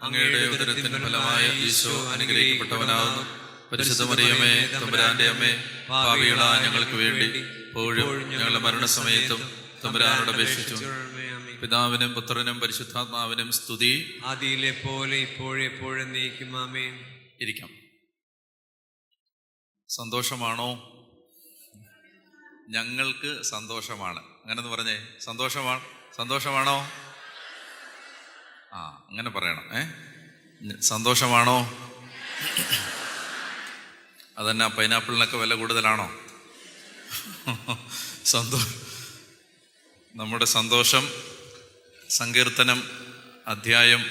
അങ്ങയുടെ ഉദരത്തിൻ ഫലമായ ഈശോ അനുഗ്രഹിക്കപ്പെട്ടവനാകുന്നു. പരിശുദ്ധ മറിയമേ, തമ്പുരാന്റെ അമ്മേ, പാപികളായ ഞങ്ങൾക്ക് വേണ്ടി ഇപ്പോഴും ഞങ്ങളുടെ മരണസമയത്തും തമ്പുരാനോട് അപേക്ഷിച്ചു. പിതാവിനും പുത്രനും പരിശുദ്ധാത്മാവിനും സ്തുതി, ആദിയിലെ പോലെ ഇപ്പോഴെപ്പോഴും നീക്കും. ആമേൻ. ഇരിക്കാം. സന്തോഷമാണോ? ഞങ്ങൾക്ക് സന്തോഷമാണ്. അങ്ങനെന്ന് പറഞ്ഞേ, സന്തോഷമാണോ? അങ്ങനെ പറയണം. സന്തോഷമാണോ? അതന്നെ, പൈനാപ്പിളിനൊക്കെ വില കൂടുതലാണോ? നമ്മുടെ സന്തോഷം സങ്കീർത്തനം അധ്യായം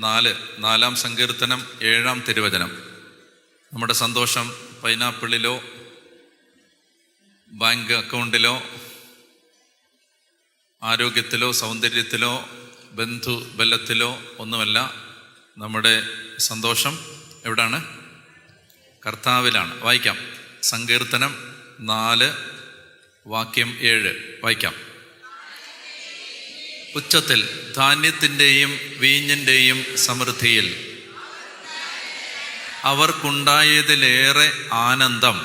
4 സങ്കീർത്തനം 7 തിരുവചനം. നമ്മുടെ സന്തോഷം പൈനാപ്പിളിലോ ബാങ്ക് അക്കൗണ്ടിലോ ആരോഗ്യത്തിലോ സൗന്ദര്യത്തിലോ ബന്ധുബലത്തിലോ ഒന്നുമല്ല. നമ്മുടെ സന്തോഷം എവിടാണ്? കർത്താവിലാണ്. വായിക്കാം. സങ്കീർത്തനം 4 വാക്യം 7 വായിക്കാം. ഉച്ചത്തിൽ ധാന്യത്തിൻ്റെയും വീഞ്ഞിൻ്റെയും സമൃദ്ധിയിൽ അവർക്കുണ്ടായതിലേറെ ആനന്ദം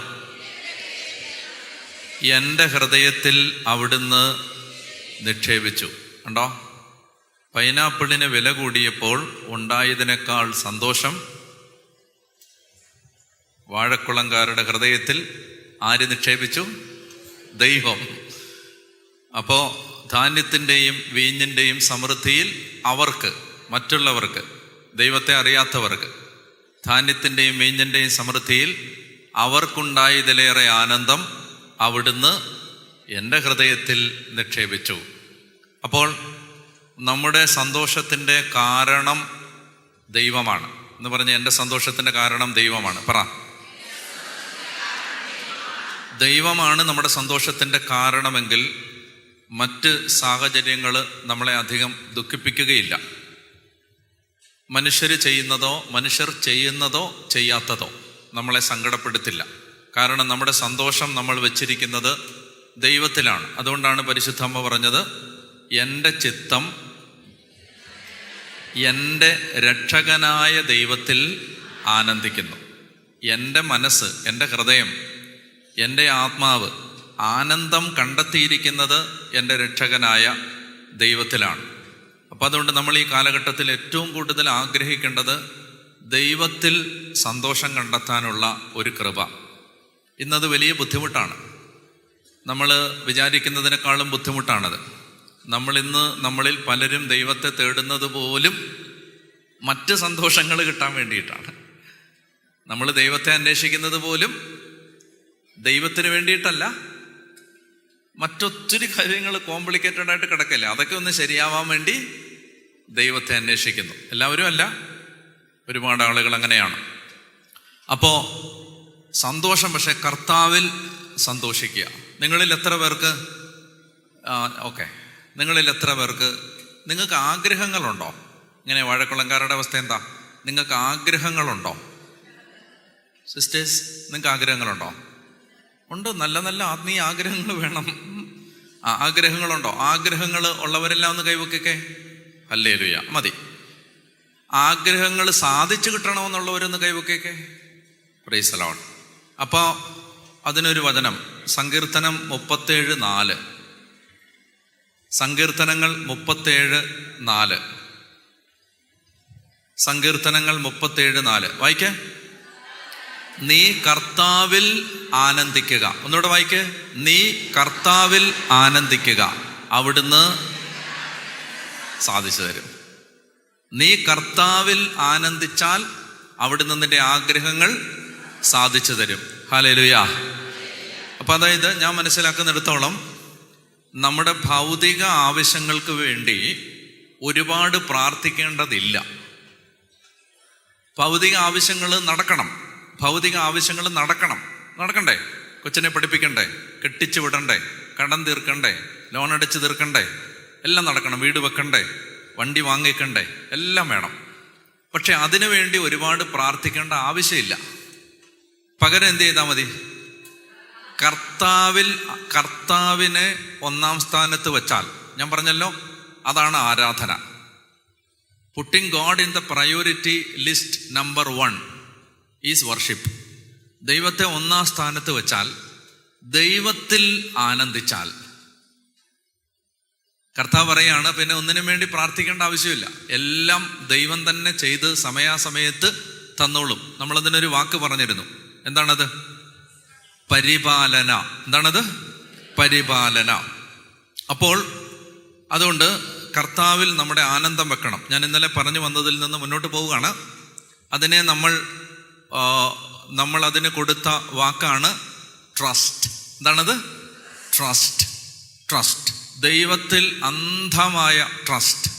എൻ്റെ ഹൃദയത്തിൽ അവിടുന്ന് നിക്ഷേപിച്ചു. കണ്ടോ, പൈനാപ്പിളിന് വില കൂടിയപ്പോൾ ഉണ്ടായതിനേക്കാൾ സന്തോഷം വാഴക്കുളംകാരുടെ ഹൃദയത്തിൽ ആര് നിക്ഷേപിച്ചു? ദൈവം. അപ്പോൾ ധാന്യത്തിൻ്റെയും വീഞ്ഞിൻ്റെയും സമൃദ്ധിയിൽ അവർക്ക്, മറ്റുള്ളവർക്ക്, ദൈവത്തെ അറിയാത്തവർക്ക്, ധാന്യത്തിൻ്റെയും വീഞ്ഞിൻ്റെയും സമൃദ്ധിയിൽ അവർക്കുണ്ടായതിലേറെ ആനന്ദം അവിടുന്ന് എൻ്റെ ഹൃദയത്തിൽ നിക്ഷേപിച്ചു. അപ്പോൾ നമ്മുടെ സന്തോഷത്തിൻ്റെ കാരണം ദൈവമാണ് എന്ന് പറഞ്ഞ്, എൻ്റെ സന്തോഷത്തിൻ്റെ കാരണം ദൈവമാണ്. പറ, ദൈവമാണ് നമ്മുടെ സന്തോഷത്തിൻ്റെ കാരണമെങ്കിൽ മറ്റ് സാഹചര്യങ്ങൾ നമ്മളെ അധികം ദുഃഖിപ്പിക്കുകയില്ല. മനുഷ്യർ ചെയ്യുന്നതോ ചെയ്യാത്തതോ നമ്മളെ സങ്കടപ്പെടുത്തില്ല. കാരണം നമ്മുടെ സന്തോഷം നമ്മൾ വെച്ചിരിക്കുന്നത് ദൈവത്തിലാണ്. അതുകൊണ്ടാണ് പരിശുദ്ധ അമ്മ പറഞ്ഞത്, എൻ്റെ ചിത്തം എൻ്റെ രക്ഷകനായ ദൈവത്തിൽ ആനന്ദിക്കുന്നു. എൻ്റെ മനസ്സ്, എൻ്റെ ഹൃദയം, എൻ്റെ ആത്മാവ് ആനന്ദം കണ്ടെത്തിയിരിക്കുന്നത് എൻ്റെ രക്ഷകനായ ദൈവത്തിലാണ്. അപ്പം അതുകൊണ്ട് നമ്മൾ ഈ കാലഘട്ടത്തിൽ ഏറ്റവും കൂടുതൽ ആഗ്രഹിക്കേണ്ടത് ദൈവത്തിൽ സന്തോഷം കണ്ടെത്താനുള്ള ഒരു കൃപ. ഇന്നത് വലിയ ബുദ്ധിമുട്ടാണ്. നമ്മൾ വിചാരിക്കുന്നതിനേക്കാളും ബുദ്ധിമുട്ടാണത്. നമ്മളിൽ പലരും ദൈവത്തെ തേടുന്നത് പോലും മറ്റ് സന്തോഷങ്ങൾ കിട്ടാൻ വേണ്ടിയിട്ടാണ്. നമ്മൾ ദൈവത്തെ അന്വേഷിക്കുന്നത് പോലും ദൈവത്തിന് വേണ്ടിയിട്ടല്ല, മറ്റൊത്തിരി കാര്യങ്ങൾ കോംപ്ലിക്കേറ്റഡ് ആയിട്ട് കിടക്കില്ല, അതൊക്കെ ഒന്ന് ശരിയാവാൻ വേണ്ടി ദൈവത്തെ അന്വേഷിക്കുന്നു. എല്ലാവരും അല്ല, ഒരുപാട് ആളുകൾ അങ്ങനെയാണ്. അപ്പോൾ സന്തോഷം, പക്ഷെ കർത്താവിൽ സന്തോഷിക്കുക. നിങ്ങളിൽ എത്ര പേർക്ക് നിങ്ങൾക്ക് ആഗ്രഹങ്ങളുണ്ടോ? ഇങ്ങനെ വാഴക്കുളംകാരുടെ അവസ്ഥ എന്താ? നിങ്ങൾക്ക് ആഗ്രഹങ്ങളുണ്ടോ? സിസ്റ്റേഴ്സ്, നിങ്ങൾക്ക് ആഗ്രഹങ്ങളുണ്ടോ? ഉണ്ട്. നല്ല നല്ല ആത്മീയ ആഗ്രഹങ്ങൾ വേണം. ആഗ്രഹങ്ങളുണ്ടോ? ആഗ്രഹങ്ങൾ ഉള്ളവരെല്ലാം ഒന്ന് കൈവയ്ക്കേ. ഹല്ലേലൂയ, മതി. ആഗ്രഹങ്ങൾ സാധിച്ചു കിട്ടണമെന്നുള്ളവരൊന്ന് കൈവയ്ക്കേ. Praise the Lord. അപ്പോൾ അതിനൊരു വചനം, സങ്കീർത്തനം 37:4. സങ്കീർത്തനങ്ങൾ 37:4. സങ്കീർത്തനങ്ങൾ 37:4 വായിക്കേ. നീ കർത്താവിൽ ആനന്ദിക്കുക. ഒന്നുകൂടെ വായിക്കേ. നീ കർത്താവിൽ ആനന്ദിക്കുക, അവിടുന്ന് സാധിച്ചു തരും. നീ കർത്താവിൽ ആനന്ദിച്ചാൽ അവിടുന്ന് നിന്റെ ആഗ്രഹങ്ങൾ സാധിച്ചു തരും. ഹല്ലേലൂയ. അപ്പം അതായത് ഞാൻ മനസ്സിലാക്കുന്നിടത്തോളം നമ്മുടെ ഭൗതിക ആവശ്യങ്ങൾക്ക് വേണ്ടി ഒരുപാട് പ്രാർത്ഥിക്കേണ്ടതില്ല. ഭൗതിക ആവശ്യങ്ങൾ നടക്കണ്ടേ? കൊച്ചിനെ പഠിപ്പിക്കണ്ടേ, കെട്ടിച്ചു വിടണ്ടേ, കടം തീർക്കണ്ടേ, ലോൺ അടിച്ച് തീർക്കണ്ടേ, എല്ലാം നടക്കണം. വീട് വെക്കണ്ടേ, വണ്ടി വാങ്ങിക്കണ്ടേ, എല്ലാം വേണം. പക്ഷെ അതിനു വേണ്ടി ഒരുപാട് പ്രാർത്ഥിക്കേണ്ട ആവശ്യമില്ല. പകരം എന്ത് ചെയ്താൽ മതി? കർത്താവിനെ 1ാം സ്ഥാനത്ത് വെച്ചാൽ, ഞാൻ പറഞ്ഞല്ലോ, അതാണ് ആരാധന. Putting God in the priority list number 1 is worship. ദൈവത്തെ ഒന്നാം സ്ഥാനത്ത് വെച്ചാൽ, ദൈവത്തിൽ ആനന്ദിച്ചാൽ, കർത്താവ് പറയാണ് പിന്നെ ഒന്നിനും വേണ്ടി പ്രാർത്ഥിക്കേണ്ട ആവശ്യമില്ല, എല്ലാം ദൈവം തന്നെ ചെയ്ത് സമയാസമയത്ത് തന്നോളും. നമ്മളതിനൊരു വാക്ക് പറഞ്ഞിരുന്നു. എന്താണത്? പരിപാലന. എന്താണത്? പരിപാലന. അപ്പോൾ അതുകൊണ്ട് കർത്താവിൽ നമ്മുടെ ആനന്ദം വെക്കണം. ഞാൻ ഇന്നലെ പറഞ്ഞു വന്നതിൽ നിന്ന് മുന്നോട്ട് പോവുകയാണ്. അതിനെ നമ്മൾ അതിന് കൊടുത്ത വാക്കാണ് ട്രസ്റ്റ്. എന്താണത്? ട്രസ്റ്റ്. ട്രസ്റ്റ്. ദൈവത്തിൽ അന്ധമായ ട്രസ്റ്റ്.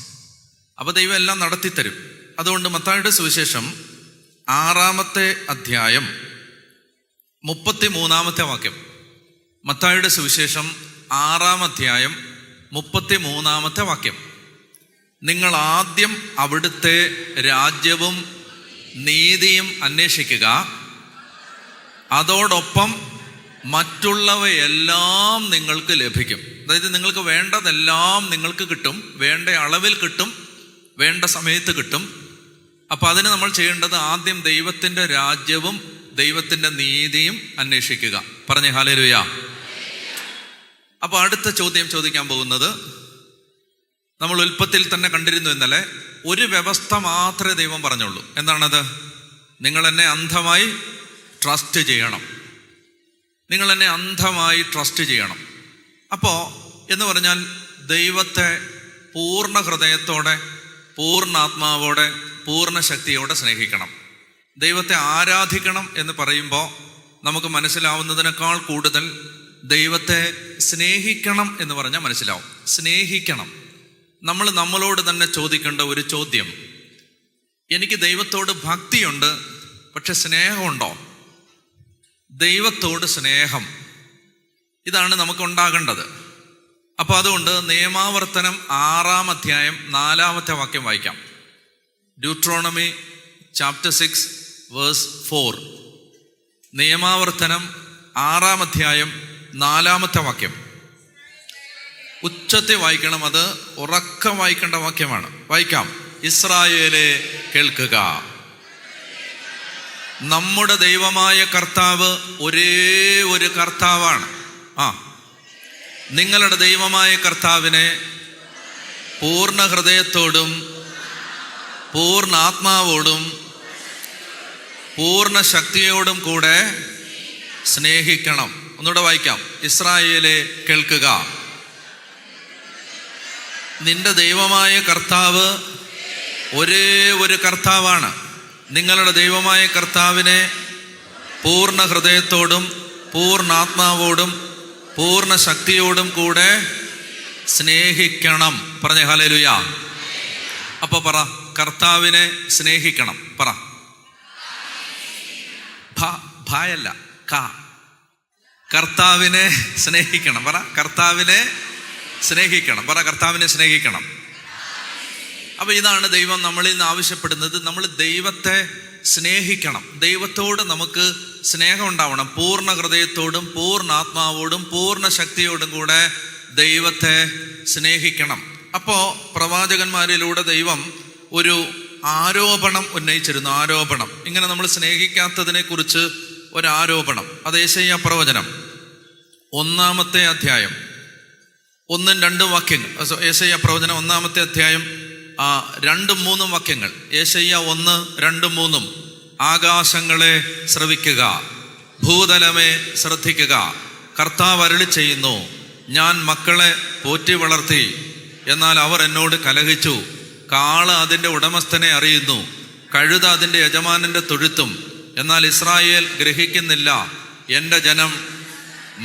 അപ്പോൾ ദൈവം എല്ലാം നടത്തിത്തരും. അതുകൊണ്ട് മത്തായിയുടെ സുവിശേഷം 6-ാമത്തെ അധ്യായം 33-ാമത്തെ വാക്യം. മത്തായിയുടെ സുവിശേഷം 6-ാം അധ്യായം 33-ാമത്തെ വാക്യം. നിങ്ങൾ ആദ്യം അവിടുത്തെ രാജ്യവും നീതിയും അന്വേഷിക്കുക, അതോടൊപ്പം മറ്റുള്ളവയെല്ലാം നിങ്ങൾക്ക് ലഭിക്കും. അതായത് നിങ്ങൾക്ക് വേണ്ടതെല്ലാം നിങ്ങൾക്ക് കിട്ടും, വേണ്ട അളവിൽ കിട്ടും, വേണ്ട സമയത്ത് കിട്ടും. അപ്പം അതിന് നമ്മൾ ചെയ്യേണ്ടത് ആദ്യം ദൈവത്തിൻ്റെ രാജ്യവും ദൈവത്തിൻ്റെ നീതിയും അന്വേഷിക്കുക. പറഞ്ഞേ ഹല്ലേലൂയ. അപ്പോൾ അടുത്ത ചോദ്യം ചോദിക്കാൻ പോകുന്നത്, നമ്മൾ ഉൽപ്പത്തിയിൽ തന്നെ കണ്ടിരുന്നു ഇന്നലെ, ഒരു വ്യവസ്ഥ മാത്രമേ ദൈവം പറഞ്ഞുള്ളൂ. എന്താണത്? നിങ്ങൾ എന്നെ അന്ധമായി ട്രസ്റ്റ് ചെയ്യണം. നിങ്ങൾ എന്നെ അന്ധമായി ട്രസ്റ്റ് ചെയ്യണം. അപ്പോൾ എന്ന് പറഞ്ഞാൽ ദൈവത്തെ പൂർണ്ണ ഹൃദയത്തോടെ, പൂർണ്ണ ആത്മാവോടെ, പൂർണ്ണ ശക്തിയോടെ സ്നേഹിക്കണം. ദൈവത്തെ ആരാധിക്കണം എന്ന് പറയുമ്പോൾ നമുക്ക് മനസ്സിലാവുന്നതിനേക്കാൾ കൂടുതൽ ദൈവത്തെ സ്നേഹിക്കണം എന്ന് പറഞ്ഞാൽ മനസ്സിലാവും. സ്നേഹിക്കണം. നമ്മൾ നമ്മളോട് തന്നെ ചോദിക്കേണ്ട ഒരു ചോദ്യം, എനിക്ക് ദൈവത്തോട് ഭക്തിയുണ്ട്, പക്ഷെ സ്നേഹമുണ്ടോ? ദൈവത്തോട് സ്നേഹം, ഇതാണ് നമുക്കുണ്ടാകേണ്ടത്. അപ്പോൾ അതുകൊണ്ട് നിയമാവർത്തനം 6-ാം അധ്യായം 4-ാമത്തെ വാക്യം വായിക്കാം. Deuteronomy chapter 6 verse 4. നിയമാവർത്തനം 6-ാം അധ്യായം 4-ാമത്തെ വാക്യം. ഉച്ചത്തിൽ വായിക്കണം, അത് ഉറക്കം വായിക്കേണ്ട വാക്യമാണ്. വായിക്കാം. ഇസ്രായേലേ കേൾക്കുക, നമ്മുടെ ദൈവമായ കർത്താവ് ഒരേ ഒരു കർത്താവാണ്. നിങ്ങളുടെ ദൈവമായ കർത്താവിനെ പൂർണ്ണ ഹൃദയത്തോടും പൂർണ്ണ ആത്മാവോടും പൂർണ്ണ ശക്തിയോടും കൂടെ സ്നേഹിക്കണം. ഒന്നുകൂടെ വായിക്കാം. ഇസ്രായേലേ കേൾക്കുക, നിന്റെ ദൈവമായ കർത്താവ് ഒരേ ഒരു കർത്താവാണ്. നിങ്ങളുടെ ദൈവമായ കർത്താവിനെ പൂർണ്ണ ഹൃദയത്തോടും പൂർണ്ണ ആത്മാവോടും പൂർണ്ണ ശക്തിയോടും കൂടെ സ്നേഹിക്കണം. പറഞ്ഞേ ഹല്ലേലൂയ. അപ്പൊ പറ, കർത്താവിനെ സ്നേഹിക്കണം. പറ. ഭയല്ല, കർത്താവിനെ സ്നേഹിക്കണം. പറ, കർത്താവിനെ സ്നേഹിക്കണം. പറ, കർത്താവിനെ സ്നേഹിക്കണം. അപ്പൊ ഇതാണ് ദൈവം നമ്മളിൽ നിന്ന് ആവശ്യപ്പെടുന്നത്. നമ്മൾ ദൈവത്തെ സ്നേഹിക്കണം. ദൈവത്തോട് നമുക്ക് സ്നേഹം ഉണ്ടാവണം. പൂർണ്ണ ഹൃദയത്തോടും പൂർണ്ണ ആത്മാവോടും പൂർണ്ണ ശക്തിയോടും കൂടെ ദൈവത്തെ സ്നേഹിക്കണം. അപ്പോൾ പ്രവാചകന്മാരിലൂടെ ദൈവം ഒരു ആരോപണം ഉന്നയിച്ചിരുന്നു. ആരോപണം, ഇങ്ങനെ നമ്മൾ സ്നേഹിക്കാത്തതിനെ കുറിച്ച് ഒരാരോപണം. അത് യെശയ്യാ പ്രവചനം 1-ാമത്തെ അധ്യായം 1-2 വാക്യങ്ങൾ. യെശയ്യാ പ്രവചനം 1-ാമത്തെ അധ്യായം 2-3 വാക്യങ്ങൾ. യെശയ്യാ 1-2-3. ആകാശങ്ങളെ ശ്രവിക്കുക, ഭൂതലമേ ശ്രദ്ധിക്കുക, കർത്താവ് അരുളി ചെയ്യുന്നു, ഞാൻ മക്കളെ പോറ്റി വളർത്തി, എന്നാൽ അവർ എന്നോട് കലഹിച്ചു. കാള അതിൻ്റെ ഉടമസ്ഥനെ അറിയുന്നു, കഴുത അതിൻ്റെ യജമാനൻ്റെ തൊഴുത്തും, എന്നാൽ ഇസ്രായേൽ ഗ്രഹിക്കുന്നില്ല, എൻ്റെ ജനം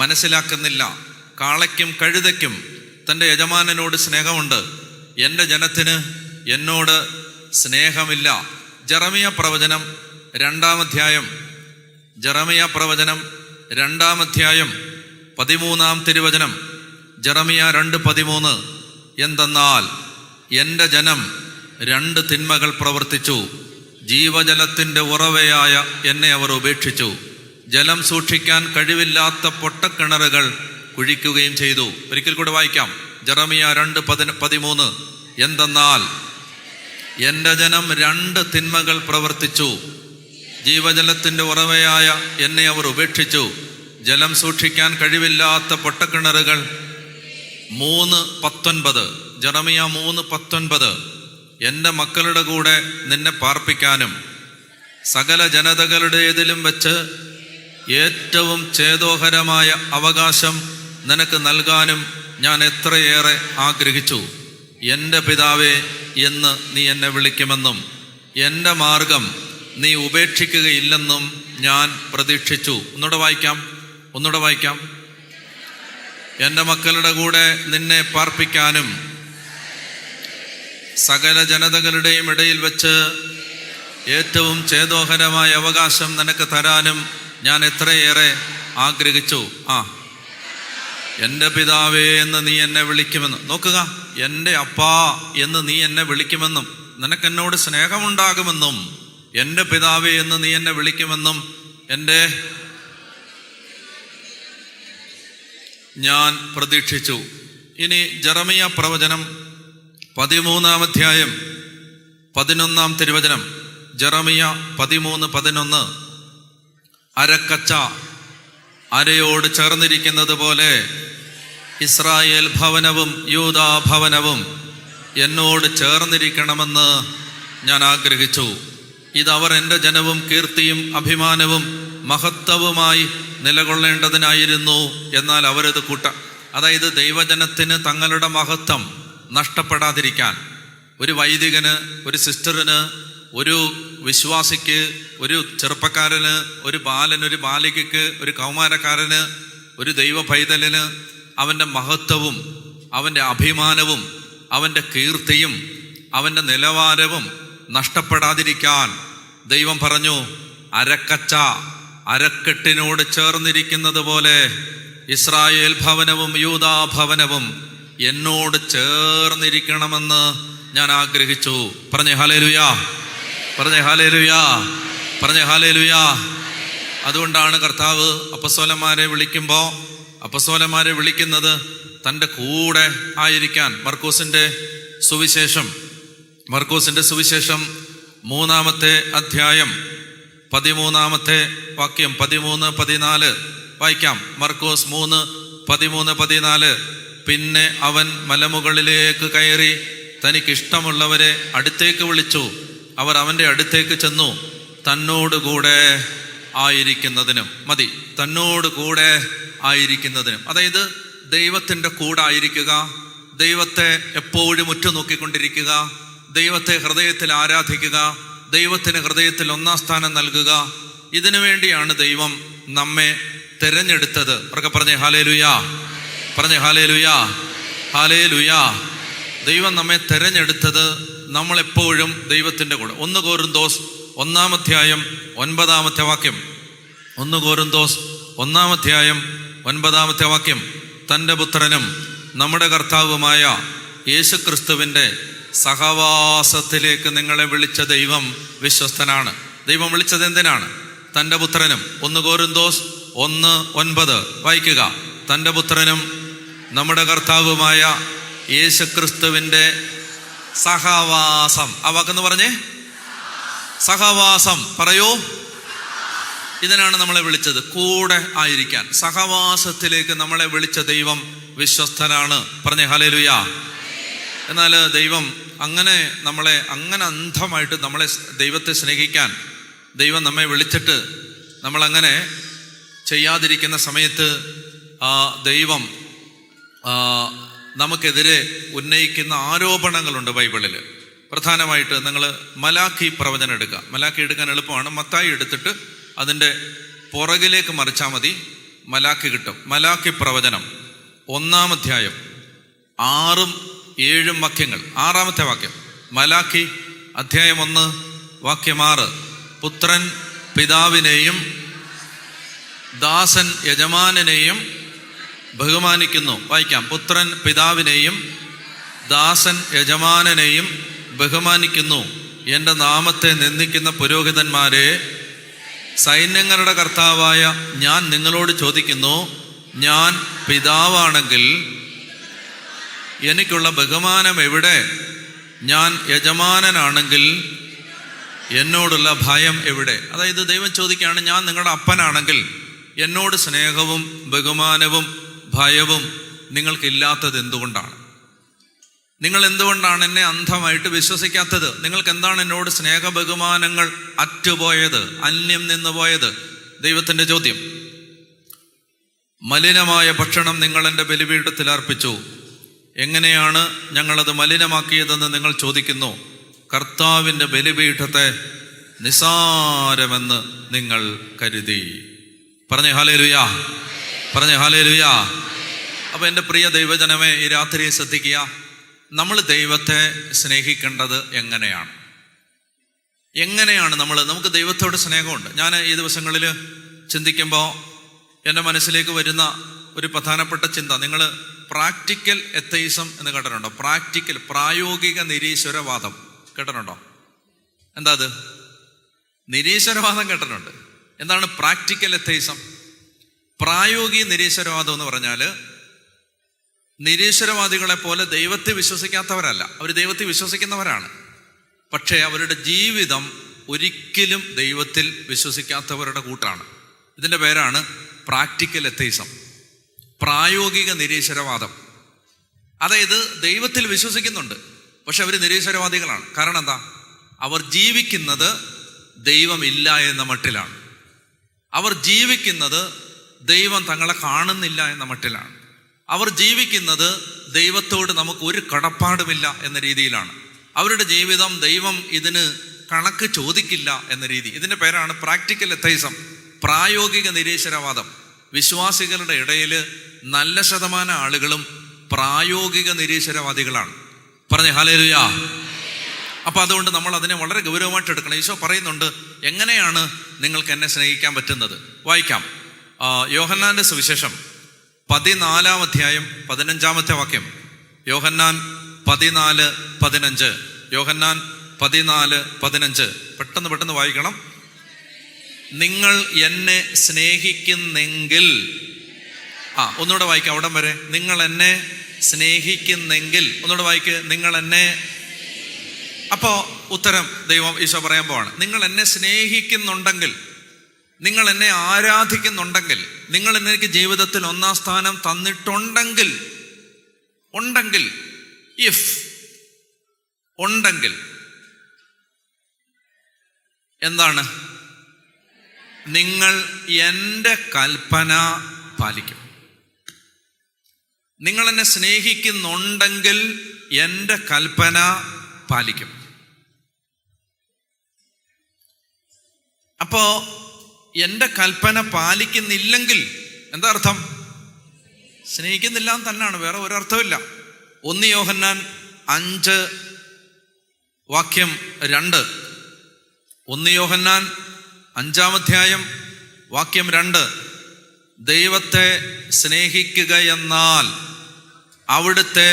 മനസ്സിലാക്കുന്നില്ല. കാളയ്ക്കും കഴുതയ്ക്കും തൻ്റെ യജമാനനോട് സ്നേഹമുണ്ട്, എൻ്റെ ജനത്തിന് എന്നോട് സ്നേഹമില്ല. ജെറമിയ പ്രവചനം 2-ാം അധ്യായം. ജെറമിയ പ്രവചനം 2-ാം അധ്യായം 13-ാം തിരുവചനം. ജെറമിയ 2:13. എന്തെന്നാൽ എൻ്റെ ജനം 2 തിന്മകൾ പ്രവർത്തിച്ചു, ജീവജലത്തിൻ്റെ ഉറവയായ എന്നെ അവർ ഉപേക്ഷിച്ചു, ജലം സൂക്ഷിക്കാൻ കഴിവില്ലാത്ത പൊട്ടക്കിണറുകൾ കുഴിക്കുകയും ചെയ്തു. ഒരിക്കൽ കൂടെ വായിക്കാം. ജെറമിയ 2:13. എന്തെന്നാൽ എൻ്റെ ജനം 2 തിന്മകൾ പ്രവർത്തിച്ചു. ജീവജലത്തിൻ്റെ ഉറവയായ എന്നെ അവർ ഉപേക്ഷിച്ചു. ജലം സൂക്ഷിക്കാൻ കഴിവില്ലാത്ത പൊട്ടക്കിണറുകൾ. 3:19 ജെറമിയ 3:19 എൻ്റെ മക്കളുടെ കൂടെ നിന്നെ പാർപ്പിക്കാനും സകല ജനതകളുടേതിലും വെച്ച് ഏറ്റവും ഛേദോഹരമായ അവകാശം നിനക്ക് നൽകാനും ഞാൻ എത്രയേറെ ആഗ്രഹിച്ചു. എൻ്റെ പിതാവേ എന്ന് നീ എന്നെ വിളിക്കുമെന്നും എൻ്റെ മാർഗം നീ ഉപേക്ഷിക്കുകയില്ലെന്നും ഞാൻ പ്രതീക്ഷിച്ചു. ഒന്നുകൂടെ വായിക്കാം. എൻ്റെ മക്കളുടെ കൂടെ നിന്നെ പാർപ്പിക്കാനും സകല ജനതകളുടെയും ഇടയിൽ വെച്ച് ഏറ്റവും ഛേദോഹരമായ അവകാശം നിനക്ക് തരാനും ഞാൻ എത്രയേറെ ആഗ്രഹിച്ചു. എൻ്റെ പിതാവേ എന്ന് നീ എന്നെ വിളിക്കുമെന്നും, നോക്കുക, എൻ്റെ അപ്പാ എന്ന് നീ എന്നെ വിളിക്കുമെന്നും നിനക്കെന്നോട് സ്നേഹമുണ്ടാകുമെന്നും എൻ്റെ പിതാവേ എന്ന് നീ എന്നെ വിളിക്കുമെന്നും ഞാൻ പ്രതീക്ഷിച്ചു. ഇനി ജെറമിയ പ്രവചനം 13-ാം അധ്യായം 11-ാം തിരുവചനം. ജെറമിയ 13:11 അരക്കച്ച അരയോട് ചേർന്നിരിക്കുന്നത് പോലെ ഇസ്രായേൽ ഭവനവും യൂദാ ഭവനവും എന്നോട് ചേർന്നിരിക്കണമെന്ന് ഞാൻ ആഗ്രഹിച്ചു. ഇതവർ എൻ്റെ ജനവും കീർത്തിയും അഭിമാനവും മഹത്വവുമായി നിലകൊള്ളേണ്ടതിനായിരുന്നു. എന്നാൽ അവരത് അതായത് ദൈവജനത്തിന് തങ്ങളുടെ മഹത്വം നഷ്ടപ്പെടാതിരിക്കാൻ, ഒരു വൈദികന്, ഒരു സിസ്റ്ററിന്, ഒരു വിശ്വാസിക്ക്, ഒരു ചെറുപ്പക്കാരന്, ഒരു ബാലന്, ഒരു ബാലികയ്ക്ക്, ഒരു കൗമാരക്കാരന്, ഒരു ദൈവ പൈതലിന് അവൻ്റെ മഹത്വവും അവൻ്റെ അഭിമാനവും അവൻ്റെ കീർത്തിയും അവൻ്റെ നിലവാരവും നഷ്ടപ്പെടാതിരിക്കാൻ ദൈവം പറഞ്ഞു, അരക്കച്ച അരക്കെട്ടിനോട് ചേർന്നിരിക്കുന്നത് പോലെ ഇസ്രായേൽ ഭവനവും യൂദാ ഭവനവും എന്നോട് ചേർന്നിരിക്കണമെന്ന് ഞാൻ ആഗ്രഹിച്ചു. പറഞ്ഞേ ഹല്ലേലൂയാ, പറഞ്ഞേ ഹല്ലേലൂയാ, പറഞ്ഞേ ഹല്ലേലൂയാ. അതുകൊണ്ടാണ് കർത്താവ് അപ്പസ്തോലന്മാരെ വിളിക്കുന്നത് തൻ്റെ കൂടെ ആയിരിക്കാൻ. മർക്കോസിന്റെ സുവിശേഷം 3-ാമത്തെ അധ്യായം 13-ാമത്തെ വാക്യം 13-14 വായിക്കാം. മർക്കോസ് 3:13-14 പിന്നെ അവൻ മലമുകളിലേക്ക് കയറി തനിക്കിഷ്ടമുള്ളവരെ അടുത്തേക്ക് വിളിച്ചു. അവർ അവൻ്റെ അടുത്തേക്ക് ചെന്നു. തന്നോടുകൂടെ ആയിരിക്കുന്നതിനും മതി. തന്നോടുകൂടെ ആയിരിക്കുന്നതിനും, അതായത് ദൈവത്തിൻ്റെ കൂടെ ആയിരിക്കുക, ദൈവത്തെ എപ്പോഴും ഉറ്റുനോക്കിക്കൊണ്ടിരിക്കുക, ദൈവത്തെ ഹൃദയത്തിൽ ആരാധിക്കുക, ദൈവത്തിന് ഹൃദയത്തിൽ 1-ാം സ്ഥാനം നൽകുക. ഇതിനു വേണ്ടിയാണ് ദൈവം നമ്മെ തിരഞ്ഞെടുത്തത്. അവർക്ക് പറഞ്ഞേ ഹല്ലേലൂയാ, പറഞ്ഞേ ഹല്ലേലൂയാ, ഹല്ലേലൂയാ. ദൈവം നമ്മെ തിരഞ്ഞെടുത്തത് നമ്മളെപ്പോഴും ദൈവത്തിൻ്റെ കൂടെ. 1 കൊരിന്തോസ് 1-ാം അധ്യായം 9-ാമത്തെ വാക്യം. 1 കൊരിന്തോസ് 1-ാം അധ്യായം 9-ാമത്തെ വാക്യം. തൻ്റെ പുത്രനും നമ്മുടെ കർത്താവുമായ യേശുക്രിസ്തുവിൻ്റെ സഹവാസത്തിലേക്ക് നിങ്ങളെ വിളിച്ച ദൈവം വിശ്വസ്തനാണ്. ദൈവം വിളിച്ചത് എന്തിനാണ്? തൻ്റെ പുത്രനും. 1 കൊരിന്തോസ് 1:9 വായിക്കുക. തൻ്റെ പുത്രനും നമ്മുടെ കർത്താവുമായ യേശുക്രിസ്തുവിൻ്റെ സഹവാസം. ആ വാക്കെന്ന് പറഞ്ഞേ, സഹവാസം. പറയൂ. ഇതിനാണ് നമ്മളെ വിളിച്ചത്, കൂടെ ആയിരിക്കാൻ. സഹവാസത്തിലേക്ക് നമ്മളെ വിളിച്ച ദൈവം വിശ്വസ്തനാണ്. പറഞ്ഞേ ഹല്ലേലൂയാ. എന്നാൽ ദൈവം അങ്ങനെ അന്ധമായിട്ട് ദൈവത്തെ സ്നേഹിക്കാൻ ദൈവം നമ്മെ വിളിച്ചിട്ട് നമ്മളങ്ങനെ ചെയ്യാതിരിക്കുന്ന സമയത്ത് ദൈവം നമുക്കെതിരെ ഉന്നയിക്കുന്ന ആരോപണങ്ങളുണ്ട് ബൈബിളിൽ. പ്രധാനമായിട്ട് നിങ്ങൾ മലാക്കി പ്രവചനം എടുക്കുക. മലാക്കി എടുക്കാൻ എളുപ്പമാണ്. മത്തായി എടുത്തിട്ട് അതിൻ്റെ പുറകിലേക്ക് മറിച്ചാൽ മതി, മലാക്കി കിട്ടും. മലാക്കി പ്രവചനം 1-ാം അധ്യായം 6-7 വാക്യങ്ങൾ. 6-ാമത്തെ വാക്യം. മലാക്കി അധ്യായം 1 വാക്യം 6. പുത്രൻ പിതാവിനെയും ദാസൻ യജമാനനെയും ബഹുമാനിക്കുന്നു. വായിക്കാം. പുത്രൻ പിതാവിനെയും ദാസൻ യജമാനനെയും ബഹുമാനിക്കുന്നു. എൻ്റെ നാമത്തെ നിന്ദിക്കുന്ന പുരോഹിതന്മാരെ, സൈന്യങ്ങളുടെ കർത്താവായ ഞാൻ നിങ്ങളോട് ചോദിക്കുന്നു, ഞാൻ പിതാവാണെങ്കിൽ എനിക്കുള്ള ബഹുമാനം എവിടെ? ഞാൻ യജമാനനാണെങ്കിൽ എന്നോടുള്ള ഭയം എവിടെ? അതായത് ദൈവം ചോദിക്കുകയാണ്, ഞാൻ നിങ്ങളുടെ അപ്പനാണെങ്കിൽ എന്നോട് സ്നേഹവും ബഹുമാനവും ഭയവും നിങ്ങൾക്കില്ലാത്തത് എന്തുകൊണ്ടാണ്? നിങ്ങൾ എന്തുകൊണ്ടാണ് എന്നെ അന്ധമായിട്ട് വിശ്വസിക്കാത്തത്? നിങ്ങൾക്ക് എന്താണ് എന്നോട് സ്നേഹ ബഹുമാനങ്ങൾ അറ്റുപോയത്, അന്യം നിന്ന് പോയത്? ദൈവത്തിൻ്റെ ചോദ്യം. മലിനമായ ഭക്ഷണം നിങ്ങൾ എൻ്റെ ബലിപീഠത്തിൽ അർപ്പിച്ചു. എങ്ങനെയാണ് ഞങ്ങളത് മലിനമാക്കിയതെന്ന് നിങ്ങൾ ചോദിക്കുന്നു. കർത്താവിൻ്റെ ബലിപീഠത്തെ നിസാരമെന്ന് നിങ്ങൾ കരുതി. പറഞ്ഞേ ഹല്ലേലൂയ, പറഞ്ഞേ ഹല്ലേലൂയ. അപ്പം എൻ്റെ പ്രിയ ദൈവജനമേ, ഈ രാത്രി ശ്രദ്ധിക്കുക. നമ്മൾ ദൈവത്തെ സ്നേഹിക്കേണ്ടത് എങ്ങനെയാണ്? നമുക്ക് ദൈവത്തോട് സ്നേഹമുണ്ട്. ഞാൻ ഈ ദിവസങ്ങളിൽ ചിന്തിക്കുമ്പോൾ എൻ്റെ മനസ്സിലേക്ക് വരുന്ന ഒരു പ്രധാനപ്പെട്ട ചിന്ത, നിങ്ങൾ പ്രാക്ടിക്കൽ എത്തയിസം എന്ന് കേട്ടിട്ടുണ്ടോ? പ്രായോഗിക നിരീശ്വരവാദം കേട്ടിട്ടുണ്ടോ? എന്താ അത്? നിരീശ്വരവാദം കേട്ടിട്ടുണ്ട്. എന്താണ് പ്രാക്ടിക്കൽ എത്തയിസം? പ്രായോഗിക നിരീശ്വരവാദം എന്ന് പറഞ്ഞാൽ നിരീശ്വരവാദികളെ പോലെ ദൈവത്തെ വിശ്വസിക്കാത്തവരല്ല, അവർ ദൈവത്തെ വിശ്വസിക്കുന്നവരാണ്. പക്ഷേ അവരുടെ ജീവിതം ഒരിക്കലും ദൈവത്തിൽ വിശ്വസിക്കാത്തവരുടെ കൂട്ടാണ്. ഇതിൻ്റെ പേരാണ് പ്രാക്ടിക്കൽ എത്തയിസം, പ്രായോഗിക നിരീശ്വരവാദം. അതായത് ദൈവത്തിൽ വിശ്വസിക്കുന്നുണ്ട്, പക്ഷെ അവർ നിരീശ്വരവാദികളാണ്. കാരണം എന്താ? അവർ ജീവിക്കുന്നത് ദൈവമില്ല എന്ന മട്ടിലാണ്. അവർ ജീവിക്കുന്നത് ദൈവം തങ്ങളെ കാണുന്നില്ല എന്ന മട്ടിലാണ്. അവർ ജീവിക്കുന്നത് ദൈവത്തോട് നമുക്ക് ഒരു കടപ്പാടുമില്ല എന്ന രീതിയിലാണ്. അവരുടെ ജീവിതം ദൈവം ഇതിന് കണക്ക് ചോദിക്കില്ല എന്ന രീതി. ഇതിൻ്റെ പേരാണ് പ്രാക്ടിക്കൽ എത്തയിസം, പ്രായോഗിക നിരീശ്വരവാദം. വിശ്വാസികളുടെ ഇടയിൽ നല്ല ശതമാനം ആളുകളും പ്രായോഗിക നിരീശ്വരവാദികളാണ്. പറഞ്ഞേ ഹല്ലേലൂയ. അപ്പം അതുകൊണ്ട് നമ്മൾ അതിനെ വളരെ ഗൗരവമായിട്ട് എടുക്കണം. ഈശോ പറയുന്നുണ്ട്, എങ്ങനെയാണ് നിങ്ങൾക്ക് എന്നെ സ്നേഹിക്കാൻ പറ്റുന്നത്? വായിക്കാം. യോഹന്നാന്റെ സുവിശേഷം 14-ാം അധ്യായം 15-ാമത്തെ വാക്യം. യോഹന്നാൻ 14:15. യോഹന്നാൻ 14:15. പെട്ടെന്ന് വായിക്കണം. നിങ്ങൾ എന്നെ സ്നേഹിക്കുന്നെങ്കിൽ, ഒന്നുകൂടെ വായിക്കാം അവിടം വരെ. നിങ്ങൾ എന്നെ സ്നേഹിക്കുന്നെങ്കിൽ, ഒന്നുകൂടെ വായിക്ക്. നിങ്ങൾ എന്നെ. അപ്പോൾ ഉത്തരം ദൈവം ഈശോ പറയാൻ പോവാണ്. നിങ്ങൾ എന്നെ സ്നേഹിക്കുന്നുണ്ടെങ്കിൽ, നിങ്ങൾ എന്നെ ആരാധിക്കുന്നുണ്ടെങ്കിൽ, നിങ്ങൾ എനിക്ക് ജീവിതത്തിൽ 1-ാം സ്ഥാനം തന്നിട്ടുണ്ടെങ്കിൽ, ഉണ്ടെങ്കിൽ എന്താണ്? നിങ്ങൾ എൻ്റെ കൽപ്പന പാലിക്കും. നിങ്ങൾ എന്നെ സ്നേഹിക്കുന്നുണ്ടെങ്കിൽ എൻ്റെ കൽപ്പന പാലിക്കും. അപ്പോ എൻ്റെ കൽപ്പന പാലിക്കുന്നില്ലെങ്കിൽ എന്താ അർത്ഥം? സ്നേഹിക്കുന്നില്ല എന്ന് തന്നെയാണ്, വേറെ ഒരർത്ഥമില്ല. 1 യോഹന്നാൻ 5:2. 1 യോഹന്നാൻ 5-ാം അധ്യായം 2. ദൈവത്തെ സ്നേഹിക്കുകയെന്നാൽ അവിടുത്തെ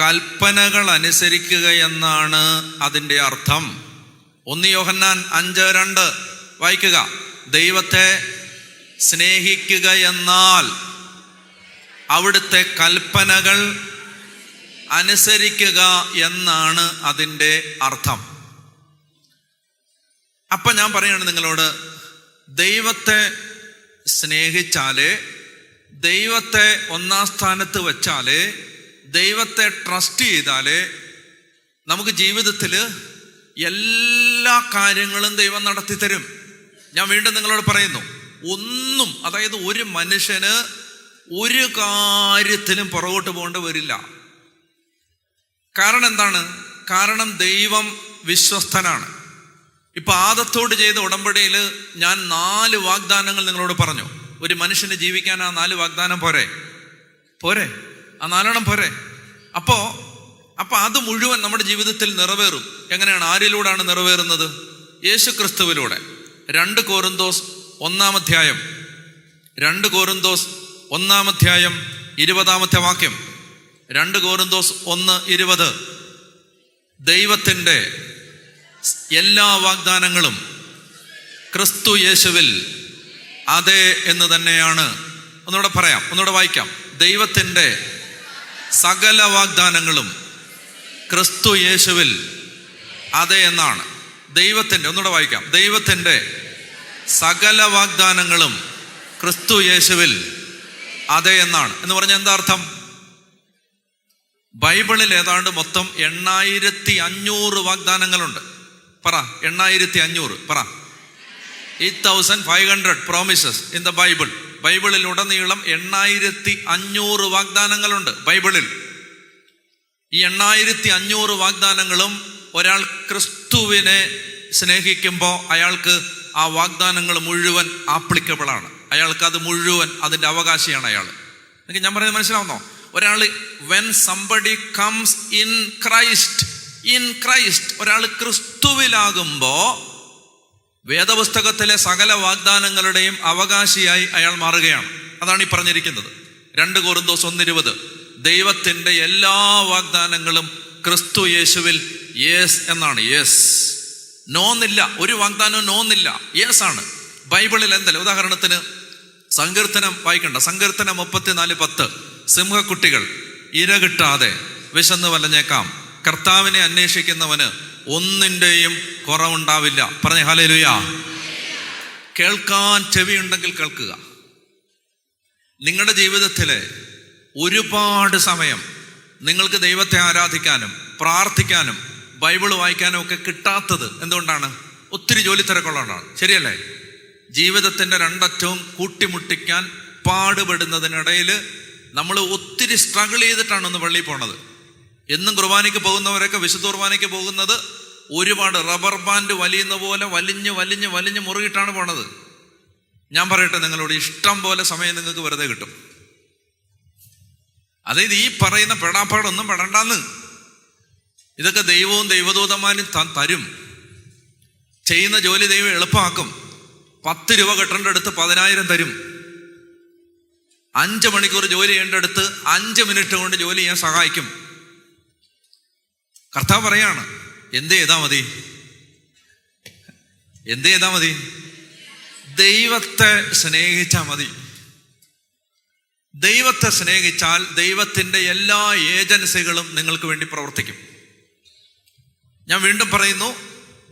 കൽപ്പനകൾ അനുസരിക്കുക എന്നാണ് അതിൻ്റെ അർത്ഥം. 1 യോഹന്നാൻ 5:2 വായിക്കുക. ദൈവത്തെ സ്നേഹിക്കുക എന്നാൽ അവിടുത്തെ കൽപ്പനകൾ അനുസരിക്കുക എന്നാണ് അതിൻ്റെ അർത്ഥം. അപ്പം ഞാൻ പറയുകയാണ് നിങ്ങളോട്, ദൈവത്തെ സ്നേഹിച്ചാലേ, ദൈവത്തെ 1-ാം സ്ഥാനത്ത് വെച്ചാലേ, ദൈവത്തെ ട്രസ്റ്റ് ചെയ്താലേ നമുക്ക് ജീവിതത്തിൽ എല്ലാ കാര്യങ്ങളും ദൈവം നടത്തി തരും. ഞാൻ വീണ്ടും നിങ്ങളോട് പറയുന്നു, ഒന്നും, അതായത് ഒരു മനുഷ്യന് ഒരു കാര്യത്തിലും പുറകോട്ട് പോകേണ്ടി വരില്ല. കാരണം എന്താണ്? കാരണം ദൈവം വിശ്വസ്തനാണ്. ഇപ്പൊ ആദത്തോട് ചെയ്ത ഉടമ്പടിയിൽ ഞാൻ 4 വാഗ്ദാനങ്ങൾ നിങ്ങളോട് പറഞ്ഞു. ഒരു മനുഷ്യന് ജീവിക്കാൻ ആ 4 വാഗ്ദാനം പോരെ? ആ 4 പോരെ? അപ്പോ അത് മുഴുവൻ നമ്മുടെ ജീവിതത്തിൽ നിറവേറും. എങ്ങനെയാണ്? ആരിലൂടെയാണ് നിറവേറുന്നത്? യേശു ക്രിസ്തുവിലൂടെ. 2 കൊരിന്തോസ് 1-ാം അധ്യായം 20-ാമത്തെ വാക്യം. 2 കൊരിന്തോസ് 1:20. ദൈവത്തിൻ്റെ എല്ലാ വാഗ്ദാനങ്ങളും ക്രിസ്തു യേശുവിൽ അതെ എന്ന് തന്നെയാണ്. ഒന്നുകൂടെ പറയാം, ഒന്നുകൂടെ വായിക്കാം. ദൈവത്തിൻ്റെ സകല വാഗ്ദാനങ്ങളും ക്രിസ്തു യേശുവിൽ അതെ എന്നാണ്. ദൈവത്തിൻ്റെ, ഒന്നുകൂടെ വായിക്കാം, ദൈവത്തിൻ്റെ സകല വാഗ്ദാനങ്ങളും ക്രിസ്തു യേശുവിൽ അതെ എന്നാണ്. എന്ന് പറഞ്ഞാൽ എന്താ അർത്ഥം? ബൈബിളിൽ ഏതാണ്ട് മൊത്തം 8500 വാഗ്ദാനങ്ങളുണ്ട്. പറ, 8500. പറ, 8500 promises in the Bible. ബൈബിളിലുടനീളം 8500 വാഗ്ദാനങ്ങളുണ്ട് ബൈബിളിൽ. ഈ 8500 വാഗ്ദാനങ്ങളും ഒരാൾ ക്രിസ്തുവിനെ സ്നേഹിക്കുമ്പോൾ അയാൾക്ക് ആ വാഗ്ദാനങ്ങൾ മുഴുവൻ ആപ്ലിക്കബിൾ ആണ്. അയാൾക്ക് അത് മുഴുവൻ അതിൻ്റെ അവകാശിയാണ് അയാൾ. എനിക്ക് ഞാൻ പറയുന്നത് മനസ്സിലാവുന്നോ? ഒരാൾ when somebody comes in Christ, ഒരാൾ ക്രിസ്തുവിലാകുമ്പോൾ വേദപുസ്തകത്തിലെ സകല വാഗ്ദാനങ്ങളുടെയും അവകാശിയായി അയാൾ മാറുകയാണ്. അതാണ് ഈ പറഞ്ഞിരിക്കുന്നത്. 2 കൊരിന്തോസ് 1:20. ദൈവത്തിൻ്റെ എല്ലാ വാഗ്ദാനങ്ങളും ക്രിസ്തു യേശുവിൽ യേസ് എന്നാണ്. യേസ്, നോന്നില്ല. ഒരു വാഗ്ദാനവും നോന്നില്ല, യേസ് ആണ്. ബൈബിളിൽ എന്തല്ല, ഉദാഹരണത്തിന് സങ്കീർത്തനം വായിക്കണ്ട. സങ്കീർത്തനം 34:10. സിംഹക്കുട്ടികൾ ഇര കിട്ടാതെ വിശന്ന് വലഞ്ഞേക്കാം, കർത്താവിനെ അന്വേഷിക്കുന്നവന് ഒന്നിൻ്റെയും കുറവുണ്ടാവില്ല. പറഞ്ഞേ ഹല്ലേലൂയ. കേൾക്കാൻ ചെവിയുണ്ടെങ്കിൽ കേൾക്കുക. നിങ്ങളുടെ ജീവിതത്തിലെ ഒരുപാട് സമയം നിങ്ങൾക്ക് ദൈവത്തെ ആരാധിക്കാനും പ്രാർത്ഥിക്കാനും ബൈബിൾ വായിക്കാനും ഒക്കെ കിട്ടാത്തത് എന്തുകൊണ്ടാണ്? ഒത്തിരി ജോലി തിരക്കുള്ളതാണ്. ശരിയല്ലേ? ജീവിതത്തിൻ്റെ രണ്ടറ്റവും കൂട്ടിമുട്ടിക്കാൻ പാടുപെടുന്നതിനിടയിൽ നമ്മൾ ഒത്തിരി സ്ട്രഗിൾ ചെയ്തിട്ടാണ് ഒന്ന് പള്ളിയിൽ പോണത്. എന്നും കുർബാനയ്ക്ക് പോകുന്നവരൊക്കെ വിശുദ്ധ കുർബാനയ്ക്ക് പോകുന്നത് ഒരുപാട് റബ്ബർ ബാൻഡ് വലിയുന്ന പോലെ വലിഞ്ഞ് വലിഞ്ഞ് വലിഞ്ഞ് മുറുകിയിട്ടാണ് പോണത്. ഞാൻ പറയട്ടെ നിങ്ങളോട്, ഇഷ്ടം പോലെ സമയം നിങ്ങൾക്ക് വെറുതെ കിട്ടും. അതായത് ഈ പറയുന്ന പെടാപ്പാടൊന്നും പെടണ്ടാന്ന്. ഇതൊക്കെ ദൈവവും ദൈവദൂതന്മാരും തരും. ചെയ്യുന്ന ജോലി ദൈവം എളുപ്പമാക്കും. 10 രൂപ കെട്ടേണ്ടടുത്ത് 10,000 തരും. 5 മണിക്കൂർ ജോലി ചെയ്യേണ്ടടുത്ത് 5 മിനിറ്റ് കൊണ്ട് ജോലി ചെയ്യാൻ സഹായിക്കും. കർത്താവ് പറയാണ്, എന്ത് ചെയ്താൽ മതി? എന്ത് ചെയ്താൽ മതി? ദൈവത്തെ സ്നേഹിച്ചാൽ മതി. ദൈവത്തെ സ്നേഹിച്ചാൽ ദൈവത്തിൻ്റെ എല്ലാ ഏജൻസികളും നിങ്ങൾക്ക് വേണ്ടി പ്രവർത്തിക്കും. ഞാൻ വീണ്ടും പറയുന്നു,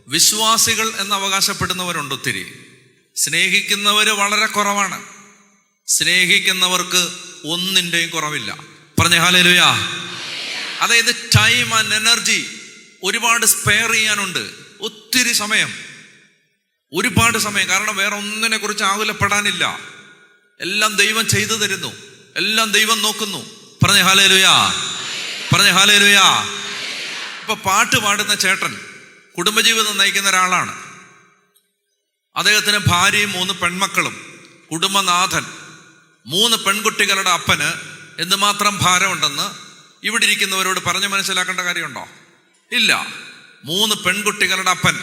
വിശ്വാസികൾ എന്ന് അവകാശപ്പെടുന്നവരുണ്ട് ഒത്തിരി, സ്നേഹിക്കുന്നവർ വളരെ കുറവാണ്. സ്നേഹിക്കുന്നവർക്ക് ഒന്നിൻ്റെയും കുറവില്ല. പറഞ്ഞേ ഹല്ലേലൂയ. അതായത് ടൈം ആൻഡ് എനർജി ഒരുപാട് സ്പെയർ ചെയ്യാനുണ്ട്. ഒത്തിരി സമയം, ഒരുപാട് സമയം. കാരണം വേറെ ഒന്നിനെ കുറിച്ച് ആകുലപ്പെടാനില്ല. എല്ലാം ദൈവം ചെയ്തു തരുന്നു, എല്ലാം ദൈവം നോക്കുന്നു. പറഞ്ഞേ ഹല്ലേലൂയ. പറഞ്ഞേ ഹല്ലേലൂയ. ഇപ്പൊ പാട്ട് പാടുന്ന ചേട്ടൻ കുടുംബജീവിതം നയിക്കുന്ന ഒരാളാണ്. അദ്ദേഹത്തിന് ഭാര്യയും 3 പെൺമക്കളും, കുടുംബനാഥൻ. 3 പെൺകുട്ടികളുടെ അപ്പന് എന്തുമാത്രം ഭാരമുണ്ടെന്ന് ഇവിടെ ഇരിക്കുന്നവരോട് പറഞ്ഞ് മനസ്സിലാക്കേണ്ട കാര്യമുണ്ടോ? ഇല്ല. 3 പെൺകുട്ടികളുടെ അപ്പൻ.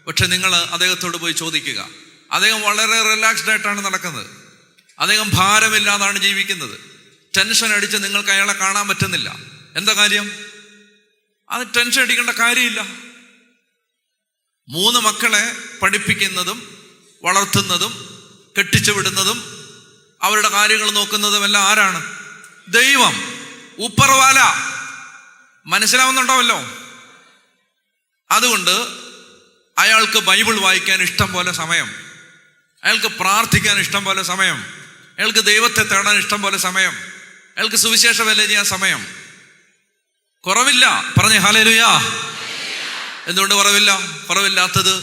പക്ഷെ നിങ്ങൾ അദ്ദേഹത്തോട് പോയി ചോദിക്കുക, അദ്ദേഹം വളരെ റിലാക്സ്ഡ് ആയിട്ടാണ് നടക്കുന്നത്. അദ്ദേഹം ഭാരമില്ലാതാണ് ജീവിക്കുന്നത്. ടെൻഷൻ അടിച്ച് നിങ്ങൾക്ക് അയാളെ കാണാൻ പറ്റുന്നില്ല. എന്താ കാര്യം? അത് ടെൻഷൻ അടിക്കേണ്ട കാര്യമില്ല. 3 മക്കളെ പഠിപ്പിക്കുന്നതും വളർത്തുന്നതും കെട്ടിച്ചു വിടുന്നതും അവരുടെ കാര്യങ്ങൾ നോക്കുന്നതും എല്ലാം ആരാണ്? ദൈവം. ഉപ്പർവാല. മനസ്സിലാവുന്നുണ്ടാവല്ലോ. അതുകൊണ്ട് അയാൾക്ക് ബൈബിൾ വായിക്കാൻ ഇഷ്ടം പോലെ സമയം, അയാൾക്ക് പ്രാർത്ഥിക്കാൻ ഇഷ്ടം പോലെ സമയം, അയാൾക്ക് ദൈവത്തെ തേടാൻ ഇഷ്ടം പോലെ സമയം, അയാൾക്ക് സുവിശേഷ വേല ചെയ്യാൻ സമയം. കുറവില്ല. പറഞ്ഞേ ഹല്ലേലൂയ. എന്തുകൊണ്ട് കുറവില്ല? കുറവില്ലാത്തത്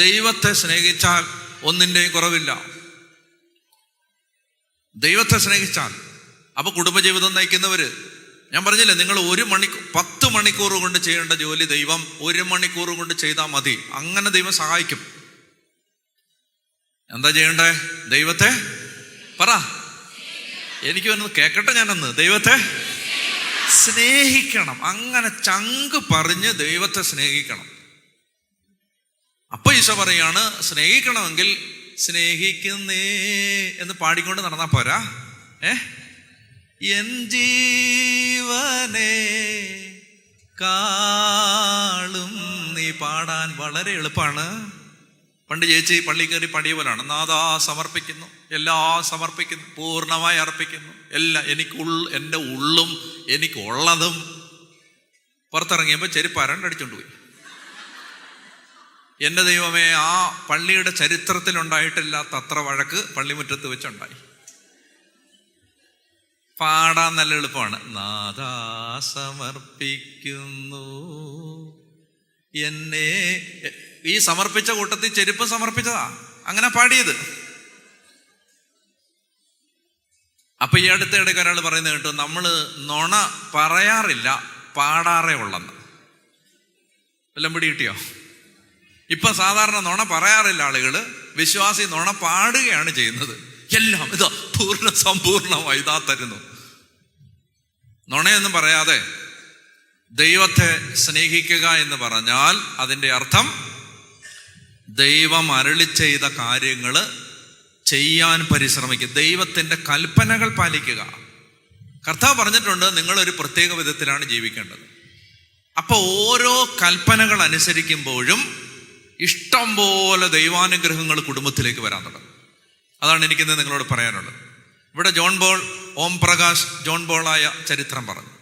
ദൈവത്തെ സ്നേഹിച്ചാൽ ഒന്നിൻ്റെയും കുറവില്ല. ദൈവത്തെ സ്നേഹിച്ചാൽ. അപ്പൊ കുടുംബജീവിതം നയിക്കുന്നവര്, ഞാൻ പറഞ്ഞില്ലേ, നിങ്ങൾ 10 മണിക്കൂർ കൊണ്ട് ചെയ്യേണ്ട ജോലി ദൈവം 1 മണിക്കൂർ കൊണ്ട് ചെയ്താൽ മതി. അങ്ങനെ ദൈവം സഹായിക്കും. എന്താ ചെയ്യണ്ടേ? ദൈവത്തെ പറ, എനിക്ക് വന്നത് കേക്കട്ടെ. ഞാനൊന്ന് ദൈവത്തെ സ്നേഹിക്കണം. അങ്ങനെ ചങ്ക് പറഞ്ഞ് ദൈവത്തെ സ്നേഹിക്കണം. അപ്പൊ ഈശോ പറയാണ്, സ്നേഹിക്കണമെങ്കിൽ സ്നേഹിക്കുന്നേ എന്ന് പാടിക്കൊണ്ട് നടന്നാ പോരാ. എൻ ജീവനെ കാളും നീ പാടാൻ വളരെ എളുപ്പമാണ്. പണ്ട് ചേച്ചി പള്ളി കയറി പാടിയ പോലാണ്, നാഥാ സമർപ്പിക്കുന്നു, എല്ലാം സമർപ്പിക്കുന്നു, പൂർണ്ണമായി അർപ്പിക്കുന്നു, എല്ലാം എൻ്റെ ഉള്ളും എനിക്കുള്ളതും പുറത്തിറങ്ങിയപ്പോൾ ചെരുപ്പ് അരണ്ടടിച്ചോണ്ട് പോയി. എൻ്റെ ദൈവമേ, ആ പള്ളിയുടെ ചരിത്രത്തിലുണ്ടായിട്ടില്ലാത്ത അത്ര വഴക്ക് പള്ളിമുറ്റത്ത് വെച്ചുണ്ടായി. പാടാൻ നല്ല എളുപ്പമാണ്. നാഥാ സമർപ്പിക്കുന്നു എന്നെ. ഈ സമർപ്പിച്ച കൂട്ടത്തിൽ ചെരുപ്പ് സമർപ്പിച്ചതാ, അങ്ങനെ പാടിയത്. അപ്പൊ ഈ അടുത്തിടയ്ക്ക് ഒരാൾ പറയുന്നത് കേട്ടു, നമ്മള് നുണ പറയാറില്ല, പാടാറേ ഉള്ളെന്ന്. എല്ലാം പിടി കിട്ടിയോ? ഇപ്പൊ സാധാരണ നുണ പറയാറില്ല ആളുകള്, വിശ്വാസി നുണ പാടുകയാണ് ചെയ്യുന്നത്. എല്ലാം ഇതാ സമ്പൂർണമായി ഇതാ തരുന്നു. നുണയൊന്നും പറയാതെ ദൈവത്തെ സ്നേഹിക്കുക എന്ന് പറഞ്ഞാൽ അതിൻ്റെ അർത്ഥം ദൈവം അരുളി ചെയ്ത കാര്യങ്ങൾ ചെയ്യാൻ പരിശ്രമിക്കുക, ദൈവത്തിൻ്റെ കൽപ്പനകൾ പാലിക്കുക. കർത്താവ് പറഞ്ഞിട്ടുണ്ട്, നിങ്ങളൊരു പ്രത്യേക വിധത്തിലാണ് ജീവിക്കേണ്ടത്. അപ്പൊ ഓരോ കൽപ്പനകൾ അനുസരിക്കുമ്പോഴും ഇഷ്ടം പോലെ ദൈവാനുഗ്രഹങ്ങൾ കുടുംബത്തിലേക്ക് വരാൻ തുടങ്ങും. അതാണ് എനിക്കിന്ന് നിങ്ങളോട് പറയാനുള്ളത്. ഇവിടെ ഓം പ്രകാശ് ജോൺ ബോളായ ചരിത്രം പറഞ്ഞു.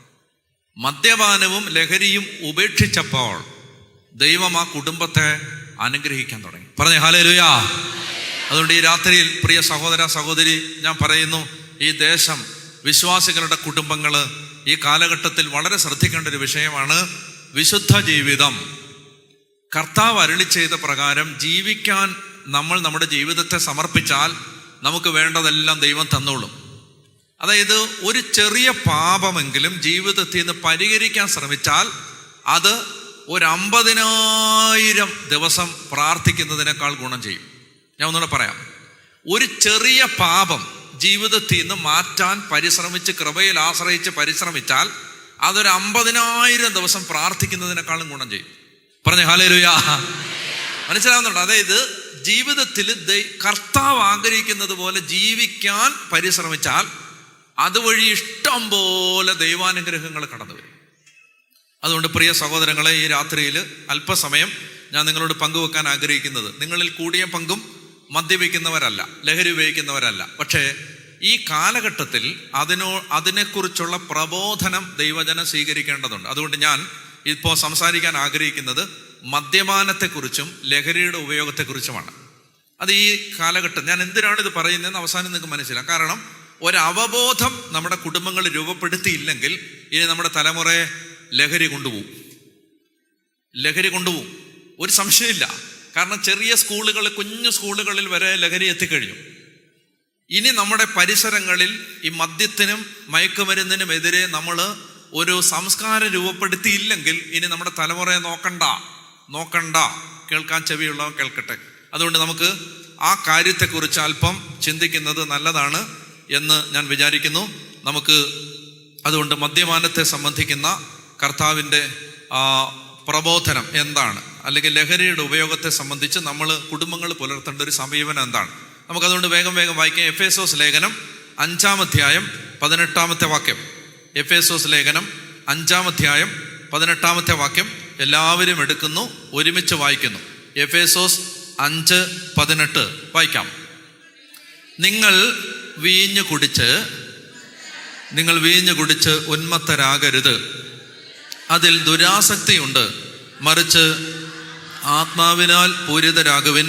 മദ്യപാനവും ലഹരിയും ഉപേക്ഷിച്ചപ്പോൾ ദൈവം ആ കുടുംബത്തെ അനുഗ്രഹിക്കാൻ തുടങ്ങി. പറഞ്ഞേ ഹല്ലേലൂയാ. അതുകൊണ്ട് ഈ രാത്രിയിൽ പ്രിയ സഹോദര സഹോദരി, ഞാൻ പറയുന്നു, ഈ ദേശം, വിശ്വാസികളുടെ കുടുംബങ്ങൾ ഈ കാലഘട്ടത്തിൽ വളരെ ശ്രദ്ധിക്കേണ്ട ഒരു വിഷയമാണ്. വിശുദ്ധ ജീവിതം കർത്താവ് അരുളി ചെയ്ത പ്രകാരം ജീവിക്കാൻ നമ്മൾ നമ്മുടെ ജീവിതത്തെ സമർപ്പിച്ചാൽ നമുക്ക് വേണ്ടതെല്ലാം ദൈവം തന്നോളും. അതായത് ഒരു ചെറിയ പാപമെങ്കിലും ജീവിതത്തിൽ നിന്ന് പരിഹരിക്കാൻ ശ്രമിച്ചാൽ അത് 50,000 ദിവസം പ്രാർത്ഥിക്കുന്നതിനേക്കാൾ ഗുണം ചെയ്യും. ഞാൻ ഒന്നുകൂടെ പറയാം. ഒരു ചെറിയ പാപം ജീവിതത്തിൽ നിന്ന് മാറ്റാൻ പരിശ്രമിച്ച്, കൃപയിൽ ആശ്രയിച്ച് പരിശ്രമിച്ചാൽ അതൊരു 50,000 ദിവസം പ്രാർത്ഥിക്കുന്നതിനേക്കാളും ഗുണം ചെയ്യും. പറഞ്ഞേ ഹല്ലേലൂയാ. മനസ്സിലാവുന്നുണ്ടോ? അതായത് ജീവിതത്തിൽ കർത്താവ് ആഗ്രഹിക്കുന്നത് പോലെ ജീവിക്കാൻ പരിശ്രമിച്ചാൽ അതുവഴി ഇഷ്ടം പോലെ ദൈവാനുഗ്രഹങ്ങൾ കടന്നു വരും. അതുകൊണ്ട് പ്രിയ സഹോദരങ്ങളെ, ഈ രാത്രിയിൽ അല്പസമയം ഞാൻ നിങ്ങളോട് പങ്കുവെക്കാൻ ആഗ്രഹിക്കുന്നത്, നിങ്ങളിൽ കൂടിയ പങ്കും മദ്യപിക്കുന്നവരല്ല, ലഹരി ഉപയോഗിക്കുന്നവരല്ല. പക്ഷേ ഈ കാലഘട്ടത്തിൽ അതിനെക്കുറിച്ചുള്ള പ്രബോധനം ദൈവജനം സ്വീകരിക്കേണ്ടതുണ്ട്. അതുകൊണ്ട് ഞാൻ ഇപ്പോൾ സംസാരിക്കാൻ ആഗ്രഹിക്കുന്നത് മദ്യപാനത്തെക്കുറിച്ചും ലഹരിയുടെ ഉപയോഗത്തെക്കുറിച്ചുമാണ്. അത് ഈ കാലഘട്ടം, ഞാൻ എന്തിനാണ് ഇത് പറയുന്നതെന്ന് അവസാനം നിങ്ങൾക്ക് മനസ്സിലാക്കാം. കാരണം ഒരവബോധം നമ്മുടെ കുടുംബങ്ങൾ രൂപപ്പെടുത്തിയില്ലെങ്കിൽ ഇനി നമ്മുടെ തലമുറയെ ലഹരി കൊണ്ടുപോകും. ഒരു സംശയമില്ല. കാരണം ചെറിയ സ്കൂളുകളിൽ, കുഞ്ഞു സ്കൂളുകളിൽ വരെ ലഹരി എത്തിക്കഴിഞ്ഞു. ഇനി നമ്മുടെ പരിസരങ്ങളിൽ ഈ മദ്യത്തിനും മയക്കുമരുന്നിനും എതിരെ നമ്മൾ ഒരു സംസ്കാരം രൂപപ്പെടുത്തിയില്ലെങ്കിൽ ഇനി നമ്മുടെ തലമുറയെ നോക്കണ്ട. കേൾക്കാൻ ചെവിയുള്ളവൻ കേൾക്കട്ടെ. അതുകൊണ്ട് നമുക്ക് ആ കാര്യത്തെക്കുറിച്ച് അല്പം ചിന്തിക്കുന്നത് നല്ലതാണ് എന്ന് ഞാൻ വിചാരിക്കുന്നു. അതുകൊണ്ട് മദ്യപാനത്തെ സംബന്ധിക്കുന്ന കർത്താവിൻ്റെ പ്രബോധനം എന്താണ്, അല്ലെങ്കിൽ ലഹരിയുടെ ഉപയോഗത്തെ സംബന്ധിച്ച് നമ്മൾ കുടുംബങ്ങൾ പുലർത്തേണ്ട ഒരു സമീപനം എന്താണ്, നമുക്കതുകൊണ്ട് വേഗം വായിക്കാം. എഫേസോസ് ലേഖനം 5-ാം അധ്യായം 18-ാമത്തെ വാക്യം. എഫേസോസ് ലേഖനം 5-ാം അധ്യായം 18-ാമത്തെ വാക്യം എല്ലാവരും എടുക്കുന്നു, ഒരുമിച്ച് വായിക്കുന്നു. എഫേസോസ് 5:18 വായിക്കാം. നിങ്ങൾ വീഞ്ഞു കുടിച്ച് ഉന്മത്തരാകരുത്, അതിൽ ദുരാസക്തിയുണ്ട്, മറിച്ച് ആത്മാവിനാൽ പൂരിതരാകുവിൻ.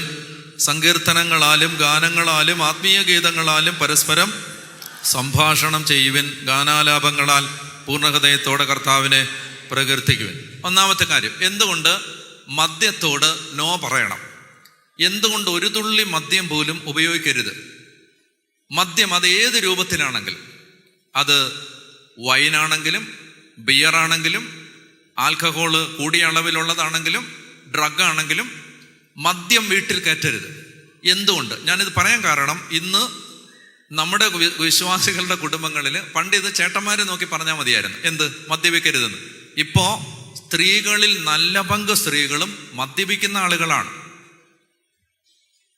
സങ്കീർത്തനങ്ങളാലും ഗാനങ്ങളാലും ആത്മീയ ഗീതങ്ങളാലും പരസ്പരം സംഭാഷണം ചെയ്യുവിൻ. ഗാനാലാപങ്ങളാൽ പൂർണ്ണഹൃദയത്തോടെ കർത്താവിനെ പ്രകീർത്തിക്കുവിൻ. ഒന്നാമത്തെ കാര്യം, എന്തുകൊണ്ട് മദ്യത്തോട് നോ പറയണം? എന്തുകൊണ്ട് ഒരു തുള്ളി മദ്യം പോലും ഉപയോഗിക്കരുത്? മദ്യം അത് ഏത് രൂപത്തിലാണെങ്കിലും, അത് വൈനാണെങ്കിലും ബിയറാണെങ്കിലും ആൽക്കഹോള് കൂടിയ അളവിലുള്ളതാണെങ്കിലും ഡ്രഗാണെങ്കിലും മദ്യം വീട്ടിൽ കയറ്റരുത്. എന്തുകൊണ്ട് ഞാനിത് പറയാൻ കാരണം, ഇന്ന് നമ്മുടെ വിശ്വാസികളുടെ കുടുംബങ്ങളിൽ പണ്ട് ഇത് ചേട്ടന്മാരെ നോക്കി പറഞ്ഞാൽ മതിയായിരുന്നു, എന്ത് മദ്യപിക്കരുതെന്ന്. ഇപ്പോൾ സ്ത്രീകളിൽ നല്ല പങ്ക് സ്ത്രീകളും മദ്യപിക്കുന്ന ആളുകളാണ്.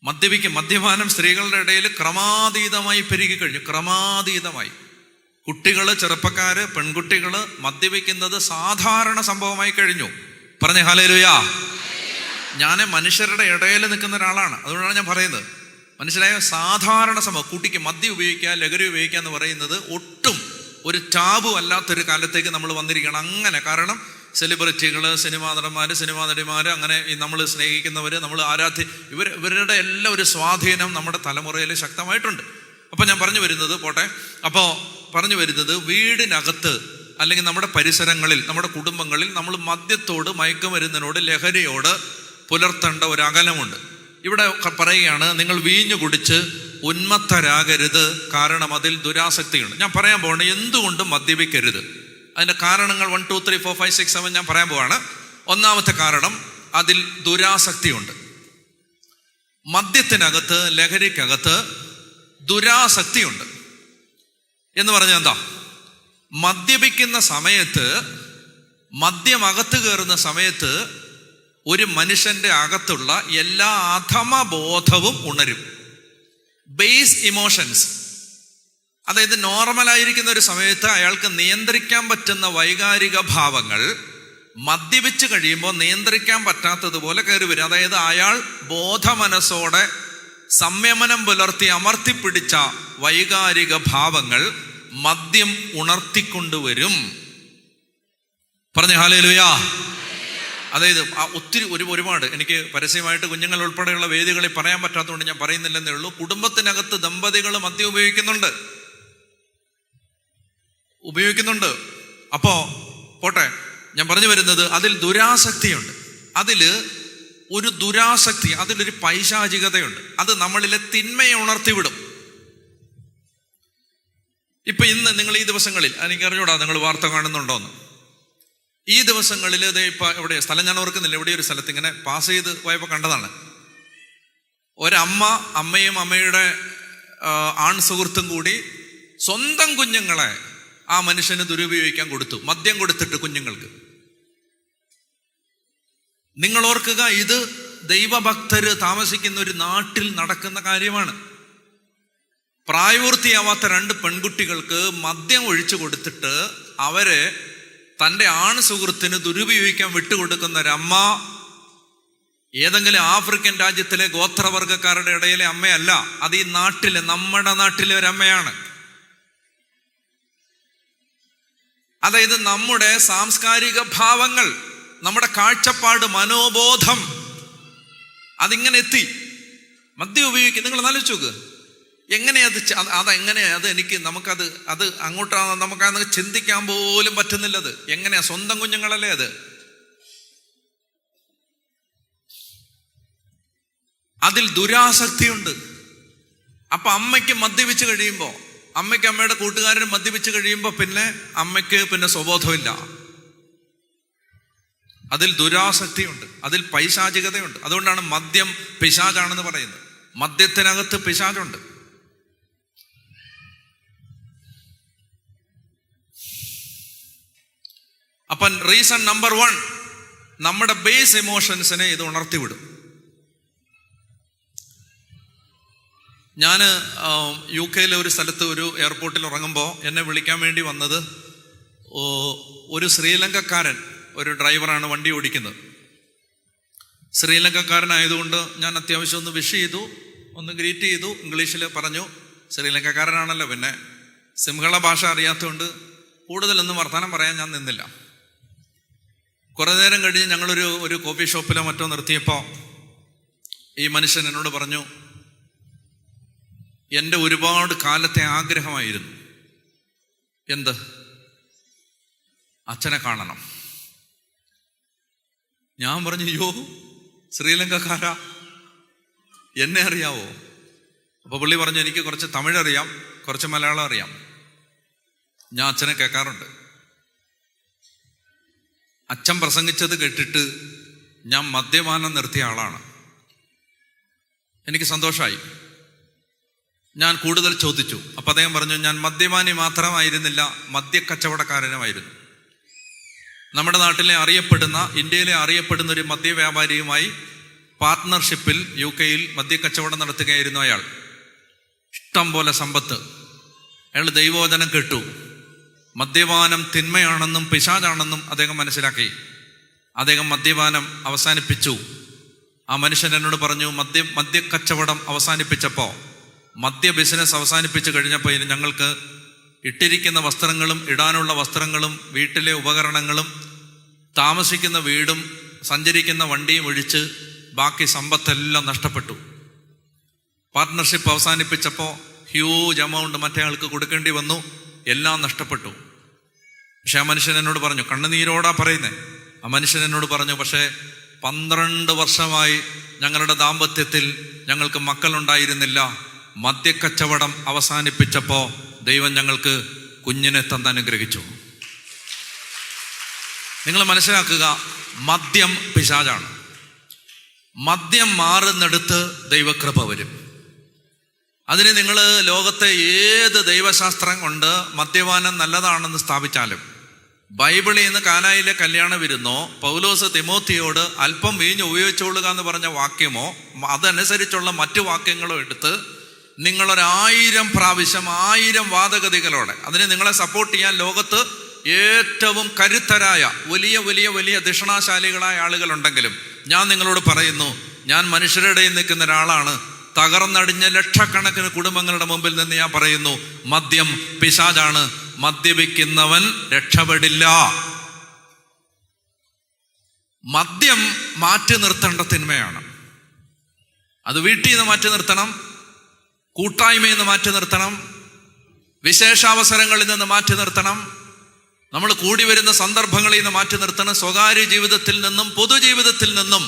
മദ്യപാനം സ്ത്രീകളുടെ ഇടയിൽ ക്രമാതീതമായി പെരുകി കഴിഞ്ഞു. ക്രമാതീതമായി കുട്ടികള്, ചെറുപ്പക്കാര്, പെൺകുട്ടികള് മദ്യപിക്കുന്നത് സാധാരണ സംഭവമായി കഴിഞ്ഞു. പറഞ്ഞേ ഹല്ലേലൂയാ. ഞാൻ മനുഷ്യരുടെ ഇടയിൽ നിൽക്കുന്ന ഒരാളാണ്, അതുകൊണ്ടാണ് ഞാൻ പറയുന്നത്. മനസ്സിലായോ? സാധാരണ സംഭവം. കുട്ടിക്ക് മദ്യം ഉപയോഗിക്കുക, ലഹരി ഉപയോഗിക്കുക എന്ന് പറയുന്നത് ഒട്ടും ഒരു ടാബു അല്ലാത്തൊരു കാലത്തേക്ക് നമ്മൾ വന്നിരിക്കണം. അങ്ങനെ കാരണം സെലിബ്രിറ്റികൾ, സിനിമാ നടന്മാർ, സിനിമാ നടിമാർ, അങ്ങനെ നമ്മൾ സ്നേഹിക്കുന്നവർ, നമ്മൾ ഇവരുടെ എല്ലാം ഒരു സ്വാധീനം നമ്മുടെ തലമുറയിൽ ശക്തമായിട്ടുണ്ട്. അപ്പോൾ ഞാൻ പറഞ്ഞു വരുന്നത് പോട്ടെ. അപ്പോൾ പറഞ്ഞു വരുന്നത്, വീടിനകത്ത് അല്ലെങ്കിൽ നമ്മുടെ പരിസരങ്ങളിൽ, നമ്മുടെ കുടുംബങ്ങളിൽ നമ്മൾ മദ്യത്തോട്, മയക്കുമരുന്നിനോട്, ലഹരിയോട് പുലർത്തേണ്ട ഒരു അകലമുണ്ട്. ഇവിടെ പറയുകയാണ്, നിങ്ങൾ വീഞ്ഞു കുടിച്ച് ഉന്മത്തരാകരുത്, കാരണം അതിൽ ദുരാസക്തിയുണ്ട്. ഞാൻ പറയാൻ പോകണം എന്തുകൊണ്ട് മദ്യപിക്കരുത്. അതിൻ്റെ കാരണങ്ങൾ 1, 2, 3, 4, 5, 6, 7 ഞാൻ പറയാൻ പോവാണ്. ഒന്നാമത്തെ കാരണം, അതിൽ ദുരാസക്തിയുണ്ട്. മദ്യത്തിനകത്ത്, ലഹരിക്കകത്ത് ദുരാസക്തിയുണ്ട് എന്ന് പറഞ്ഞാൽ എന്താ? മദ്യപിക്കുന്ന സമയത്ത്, മദ്യമകത്ത് കയറുന്ന സമയത്ത് ഒരു മനുഷ്യന്റെ അകത്തുള്ള എല്ലാ അധമബോധവും ഉണരും. ബേസ് ഇമോഷൻസ്, അതായത് നോർമലായിരിക്കുന്ന ഒരു സമയത്ത് അയാൾക്ക് നിയന്ത്രിക്കാൻ പറ്റുന്ന വൈകാരിക ഭാവങ്ങൾ മദ്യപിച്ച് കഴിയുമ്പോൾ നിയന്ത്രിക്കാൻ പറ്റാത്തതുപോലെ കയറി വരും. അതായത് അയാൾ ബോധമനസ്സോടെ സംയമനം പുലർത്തി അമർത്തിപ്പിടിച്ച വൈകാരിക ഭാവങ്ങൾ മദ്യം ഉണർത്തിക്കൊണ്ടുവരും. പറഞ്ഞ ഹല്ലേലൂയാ. അതായത് ഒരുപാട് എനിക്ക് പരസ്യമായിട്ട് കുഞ്ഞുങ്ങൾ ഉൾപ്പെടെയുള്ള വേദികളിൽ പറയാൻ പറ്റാത്തതുകൊണ്ട് ഞാൻ പറയുന്നില്ലെന്നേ ഉള്ളൂ. കുടുംബത്തിനകത്ത് ദമ്പതികൾ മദ്യം ഉപയോഗിക്കുന്നുണ്ട്. അപ്പോ പോട്ടെ, ഞാൻ പറഞ്ഞു വരുന്നത്, അതിൽ ദുരാസക്തിയുണ്ട്. ഒരു ദുരാസക്തി, അതിലൊരു പൈശാചികതയുണ്ട്. അത് നമ്മളിലെ തിന്മയെ ഉണർത്തിവിടും. ഇപ്പൊ ഇന്ന് നിങ്ങൾ ഈ ദിവസങ്ങളിൽ, എനിക്ക് അറിഞ്ഞൂടാ നിങ്ങൾ വാർത്ത കാണുന്നുണ്ടോന്ന്, ഈ ദിവസങ്ങളിൽ ഇപ്പൊ എവിടെ സ്ഥലം ഞാൻ ഓർക്കുന്നില്ല, എവിടെ ഒരു സ്ഥലത്ത് ഇങ്ങനെ പാസ് ചെയ്ത് പോയപ്പോൾ കണ്ടതാണ്. അമ്മയും അമ്മയുടെ ആൺ സുഹൃത്തും കൂടി സ്വന്തം കുഞ്ഞുങ്ങളെ ആ മനുഷ്യന് ദുരുപയോഗിക്കാൻ കൊടുത്തു, മദ്യം കൊടുത്തിട്ട് കുഞ്ഞുങ്ങൾക്ക്. നിങ്ങൾ ഓർക്കുക, ഇത് ദൈവഭക്തര് താമസിക്കുന്ന ഒരു നാട്ടിൽ നടക്കുന്ന കാര്യമാണ്. പ്രായപൂർത്തിയാവാത്ത 2 പെൺകുട്ടികൾക്ക് മദ്യം ഒഴിച്ചു കൊടുത്തിട്ട് അവരെ തൻ്റെ ആൺ സുഹൃത്തിന് ദുരുപയോഗിക്കാൻ വിട്ടുകൊടുക്കുന്ന ഒരമ്മ ഏതെങ്കിലും ആഫ്രിക്കൻ രാജ്യത്തിലെ ഗോത്രവർഗക്കാരുടെ ഇടയിലെ അമ്മയല്ല, അത് ഈ നാട്ടിലെ, നമ്മുടെ നാട്ടിലെ ഒരമ്മയാണ്. അതായത് നമ്മുടെ സാംസ്കാരിക ഭാവങ്ങൾ, നമ്മുടെ കാഴ്ചപ്പാട്, മനോബോധം അതിങ്ങനെ എത്തി. മദ്യം ഉപയോഗിക്കും. നിങ്ങൾ ആലോചിച്ച് നോക്ക്, നമുക്കത് അങ്ങോട്ടാണ്, നമുക്കത് ചിന്തിക്കാൻ പോലും പറ്റുന്നില്ലത്. എങ്ങനെയാ? സ്വന്തം കുഞ്ഞുങ്ങളല്ലേ അത്. അതിൽ ദുരാസക്തിയുണ്ട്. അപ്പൊ അമ്മയ്ക്ക് മദ്യപിച്ച് കഴിയുമ്പോൾ, അമ്മയ്ക്ക് അമ്മയുടെ കൂട്ടുകാരന് മദ്യപിച്ച് കഴിയുമ്പോൾ പിന്നെ അമ്മയ്ക്ക് പിന്നെ സ്വബോധമില്ല. അതിൽ ദുരാസക്തിയുണ്ട്, അതിൽ പൈശാചികതയുണ്ട്. അതുകൊണ്ടാണ് മദ്യം പിശാചാണെന്ന് പറയുന്നത്. മദ്യത്തിനകത്ത് പിശാചുണ്ട്. അപ്പം റീസൺ നമ്പർ 1, നമ്മുടെ ബേസ് ഇമോഷൻസിനെ ഇത് ഉണർത്തിവിടും. ഞാൻ UK ഒരു സ്ഥലത്ത് ഒരു എയർപോർട്ടിൽ ഇറങ്ങുമ്പോൾ എന്നെ വിളിക്കാൻ വേണ്ടി വന്നത് ഒരു ശ്രീലങ്കക്കാരൻ, ഒരു ഡ്രൈവറാണ് വണ്ടി ഓടിക്കുന്നത്. ശ്രീലങ്കക്കാരനായതുകൊണ്ട് ഞാൻ അത്യാവശ്യം ഒന്ന് വിഷ് ചെയ്തു, ഒന്ന് ഗ്രീറ്റ് ചെയ്തു, ഇംഗ്ലീഷിൽ പറഞ്ഞു. ശ്രീലങ്കക്കാരനാണല്ലോ, പിന്നെ സിംഹള ഭാഷ അറിയാത്തതുകൊണ്ട് കൂടുതലൊന്നും വർത്തമാനം പറയാൻ ഞാൻ നിന്നില്ല. കുറേ നേരം കഴിഞ്ഞ് ഞങ്ങളൊരു കോഫി ഷോപ്പിലോ മറ്റോ നിർത്തിയപ്പോൾ ഈ മനുഷ്യൻ എന്നോട് പറഞ്ഞു, എൻ്റെ ഒരുപാട് കാലത്തെ ആഗ്രഹമായിരുന്നു, എന്ത്? അച്ഛനെ കാണണം. ഞാൻ പറഞ്ഞു, അയ്യോ ശ്രീലങ്കക്കാരാ, എന്നെ അറിയാവോ? അപ്പോൾ പുള്ളി പറഞ്ഞു, എനിക്ക് കുറച്ച് തമിഴ് അറിയാം, കുറച്ച് മലയാളം അറിയാം, ഞാൻ അച്ഛനെ കേൾക്കാറുണ്ട്. അച്ഛൻ പ്രസംഗിച്ചത് കേട്ടിട്ട് ഞാൻ മദ്യപാനം നിർത്തിയ ആളാണ്. എനിക്ക് സന്തോഷമായി. ഞാൻ കൂടുതൽ ചോദിച്ചു. അപ്പം അദ്ദേഹം പറഞ്ഞു, ഞാൻ മദ്യപാനി മാത്രമായിരുന്നില്ല, മദ്യക്കച്ചവടക്കാരനുമായിരുന്നു. നമ്മുടെ നാട്ടിലെ അറിയപ്പെടുന്ന, ഇന്ത്യയിലെ അറിയപ്പെടുന്ന ഒരു മദ്യവ്യാപാരിയുമായി പാർട്ട്ണർഷിപ്പിൽ UK മദ്യക്കച്ചവടം നടത്തുകയായിരുന്നു അയാൾ. ഇഷ്ടം പോലെ സമ്പത്ത്. അയാൾ ദൈവവചനം കേട്ടു. മദ്യപാനം തിന്മയാണെന്നും പിശാചാണെന്നും അദ്ദേഹം മനസ്സിലാക്കി. അദ്ദേഹം മദ്യപാനം അവസാനിപ്പിച്ചു. ആ മനുഷ്യൻ എന്നോട് പറഞ്ഞു, മദ്യക്കച്ചവടം അവസാനിപ്പിച്ചപ്പോൾ, മദ്യ ബിസിനസ് അവസാനിപ്പിച്ച് കഴിഞ്ഞപ്പോൾ ഞങ്ങൾക്ക് ഇട്ടിരിക്കുന്ന വസ്ത്രങ്ങളും ഇടാനുള്ള വസ്ത്രങ്ങളും വീട്ടിലെ ഉപകരണങ്ങളും താമസിക്കുന്ന വീടും സഞ്ചരിക്കുന്ന വണ്ടിയും ഒഴിച്ച് ബാക്കി സമ്പത്തെല്ലാം നഷ്ടപ്പെട്ടു. പാർട്ട്ണർഷിപ്പ് അവസാനിപ്പിച്ചപ്പോൾ ഹ്യൂജ് എമൗണ്ട് മറ്റേ ആൾക്ക് കൊടുക്കേണ്ടി വന്നു. എല്ലാം നഷ്ടപ്പെട്ടു. പക്ഷെ ആ മനുഷ്യൻ എന്നോട് പറഞ്ഞു, കണ്ണുനീരോടാ പറയുന്നേ, ആ മനുഷ്യൻ എന്നോട് പറഞ്ഞു, പക്ഷേ 12 വർഷമായി ഞങ്ങളുടെ ദാമ്പത്യത്തിൽ ഞങ്ങൾക്ക് മക്കളുണ്ടായിരുന്നില്ല. മദ്യക്കച്ചവടം അവസാനിപ്പിച്ചപ്പോൾ ദൈവം ഞങ്ങൾക്ക് കുഞ്ഞിനെ തന്നനുഗ്രഹിച്ചു. നിങ്ങൾ മനസ്സിലാക്കുക, മദ്യം പിശാചാണ്. മദ്യം മാറുന്നിടത്ത് ദൈവകൃപ വരും. അതിന് നിങ്ങൾ ലോകത്തെ ഏത് ദൈവശാസ്ത്രം കൊണ്ട് മദ്യപാനം നല്ലതാണെന്ന് സ്ഥാപിച്ചാലും, ബൈബിളിൽ നിന്ന് കാനായിലെ കല്യാണ വിരുന്നോ പൗലോസ് തിമോത്തിയോട് അല്പം വീഞ്ഞ് ഉപയോഗിച്ചുകൊള്ളുക എന്ന് പറഞ്ഞ വാക്യമോ അതനുസരിച്ചുള്ള മറ്റു വാക്യങ്ങളോ എടുത്ത് നിങ്ങളൊരു1000 പ്രാവശ്യം 1000 വാദഗതികളോടെ അതിന് നിങ്ങളെ സപ്പോർട്ട് ചെയ്യാൻ ലോകത്ത് ഏറ്റവും കരുത്തരായ വലിയ വലിയ വലിയ ധിഷണാശാലികളായ ആളുകളുണ്ടെങ്കിലും ഞാൻ നിങ്ങളോട് പറയുന്നു, ഞാൻ മനുഷ്യരുടെ ഇടയിൽ നിൽക്കുന്ന ഒരാളാണ്. തകർന്നടിഞ്ഞ ലക്ഷക്കണക്കിന് കുടുംബങ്ങളുടെ മുമ്പിൽ നിന്ന് ഞാൻ പറയുന്നു, മദ്യം പിശാചാണ്. മദ്യപിക്കുന്നവൻ രക്ഷപ്പെടില്ല. മദ്യം മാറ്റി നിർത്തേണ്ട തിന്മയാണ്. അത് വീട്ടിൽ നിന്ന് മാറ്റി നിർത്തണം, കൂട്ടായ്മയിൽ നിന്ന് മാറ്റി നിർത്തണം, വിശേഷാവസരങ്ങളിൽ നിന്ന് മാറ്റി നിർത്തണം, നമ്മൾ കൂടി വരുന്ന സന്ദർഭങ്ങളിൽ നിന്ന് മാറ്റി നിർത്തണം. സ്വകാര്യ ജീവിതത്തിൽ നിന്നും പൊതുജീവിതത്തിൽ നിന്നും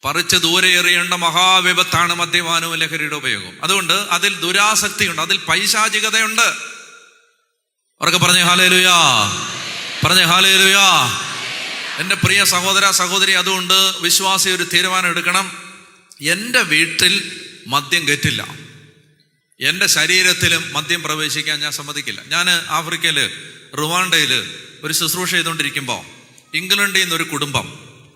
പറിച്ച് ദൂരെ എറിയേണ്ട മഹാവിപത്താണ് മദ്യപാനവും ലഹരിയുടെ ഉപയോഗം. അതുകൊണ്ട് അതിൽ ദുരാസക്തിയുണ്ട്, അതിൽ പൈശാചികതയുണ്ട്. അവർക്ക് പറഞ്ഞേ ഹല്ലേലൂയാ, പറഞ്ഞേ ഹല്ലേലൂയാ. എൻ്റെ പ്രിയ സഹോദര സഹോദരി, അതുകൊണ്ട് വിശ്വാസി ഒരു തീരുമാനം എടുക്കണം. എൻ്റെ വീട്ടിൽ മദ്യം കയറ്റില്ല, എൻ്റെ ശരീരത്തിലും മദ്യം പ്രവേശിക്കാൻ ഞാൻ സമ്മതിക്കില്ല. ഞാൻ ആഫ്രിക്കയിൽ റുവാണ്ടയിൽ ഒരു ശുശ്രൂഷ ചെയ്തുകൊണ്ടിരിക്കുമ്പോൾ ഇംഗ്ലണ്ടിൽ നിന്നൊരു കുടുംബം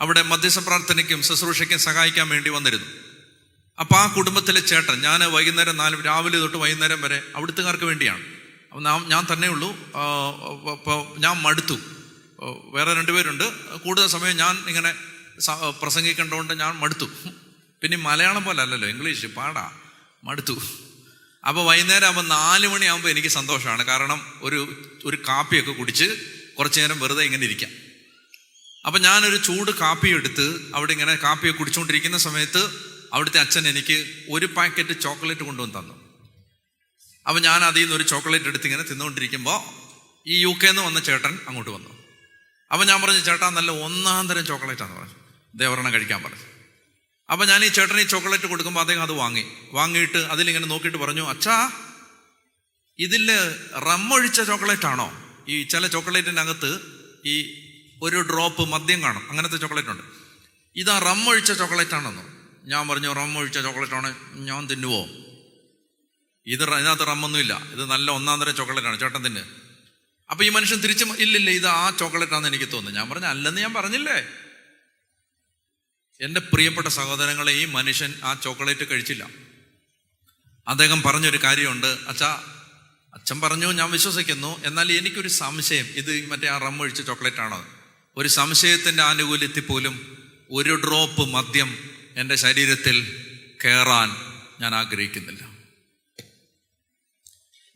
അവിടെ മധ്യസ്ഥ പ്രാർത്ഥനയ്ക്കും ശുശ്രൂഷയ്ക്കും സഹായിക്കാൻ വേണ്ടി വന്നിരുന്നു. അപ്പോൾ ആ കുടുംബത്തിലെ ചേട്ടൻ, ഞാൻ വൈകുന്നേരം രാവിലെ തൊട്ട് വൈകുന്നേരം വരെ അവിടുത്തുകാർക്ക് വേണ്ടിയാണ്. ഞാൻ തന്നെ ഉള്ളൂ. ഞാൻ മടുത്തു. വേറെ 2 പേരുണ്ട്. കൂടുതൽ സമയം ഞാൻ ഇങ്ങനെ പ്രസംഗിക്കേണ്ടതുകൊണ്ട് ഞാൻ മടുത്തു. പിന്നെ മലയാളം പോലെ അല്ലല്ലോ, ഇംഗ്ലീഷ് പാടാ, മടുത്തു. അപ്പോൾ വൈകുന്നേരം ആകുമ്പോൾ 4 മണിയാകുമ്പോൾ എനിക്ക് സന്തോഷമാണ്. കാരണം ഒരു കാപ്പിയൊക്കെ കുടിച്ച് കുറച്ച് നേരം വെറുതെ ഇങ്ങനെ ഇരിക്കാം. അപ്പം ഞാനൊരു ചൂട് കാപ്പി എടുത്ത് അവിടെ ഇങ്ങനെ കാപ്പിയൊക്കെ കുടിച്ചുകൊണ്ടിരിക്കുന്ന സമയത്ത് അവിടുത്തെ അച്ഛൻ എനിക്ക് ഒരു പാക്കറ്റ് ചോക്ലേറ്റ് കൊണ്ടുവന്ന് തന്നു. അപ്പം ഞാൻ അതിൽ നിന്ന് ഒരു ചോക്ലേറ്റ് എടുത്ത് ഇങ്ങനെ തിന്നുകൊണ്ടിരിക്കുമ്പോൾ ഈ UK നിന്ന് വന്ന ചേട്ടൻ അങ്ങോട്ട് വന്നു. അപ്പം ഞാൻ പറഞ്ഞു, ചേട്ടാ നല്ല 1-ാം തരം ചോക്ലേറ്റാന്ന് പറഞ്ഞു. ഒരെണ്ണം കഴിക്കാൻ പറഞ്ഞു. അപ്പം ഞാൻ ഈ ചേട്ടന് ഈ ചോക്ലേറ്റ് കൊടുക്കുമ്പോൾ അദ്ദേഹം അത് വാങ്ങിയിട്ട് അതിലിങ്ങനെ നോക്കിയിട്ട് പറഞ്ഞു, അച്ഛാ ഇതിൽ റമ്മൊഴിച്ച ചോക്ലേറ്റാണോ? ഈ ചില ചോക്ലേറ്റിൻ്റെ അകത്ത് ഈ ഒരു ഡ്രോപ്പ് മദ്യം കാണും, അങ്ങനത്തെ ചോക്ലേറ്റ് ഉണ്ട്. ഇതാ റമ്മൊഴിച്ച ചോക്ലേറ്റ് ആണെന്നോ? ഞാൻ പറഞ്ഞു, റമ്മൊഴിച്ച ചോക്ലേറ്റാണ്, ഞാൻ തിന്നുവോ? ഇതിനകത്ത് റമ്മൊന്നുമില്ല, ഇത് നല്ല 1-ാം തരം ചോക്ലേറ്റാണ്, ചേട്ടൻ തിന്ന്. അപ്പം ഈ മനുഷ്യൻ തിരിച്ച്, ഇല്ലില്ല ഇത് ആ ചോക്ലേറ്റാണെന്ന് എനിക്ക് തോന്നുന്നു. ഞാൻ പറഞ്ഞു, അല്ലെന്ന് ഞാൻ പറഞ്ഞില്ലേ. എൻ്റെ പ്രിയപ്പെട്ട സഹോദരങ്ങളെ, ഈ മനുഷ്യൻ ആ ചോക്ലേറ്റ് കഴിച്ചില്ല. അദ്ദേഹം പറഞ്ഞൊരു കാര്യമുണ്ട്, അച്ഛൻ പറഞ്ഞു, ഞാൻ വിശ്വസിക്കുന്നു, എന്നാൽ എനിക്കൊരു സംശയം, ഇത് മറ്റേ ആ റമ്മൊഴിച്ച ചോക്ലേറ്റ് ആണോ? ഒരു സംശയത്തിൻ്റെ ആനുകൂല്യത്തിൽ പോലും ഒരു ഡ്രോപ്പ് മദ്യം എൻ്റെ ശരീരത്തിൽ കയറാൻ ഞാൻ ആഗ്രഹിക്കുന്നില്ല.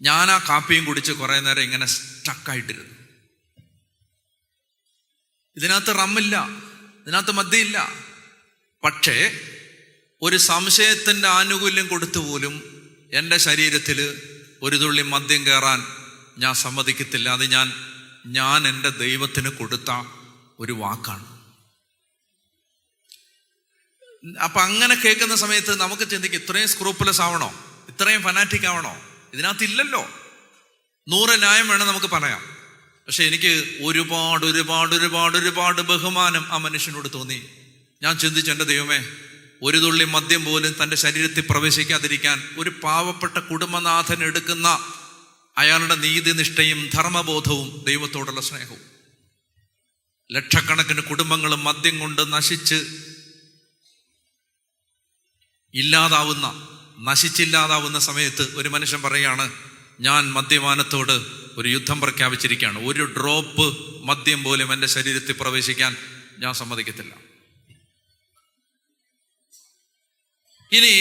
ഞാൻ ആ കാപ്പിയും കുടിച്ച് കുറേ നേരം ഇങ്ങനെ സ്റ്റക്കായിട്ടിരുന്നു. ഇതിനകത്ത് റമ്മില്ല, ഇതിനകത്ത് മദ്യമില്ല. പക്ഷേ ഒരു സംശയത്തിൻ്റെ ആനുകൂല്യം കൊടുത്തു പോലും എൻ്റെ ശരീരത്തിൽ ഒരു തുള്ളി മദ്യം കയറാൻ ഞാൻ സമ്മതിക്കത്തില്ല. അത് ഞാൻ എൻ്റെ ദൈവത്തിന് കൊടുത്ത ഒരു വാക്കാണ്. അപ്പം അങ്ങനെ കേൾക്കുന്ന സമയത്ത് നമുക്ക് ചിന്തിക്കും, ഇത്രയും സ്ക്രൂപ്പുലസ് ആവണോ, ഇത്രയും ഫനാറ്റിക് ആവണോ? ഇതിനകത്തില്ലല്ലോ. 100 ന്യായം വേണം നമുക്ക് പറയാം. പക്ഷെ എനിക്ക് ഒരുപാട് ഒരുപാട് ഒരുപാട് ഒരുപാട് ബഹുമാനം ആ മനുഷ്യനോട് തോന്നി. ഞാൻ ചിന്തിച്ചു, എൻ്റെ ദൈവമേ, ഒരു തുള്ളി മദ്യം പോലും തൻ്റെ ശരീരത്തിൽ പ്രവേശിക്കാതിരിക്കാൻ ഒരു പാവപ്പെട്ട കുടുംബനാഥൻ എടുക്കുന്ന അയാളുടെ നീതിനിഷ്ഠയും ധർമ്മബോധവും ദൈവത്തോടുള്ള സ്നേഹവും. ലക്ഷക്കണക്കിന് കുടുംബങ്ങൾ മദ്യം കൊണ്ട് നശിച്ചില്ലാതാവുന്ന സമയത്ത് ഒരു മനുഷ്യൻ പറയാണ്, ഞാൻ മദ്യപാനത്തോട് ഒരു യുദ്ധം പ്രഖ്യാപിച്ചിരിക്കുകയാണ്. ഒരു ഡ്രോപ്പ് മദ്യം പോലും എൻ്റെ ശരീരത്തിൽ പ്രവേശിക്കാൻ ഞാൻ സമ്മതിക്കത്തില്ല. ഇനി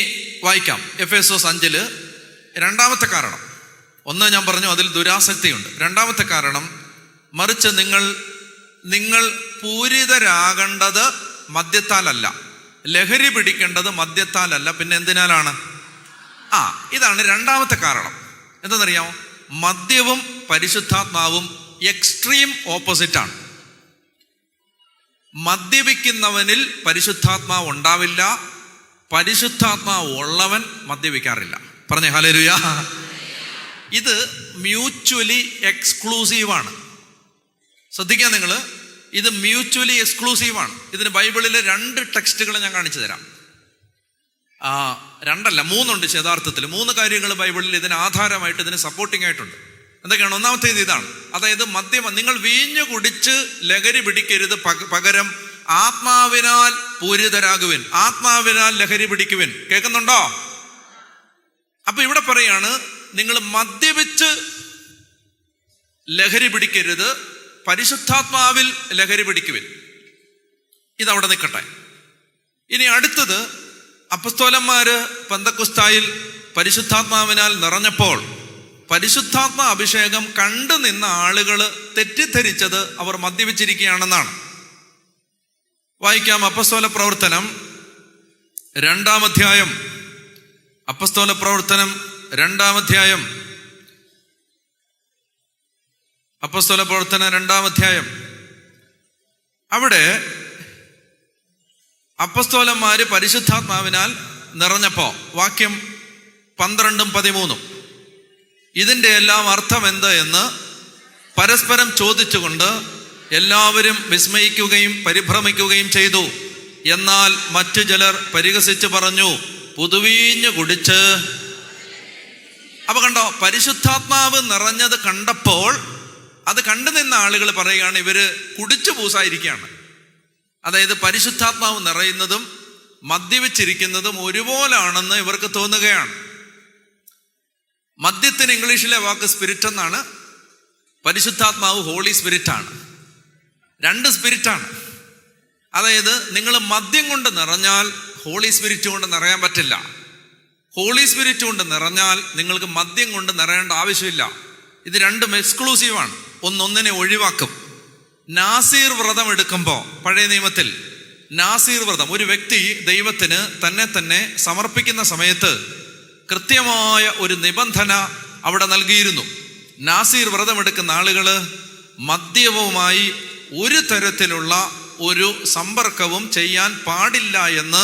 വായിക്കാം എഫേസോസ് 5 2-ാമത്തെ കാരണം. 1 ഞാൻ പറഞ്ഞു, അതിൽ ദുരാസക്തിയുണ്ട്. 2-ാമത്തെ കാരണം, മറിച്ച് നിങ്ങൾ നിങ്ങൾ പൂരിതരാകേണ്ടത് മദ്യത്താലല്ല, ലഹരി പിടിക്കേണ്ടത് മദ്യത്താലല്ല, പിന്നെ എന്തിനാലാണ്? ഇതാണ് രണ്ടാമത്തെ കാരണം. എന്തെന്നറിയാമോ? മദ്യവും പരിശുദ്ധാത്മാവും എക്സ്ട്രീം ഓപ്പോസിറ്റാണ്. മദ്യപിക്കുന്നവനിൽ പരിശുദ്ധാത്മാവ് ഉണ്ടാവില്ല, പരിശുദ്ധാത്മാവ് ഉള്ളവൻ മദ്യപിക്കാറില്ല. പറഞ്ഞേ ഹല്ലേലൂയ. ഇത് മ്യൂച്വലി എക്സ്ക്ലൂസീവാണ്. ശ്രദ്ധിക്കാൻ നിങ്ങൾ, ഇത് മ്യൂച്വലി എക്സ്ക്ലൂസീവാണ്. ഇതിന് ബൈബിളിലെ 2 ടെക്സ്റ്റുകൾ ഞാൻ കാണിച്ചു തരാം. 2 അല്ല 3 ഉണ്ട്. യഥാർത്ഥത്തിൽ 3 കാര്യങ്ങൾ ബൈബിളിൽ ഇതിന് ആധാരമായിട്ട്, ഇതിന് സപ്പോർട്ടിംഗ് ആയിട്ടുണ്ട്. എന്തൊക്കെയാണ്? ഒന്നാമത്തേത് ഇതാണ്. അതായത് മദ്യം, നിങ്ങൾ വീഞ്ഞു കുടിച്ച് ലഹരി പിടിക്കരുത്, പകരം ആത്മാവിനാൽ പൂരിതരാകുവിൻ, ആത്മാവിനാൽ ലഹരി പിടിക്കുവിൻ. കേൾക്കുന്നുണ്ടോ? അപ്പൊ ഇവിടെ പറയാണ്, നിങ്ങൾ മദ്യപിച്ച് ലഹരി പിടിക്കരുത്, പരിശുദ്ധാത്മാവിൽ ലഹരി പിടിക്കുവിൻ. ഇതവിടെ നിൽക്കട്ടെ. ഇനി അടുത്തത്, അപ്പസ്തോലന്മാര് പെന്തക്കോസ്തായിൽ പരിശുദ്ധാത്മാവിനാൽ നിറഞ്ഞപ്പോൾ പരിശുദ്ധാത്മ അഭിഷേകം കണ്ടു നിന്ന ആളുകൾ തെറ്റിദ്ധരിച്ചത് അവർ മദ്യപിച്ചിരിക്കുകയാണെന്നാണ്. വായിക്കാം. അപ്പസ്തോല പ്രവർത്തനം 2-ാം അധ്യായം. അപ്പസ്തോല പ്രവർത്തനം 2-ാം അധ്യായം. അപ്പസ്തോല പ്രവർത്തനം 2-ാം അധ്യായം. അവിടെ അപ്പസ്തോലന്മാര് പരിശുദ്ധാത്മാവിനാൽ നിറഞ്ഞപ്പോ, വാക്യം 12-13, ഇതിൻ്റെ എല്ലാം അർത്ഥം എന്ത് എന്ന് പരസ്പരം ചോദിച്ചുകൊണ്ട് എല്ലാവരും വിസ്മയിക്കുകയും പരിഭ്രമിക്കുകയും ചെയ്തു. എന്നാൽ മറ്റു ചിലർ പരിഹസിച്ച് പറഞ്ഞു, പുതുവീഞ്ഞ് കുടിച്ച്. അപ്പൊ കണ്ടോ, പരിശുദ്ധാത്മാവ് നിറഞ്ഞത് കണ്ടപ്പോൾ അത് കണ്ടു നിന്ന ആളുകൾ പറയുകയാണ്, ഇവര് കുടിച്ചു പൂസായിരിക്കുകയാണ്. അതായത് പരിശുദ്ധാത്മാവ് നിറയുന്നതും മദ്യപിച്ചിരിക്കുന്നതും ഒരുപോലാണെന്ന് ഇവർക്ക് തോന്നുകയാണ്. മദ്യത്തിന് ഇംഗ്ലീഷിലെ വാക്ക് സ്പിരിറ്റ് എന്നാണ്, പരിശുദ്ധാത്മാവ് ഹോളി സ്പിരിറ്റാണ്. 2 സ്പിരിറ്റാണ്. അതായത് നിങ്ങൾ മദ്യം കൊണ്ട് നിറഞ്ഞാൽ ഹോളി സ്പിരിറ്റ് കൊണ്ട് നിറയാൻ പറ്റില്ല. ഹോളി സ്പിരിറ്റ് കൊണ്ട് നിറഞ്ഞാൽ നിങ്ങൾക്ക് മദ്യം കൊണ്ട് നിറയേണ്ട ആവശ്യമില്ല. ഇത് 2 എക്സ്ക്ലൂസീവാണ്, ഒന്നൊന്നിനെ ഒഴിവാക്കും. നാസീർ വ്രതം എടുക്കുമ്പോൾ, പഴയ നിയമത്തിൽ നാസീർ വ്രതം, ഒരു വ്യക്തി ദൈവത്തിന് തന്നെ സമർപ്പിക്കുന്ന സമയത്ത് കൃത്യമായ ഒരു നിബന്ധന അവിടെ നൽകിയിരുന്നു. നാസീർ വ്രതം എടുക്കുന്ന ആളുകൾ മദ്യവുമായി ഒരു തരത്തിലുള്ള ഒരു സമ്പർക്കവും ചെയ്യാൻ പാടില്ല എന്ന്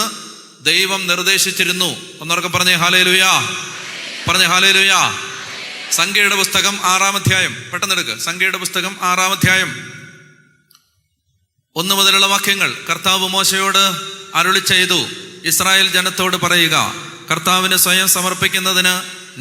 ദൈവം നിർദ്ദേശിച്ചിരുന്നു. ഒന്നോർക്കെ പറഞ്ഞേ ഹല്ലേലൂയ, പറഞ്ഞേ ഹല്ലേലൂയ. സംഖ്യയുടെ പുസ്തകം 6-ാം അധ്യായം, പെട്ടെന്നെടുക്ക്. സംഖ്യയുടെ പുസ്തകം 6-ാം അധ്യായം 1 മുതലുള്ള വാക്യങ്ങൾ. കർത്താവ് മോശയോട് അരുളി ചെയ്തു, ഇസ്രായേൽ ജനത്തോട് പറയുക, കർത്താവിന് സ്വയം സമർപ്പിക്കുന്നതിന്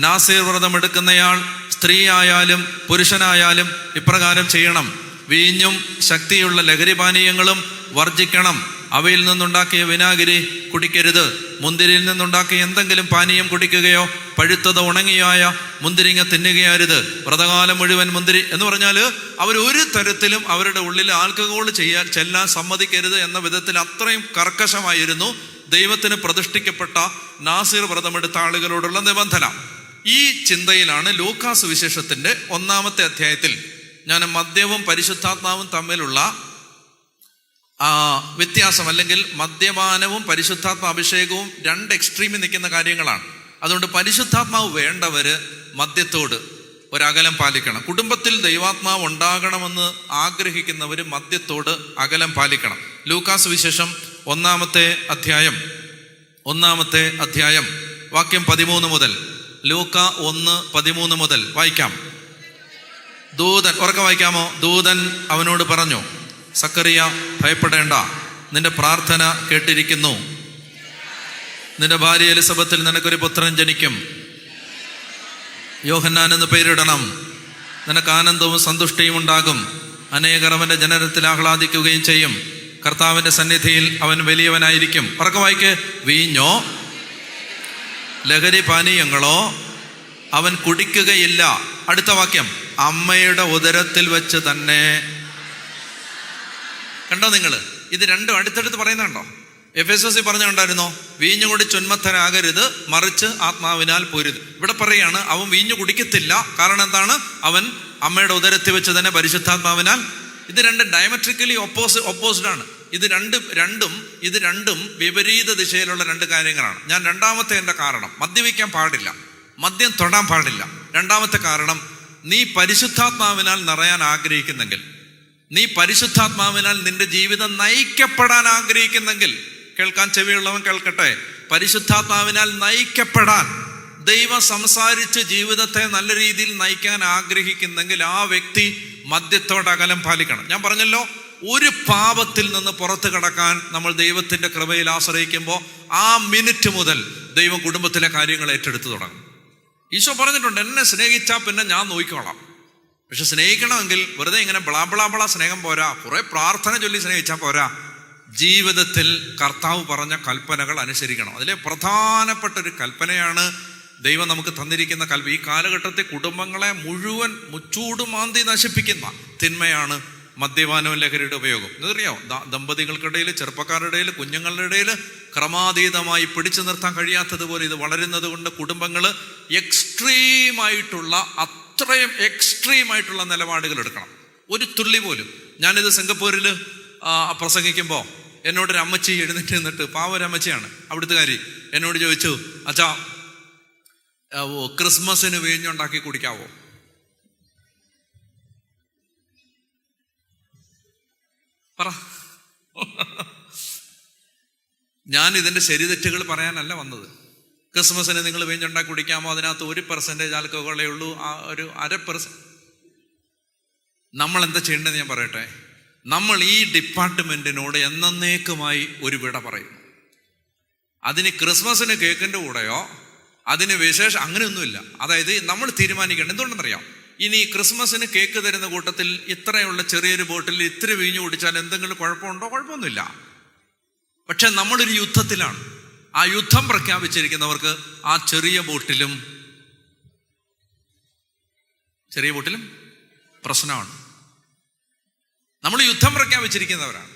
നാസീർ വ്രതം എടുക്കുന്നയാൾ സ്ത്രീ ആയാലും പുരുഷനായാലും ഇപ്രകാരം ചെയ്യണം. വീഞ്ഞും ശക്തിയുള്ള ലഹരിപാനീയങ്ങളും വർജിക്കണം. അവയിൽ നിന്നുണ്ടാക്കിയ വിനാഗിരി കുടിക്കരുത്. മുന്തിരിയിൽ നിന്നുണ്ടാക്കിയ എന്തെങ്കിലും പാനീയം കുടിക്കുകയോ പഴുത്തതോ ഉണങ്ങിയായ മുന്തിരിങ്ങ തിന്നുകയരുത്. വ്രതകാലം മുഴുവൻ മുന്തിരി എന്ന് പറഞ്ഞാൽ അവരൊരു തരത്തിലും അവരുടെ ഉള്ളിൽ ആൽക്കഹോൾ ചെല്ലാൻ സമ്മതിക്കരുത് എന്ന വിധത്തിൽ അത്രയും കർക്കശമായിരുന്നു ദൈവത്തിന് പ്രതിഷ്ഠിക്കപ്പെട്ട നാസീർ വ്രതമെടുത്ത ആളുകളോടുള്ള നിബന്ധന. ഈ ചിന്തയിലാണ് ലൂക്കാ സുവിശേഷത്തിന്റെ 1-ാമത്തെ അധ്യായത്തിൽ ഞാൻ മദ്യവും പരിശുദ്ധാത്മാവും തമ്മിലുള്ള വ്യത്യാസം, അല്ലെങ്കിൽ മദ്യപാനവും പരിശുദ്ധാത്മ അഭിഷേകവും 2 എക്സ്ട്രീമിൽ നിൽക്കുന്ന കാര്യങ്ങളാണ്. അതുകൊണ്ട് പരിശുദ്ധാത്മാവ് വേണ്ടവര് മദ്യത്തോട് ഒരകലം പാലിക്കണം. കുടുംബത്തിൽ ദൈവാത്മാവ് ഉണ്ടാകണമെന്ന് ആഗ്രഹിക്കുന്നവർ മദ്യത്തോട് അകലം പാലിക്കണം. ലൂക്കാ സുവിശേഷം 1-ാമത്തെ അധ്യായം വാക്യം 13 മുതൽ. ലൂക്ക 1:13 മുതൽ വായിക്കാം. ദൂതൻ, ഉറക്കെ വായിക്കാമോ? ദൂതൻ അവനോട് പറഞ്ഞു, സക്കറിയ ഭയപ്പെടേണ്ട, നിന്റെ പ്രാർത്ഥന കേട്ടിരിക്കുന്നു. നിന്റെ ഭാര്യ എലിസബത്തിൽ നിനക്കൊരു പുത്രൻ ജനിക്കും. യോഹന്നാൻ എന്ന് പേരിടണം. നിനക്ക് ആനന്ദവും സന്തുഷ്ടിയും ഉണ്ടാകും. അനേകർ അവന്റെ ജനനത്തിൽ ആഹ്ലാദിക്കുകയും ചെയ്യും. കർത്താവിന്റെ സന്നിധിയിൽ അവൻ വലിയവനായിരിക്കും. ഉറക്കെ വായിക്ക്. വീഞ്ഞോ ലഹരി പാനീയങ്ങളോ അവൻ കുടിക്കുകയില്ല. അടുത്ത വാക്യം, അമ്മയുടെ ഉദരത്തിൽ വെച്ച് തന്നെ. കണ്ടോ നിങ്ങൾ? ഇത് 2 അടുത്തടുത്ത് പറയുന്നുണ്ടോ? എഫെസോസിൽ പറഞ്ഞുണ്ടായിരുന്നോ? വീഞ്ഞു കുടി ചുന്മത്തനാകരുത്, മറിച്ച് ആത്മാവിനാൽ പോരുത്. ഇവിടെ പറയാണ് അവൻ വീഞ്ഞു കുടിക്കത്തില്ല. കാരണം എന്താണ്? അവൻ അമ്മയുടെ ഉദരത്തിൽ വെച്ച് തന്നെ പരിശുദ്ധാത്മാവിനാൽ ഇത് രണ്ടും ഡയമെട്രിക്കലി ഒപ്പോസിഡ് ആണ്. ഇത് രണ്ടും വിപരീത ദിശയിലുള്ള രണ്ട് കാര്യങ്ങളാണ്. ഞാൻ രണ്ടാമത്തെ എൻ്റെ കാരണം, മദ്യപിക്കാൻ പാടില്ല, മദ്യം തൊടാൻ പാടില്ല. രണ്ടാമത്തെ കാരണം, നീ പരിശുദ്ധാത്മാവിനാൽ നിറയാൻ ആഗ്രഹിക്കുന്നെങ്കിൽ, നീ പരിശുദ്ധാത്മാവിനാൽ നിന്റെ ജീവിതം നയിക്കപ്പെടാൻ ആഗ്രഹിക്കുന്നെങ്കിൽ, കേൾക്കാൻ ചെവിയുള്ളവൻ കേൾക്കട്ടെ, പരിശുദ്ധാത്മാവിനാൽ നയിക്കപ്പെടാൻ, ദൈവം സംസാരിച്ച് ജീവിതത്തെ നല്ല രീതിയിൽ നയിക്കാൻ ആഗ്രഹിക്കുന്നെങ്കിൽ ആ വ്യക്തി മദ്യത്തോട് അകലം പാലിക്കണം. ഞാൻ പറഞ്ഞല്ലോ, ഒരു പാപത്തിൽ നിന്ന് പുറത്തു കടക്കാൻ നമ്മൾ ദൈവത്തിന്റെ കൃപയിൽ ആശ്രയിക്കുമ്പോൾ ആ മിനിറ്റ് മുതൽ ദൈവം കുടുംബത്തിലെ കാര്യങ്ങൾ ഏറ്റെടുത്തു തുടങ്ങും. ഈശോ പറഞ്ഞിട്ടുണ്ട്, എന്നെ സ്നേഹിച്ചാൽ പിന്നെ ഞാൻ നോക്കിക്കോളാം. പക്ഷെ സ്നേഹിക്കണമെങ്കിൽ വെറുതെ ഇങ്ങനെ ബ്ലാ സ്നേഹം പോരാ, കുറെ പ്രാർത്ഥന ചൊല്ലി സ്നേഹിച്ചാൽ പോരാ. ജീവിതത്തിൽ കർത്താവ് പറഞ്ഞ കൽപ്പനകൾ അനുസരിക്കണം. അതിലെ പ്രധാനപ്പെട്ട ഒരു കൽപ്പനയാണ് ദൈവം നമുക്ക് തന്നിരിക്കുന്ന കൽപ്പന. ഈ കാലഘട്ടത്തിൽ കുടുംബങ്ങളെ മുഴുവൻ മുച്ചൂടുമാന്തി നശിപ്പിക്കുന്ന തിന്മയാണ് മദ്യപാനവും ലഹരിയുടെ ഉപയോഗം. എന്നറിയാമോ? ദമ്പതികൾക്കിടയിൽ, ചെറുപ്പക്കാരുടെ ഇടയിൽ, കുഞ്ഞുങ്ങളുടെ ഇടയിൽ ക്രമാതീതമായി പിടിച്ചു നിർത്താൻ കഴിയാത്തതുപോലെ ഇത് വളരുന്നത് കൊണ്ട് കുടുംബങ്ങൾ അത്രയും എക്സ്ട്രീമായിട്ടുള്ള നിലപാടുകൾ എടുക്കണം. ഒരു തുള്ളി പോലും. ഞാനിത് സിംഗപ്പൂരിൽ പ്രസംഗിക്കുമ്പോൾ എന്നോടൊരു അമ്മച്ചി എഴുന്നേറ്റ് നിന്നിട്ട്, പാവൊരമ്മച്ചിയാണ്, അവിടുത്തെ കാര്യം, എന്നോട് ചോദിച്ചു, അച്ഛാ ക്രിസ്മസിന് വീഞ്ഞുണ്ടാക്കി കുടിക്കാവോ? പറ. ഞാൻ ഇതിൻ്റെ ശരിതെറ്റുകൾ പറയാനല്ല വന്നത്. ക്രിസ്മസിന് നിങ്ങൾ വീഞ്ഞുണ്ടാക്കി കുടിക്കാമോ? അതിനകത്ത് 1% ആൽക്കഹോളേ ഉള്ളൂ, ഒരു 0.5%. നമ്മൾ എന്താ ചെയ്യേണ്ടതെന്ന് ഞാൻ പറയട്ടെ. നമ്മൾ ഈ ഡിപ്പാർട്ട്മെന്റിനോട് എന്നേക്കുമായി ഒരു വിട പറയുന്നു. അതിന് ക്രിസ്മസിന് കേക്കിൻ്റെ കൂടെയോ അതിന് വിശേഷം അങ്ങനെയൊന്നുമില്ല. അതായത് നമ്മൾ തീരുമാനിക്കേണ്ടത് എന്തുകൊണ്ടെന്നറിയാം? ഇനി ക്രിസ്മസിന് കേക്ക് തരുന്ന കൂട്ടത്തിൽ ഇത്രയുള്ള ചെറിയൊരു ബോട്ടിൽ ഇത്തിരി വീഞ്ഞു കുടിച്ചാൽ എന്തെങ്കിലും കുഴപ്പമുണ്ടോ? കുഴപ്പമൊന്നുമില്ല. പക്ഷെ നമ്മളൊരു യുദ്ധത്തിലാണ്. ആ യുദ്ധം പ്രഖ്യാപിച്ചിരിക്കുന്നവർക്ക് ആ ചെറിയ ബോട്ടിലും പ്രശ്നമാണ്. നമ്മൾ യുദ്ധം പ്രഖ്യാപിച്ചിരിക്കുന്നവരാണ്.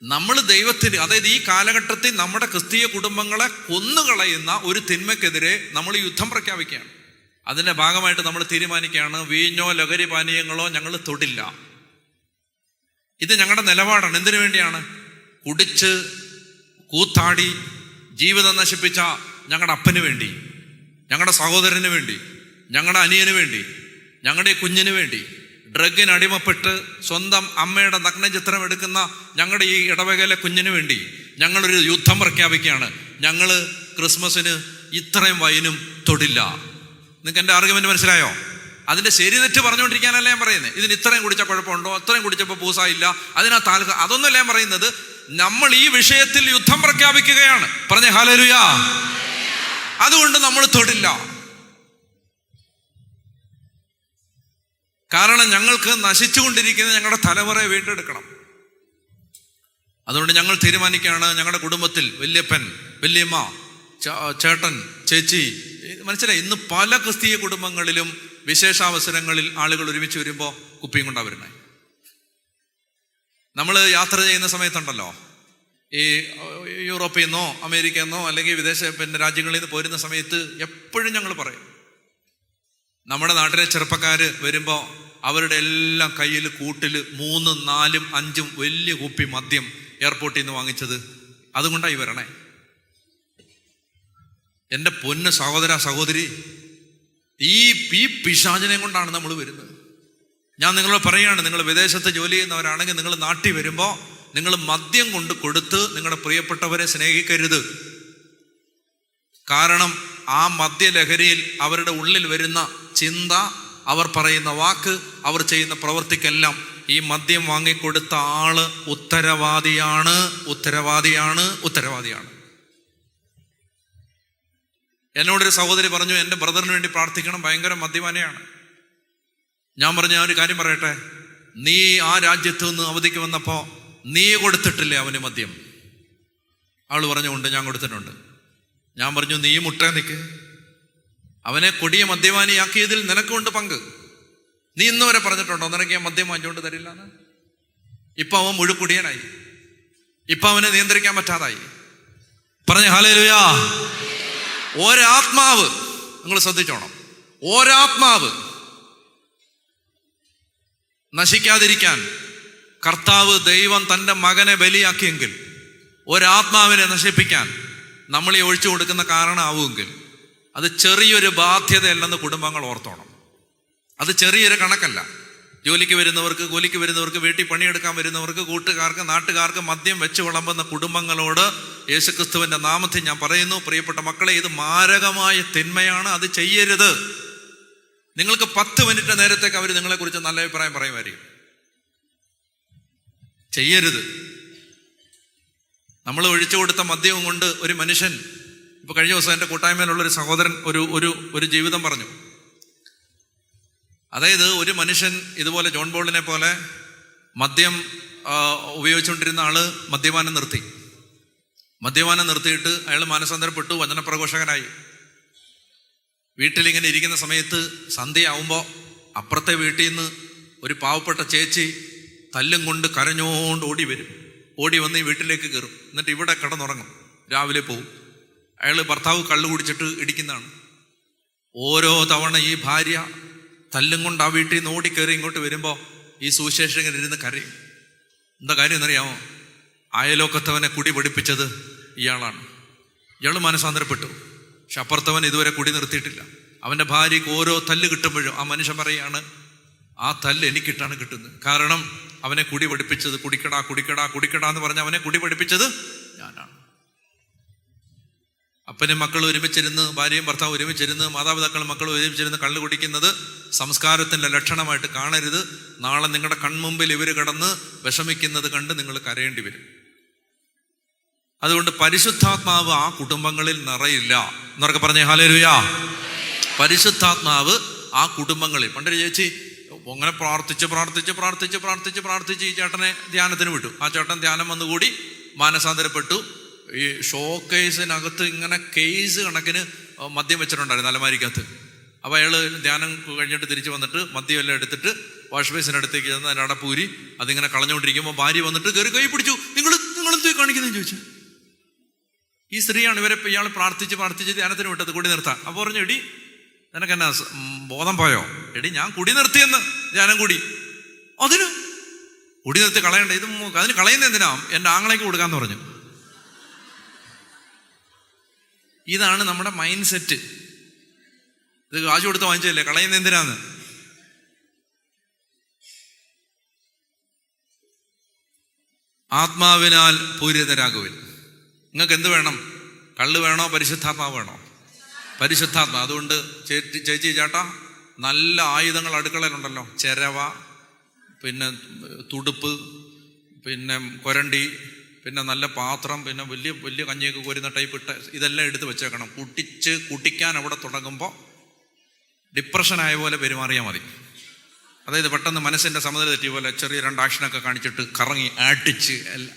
നമ്മൾ ദൈവത്തിന്, അതായത് ഈ കാലഘട്ടത്തിൽ നമ്മുടെ ക്രിസ്തീയ കുടുംബങ്ങളെ കൊന്നുകളയുന്ന ഒരു തിന്മയ്ക്കെതിരെ നമ്മൾ യുദ്ധം പ്രഖ്യാപിക്കുകയാണ്. അതിൻ്റെ ഭാഗമായിട്ട് നമ്മൾ തീരുമാനിക്കുകയാണ്, വീഞ്ഞോ ലഹരി പാനീയങ്ങളോ ഞങ്ങൾ തൊടില്ല. ഇത് ഞങ്ങളുടെ നിലപാടാണ്. എന്തിനു വേണ്ടിയാണ്? കുടിച്ച് കൂത്താടി ജീവിതം നശിപ്പിച്ച ഞങ്ങളുടെ അപ്പന് വേണ്ടി, ഞങ്ങളുടെ സഹോദരന് വേണ്ടി, ഞങ്ങളുടെ അനിയന് വേണ്ടി, ഞങ്ങളുടെ കുഞ്ഞിന് വേണ്ടി, ഡ്രഗിന് അടിമപ്പെട്ട് സ്വന്തം അമ്മയുടെ നഗ്നചിത്രം എടുക്കുന്ന ഞങ്ങളുടെ ഈ ഇടവകയിലെ കുഞ്ഞിന് വേണ്ടി ഞങ്ങളൊരു യുദ്ധം പ്രഖ്യാപിക്കുകയാണ്. ഞങ്ങൾ ക്രിസ്മസിന് ഇത്രയും വൈനും തൊടില്ല. നിങ്ങൾക്ക് എൻ്റെ ആർഗ്യുമെന്റ് മനസ്സിലായോ? അതിൻ്റെ ശരി തെറ്റ് പറഞ്ഞുകൊണ്ടിരിക്കാനല്ല ഞാൻ പറയുന്നത്. ഇതിന് ഇത്രയും കുടിച്ചാൽ കുഴപ്പമുണ്ടോ, അത്രയും കുടിച്ചപ്പോൾ പൂസായില്ല, അതിനകത്ത് അതൊന്നുമല്ല ഞാൻ പറയുന്നത്. നമ്മൾ ഈ വിഷയത്തിൽ യുദ്ധം പ്രഖ്യാപിക്കുകയാണ്. പറഞ്ഞേ ഹല്ലേലൂയ. അതുകൊണ്ട് നമ്മൾ തൊടില്ല. കാരണം ഞങ്ങൾക്ക് നശിച്ചുകൊണ്ടിരിക്കുന്ന ഞങ്ങളുടെ തലമുറയെ വീണ്ടെടുക്കണം. അതുകൊണ്ട് ഞങ്ങൾ തീരുമാനിക്കുകയാണ്, ഞങ്ങളുടെ കുടുംബത്തിൽ വല്യപ്പൻ, വല്യമ്മ, ചേട്ടൻ, ചേച്ചി, മനസ്സിലായി? ഇന്ന് പല ക്രിസ്തീയ കുടുംബങ്ങളിലും വിശേഷാവസരങ്ങളിൽ ആളുകൾ ഒരുമിച്ച് വരുമ്പോൾ കുപ്പിയും കൊണ്ടാ വരുന്നത്. നമ്മൾ യാത്ര ചെയ്യുന്ന സമയത്തുണ്ടല്ലോ, ഈ യൂറോപ്പിൽ നിന്നോ അമേരിക്കയിൽ നിന്നോ അല്ലെങ്കിൽ രാജ്യങ്ങളിൽ നിന്ന് പോരുന്ന സമയത്ത് എപ്പോഴും ഞങ്ങൾ പറയും, നമ്മുടെ നാട്ടിലെ ചെറുപ്പക്കാർ വരുമ്പോൾ അവരുടെ എല്ലാം കയ്യിൽ കൂട്ടിൽ 3, 4, 5 വലിയ കുപ്പി മദ്യം എയർപോർട്ടിൽ നിന്ന് വാങ്ങിച്ചത് അതുകൊണ്ടായി വരണേ. എൻ്റെ പൊന്ന് സഹോദര സഹോദരി, ഈ പിശാചിനെ കൊണ്ടാണ് നമ്മൾ വരുന്നത്. ഞാൻ നിങ്ങളോട് പറയുകയാണ്, നിങ്ങൾ വിദേശത്ത് ജോലി ചെയ്യുന്നവരാണെങ്കിൽ നിങ്ങൾ നാട്ടിൽ വരുമ്പോൾ നിങ്ങൾ മദ്യം കൊണ്ട് കൊടുത്ത് നിങ്ങളുടെ പ്രിയപ്പെട്ടവരെ സ്നേഹിക്കരുത്. കാരണം ആ മദ്യലഹരിയിൽ അവരുടെ ഉള്ളിൽ വരുന്ന ചിന്ത, അവർ പറയുന്ന വാക്ക്, അവർ ചെയ്യുന്ന പ്രവൃത്തിക്കെല്ലാം ഈ മദ്യം വാങ്ങിക്കൊടുത്ത ആള് ഉത്തരവാദിയാണ്. എന്നോടൊരു സഹോദരി പറഞ്ഞു, എൻ്റെ ബ്രദറിന് വേണ്ടി പ്രാർത്ഥിക്കണം, ഭയങ്കര മദ്യപാനിയാണ്. ഞാൻ പറഞ്ഞു, ഞാൻ ഒരു കാര്യം പറയട്ടെ, നീ ആ രാജ്യത്ത് നിന്ന് അവധിക്ക് വന്നപ്പോൾ നീ കൊടുത്തിട്ടില്ലേ അവന് മദ്യം? ആള് പറഞ്ഞുകൊണ്ട് ഞാൻ കൊടുത്തിട്ടുണ്ട്. ഞാൻ പറഞ്ഞു, നീ മുട്ടേ നിൽക്ക്, അവനെ കൊടിയ മദ്യപാനിയാക്കിയതിൽ നിനക്കുണ്ട് പങ്ക്. നീ ഇന്ന് വരെ പറഞ്ഞിട്ടുണ്ടോ നിനക്ക് ഞാൻ മദ്യം വാങ്ങിച്ചുകൊണ്ട് തരില്ല എന്ന്? ഇപ്പൊ അവൻ മുഴുക്കുടിയനായി, ഇപ്പൊ അവനെ നിയന്ത്രിക്കാൻ പറ്റാതായി. പറഞ്ഞ ഹല്ലേലൂയ. ഒരാത്മാവ്, നിങ്ങൾ ശ്രദ്ധിച്ചോണം, ഒരാത്മാവ് നശിക്കാതിരിക്കാൻ കർത്താവ് ദൈവം തൻ്റെ മകനെ ബലിയാക്കിയെങ്കിൽ, ഒരാത്മാവിനെ നശിപ്പിക്കാൻ നമ്മൾ ഈ ഒഴിച്ചു കൊടുക്കുന്ന കാരണമാവുമെങ്കിൽ അത് ചെറിയൊരു ബാധ്യതയല്ലെന്ന് കുടുംബങ്ങൾ ഓർത്തോണം. അത് ചെറിയൊരു കണക്കല്ല. ജോലിക്ക് വരുന്നവർക്ക്, കൂലിക്ക് വരുന്നവർക്ക്, വീട്ടിൽ പണിയെടുക്കാൻ വരുന്നവർക്ക്, കൂട്ടുകാർക്ക്, നാട്ടുകാർക്ക് മദ്യം വെച്ച് വിളമ്പുന്ന കുടുംബങ്ങളോട് യേശുക്രിസ്തുവിൻ്റെ നാമത്തിൽ ഞാൻ പറയുന്നു, പ്രിയപ്പെട്ട മക്കളെ, ഇത് മാരകമായ തിന്മയാണ്. അത് ചെയ്യരുത്. നിങ്ങൾക്ക് 10 മിനിറ്റ് നേരത്തേക്ക് അവർ നിങ്ങളെക്കുറിച്ച് നല്ല അഭിപ്രായം പറയുമായിരിക്കും. ചെയ്യരുത്. നമ്മൾ ഒഴിച്ചു കൊടുത്ത മദ്യവും കൊണ്ട് ഒരു മനുഷ്യൻ, ഇപ്പൊ കഴിഞ്ഞ ദിവസം എൻ്റെ കൂട്ടായ്മയിലുള്ളൊരു സഹോദരൻ ഒരു ജീവിതം പറഞ്ഞു. അതായത് ഒരു മനുഷ്യൻ ഇതുപോലെ ജോൺ ബോളിനെ പോലെ മദ്യം ഉപയോഗിച്ചുകൊണ്ടിരുന്ന ആള് മദ്യപാനം നിർത്തിയിട്ട് അയാൾ മാനസാന്തരപ്പെട്ടു, വചനപ്രഘോഷകനായി. വീട്ടിലിങ്ങനെ ഇരിക്കുന്ന സമയത്ത് സന്ധ്യയാവുമ്പോൾ അപ്പുറത്തെ വീട്ടിൽ നിന്ന് ഒരു പാവപ്പെട്ട ചേച്ചി തല്ലും കൊണ്ട് കരഞ്ഞോണ്ട് ഓടി വന്ന് ഈ വീട്ടിലേക്ക് കയറും. എന്നിട്ട് ഇവിടെ കിടന്നുറങ്ങും. രാവിലെ പോവും. അയാൾ ഭർത്താവ് കള്ളു കുടിച്ചിട്ട് ഇടിക്കുന്നതാണ്. ഓരോ തവണ ഈ ഭാര്യ തല്ലും കൊണ്ട് ആ വീട്ടിൽ നിന്ന് ഓടിക്കയറി ഇങ്ങോട്ട് വരുമ്പോൾ ഈ സുവിശേഷകൻ ഇരുന്ന് കരയും. എന്താ കാര്യം എന്നറിയാമോ? അയലോക്കത്തവനെ കുടി പഠിപ്പിച്ചത് ഇയാളാണ്. ഇയാൾ മാനസാന്തരപ്പെട്ടു. പക്ഷെ അപ്പുറത്തവൻ ഇതുവരെ കുടി നിർത്തിയിട്ടില്ല. അവൻ്റെ ഭാര്യയ്ക്ക് ഓരോ തല്ല് കിട്ടുമ്പോഴും ആ മനുഷ്യൻ പറയാണ്, ആ തല്ല് എനിക്കിട്ടാണ് കിട്ടുന്നത്. കാരണം അവനെ കുടി പഠിപ്പിച്ചത്, കുടിക്കടാ കുടിക്കടാ കുടിക്കടാ എന്ന് പറഞ്ഞ് അവനെ കുടി പഠിപ്പിച്ചത് ഞാനാണ്. അപ്പനും മക്കളും ഒരുമിച്ചിരുന്ന്, ഭാര്യയും ഭർത്താവും ഒരുമിച്ചിരുന്ന്, മാതാപിതാക്കളും മക്കളും ഒരുമിച്ചിരുന്ന് കള്ളു കുടിക്കുന്നത് സംസ്കാരത്തിൻ്റെ ലക്ഷണമായിട്ട് കാണരുത്. നാളെ നിങ്ങളുടെ കൺമുമ്പിൽ ഇവർ കിടന്ന് വിഷമിക്കുന്നത് കണ്ട് നിങ്ങൾ കരയേണ്ടി വരും. അതുകൊണ്ട് പരിശുദ്ധാത്മാവ് ആ കുടുംബങ്ങളിൽ നിറയില്ല എന്നൊക്കെ പറഞ്ഞേ ഹല്ലേലൂയ. പരിശുദ്ധാത്മാവ് ആ കുടുംബങ്ങളിൽ. പണ്ടൊരു ചേച്ചി അങ്ങനെ പ്രാർത്ഥിച്ച് ഈ ചേട്ടനെ ധ്യാനത്തിന് വിട്ടു. ആ ചേട്ടൻ ധ്യാനം വന്നുകൂടി മാനസാന്തരപ്പെട്ടു. ഈ ഷോക്കേസിനകത്ത് ഇങ്ങനെ കേസ് കണക്കിന് മദ്യം വെച്ചിട്ടുണ്ടായിരുന്നു അലമാരിക്കകത്ത്. അപ്പോൾ അയാൾ ധ്യാനം കഴിഞ്ഞിട്ട് തിരിച്ച് വന്നിട്ട് മദ്യം എല്ലാം എടുത്തിട്ട് വാഷ് ബേസിനടുത്തേക്ക് ചെന്ന് അതിൻ്റെ അടപ്പൂരി അതിങ്ങനെ കളഞ്ഞുകൊണ്ടിരിക്കുമ്പോൾ ഭാര്യ വന്നിട്ട് കയറി കൈ പിടിച്ചു. നിങ്ങളെന്തോ കാണിക്കുന്നതെന്ന് ചോദിച്ചു. ഈ സ്ത്രീയാണ് ഇയാൾ പ്രാർത്ഥിച്ച് ധ്യാനത്തിന് വിട്ടത് കുടി നിർത്താൻ. അപ്പോൾ പറഞ്ഞു, എടി നിനക്കെന്നാ ബോധം പോയോ? എടി ഞാൻ കുടി നിർത്തിയെന്ന്. ധ്യാനം കൂടി അതിന് കുടി നിർത്തി കളയണ്ട, ഇത് അതിന് കളയുന്ന എന്തിനാ? എൻ്റെ ആങ്ങളേക്ക് കൊടുക്കാന്ന് പറഞ്ഞു. ഇതാണ് നമ്മുടെ മൈൻഡ് സെറ്റ്. ഇത് കാശ് കൊടുത്ത് വാങ്ങിച്ചല്ലേ, കളയുന്ന എന്തിനാന്ന്. ആത്മാവിനാൽ പൂരിതരാകുവിൻ. നിങ്ങൾക്ക് എന്ത് വേണം? കള്ള് വേണോ പരിശുദ്ധാത്മാവ് വേണോ? പരിശുദ്ധാത്മാവ്. അതുകൊണ്ട് ചേച്ചി ചേട്ടാ, നല്ല ആയുധങ്ങൾ അടുക്കളയിലുണ്ടല്ലോ. ചെരവ, പിന്നെ തുടുപ്പ്, പിന്നെ കൊരണ്ടി, പിന്നെ നല്ല പാത്രം, പിന്നെ വലിയ വലിയ കഞ്ഞിയൊക്കെ കോരുന്ന ടൈപ്പ് ഇതെല്ലാം എടുത്ത് വെച്ചേക്കണം. കുടിക്കാൻ അവിടെ തുടങ്ങുമ്പോൾ ഡിപ്രഷനായ പോലെ പെരുമാറിയാൽ മതി. അതായത് പെട്ടെന്ന് മനസ്സിൻ്റെ സമനില തെറ്റിയ പോലെ ചെറിയ 2 ആക്ഷനൊക്കെ കാണിച്ചിട്ട് കറങ്ങി ആട്ടിച്ച് എല്ലാം.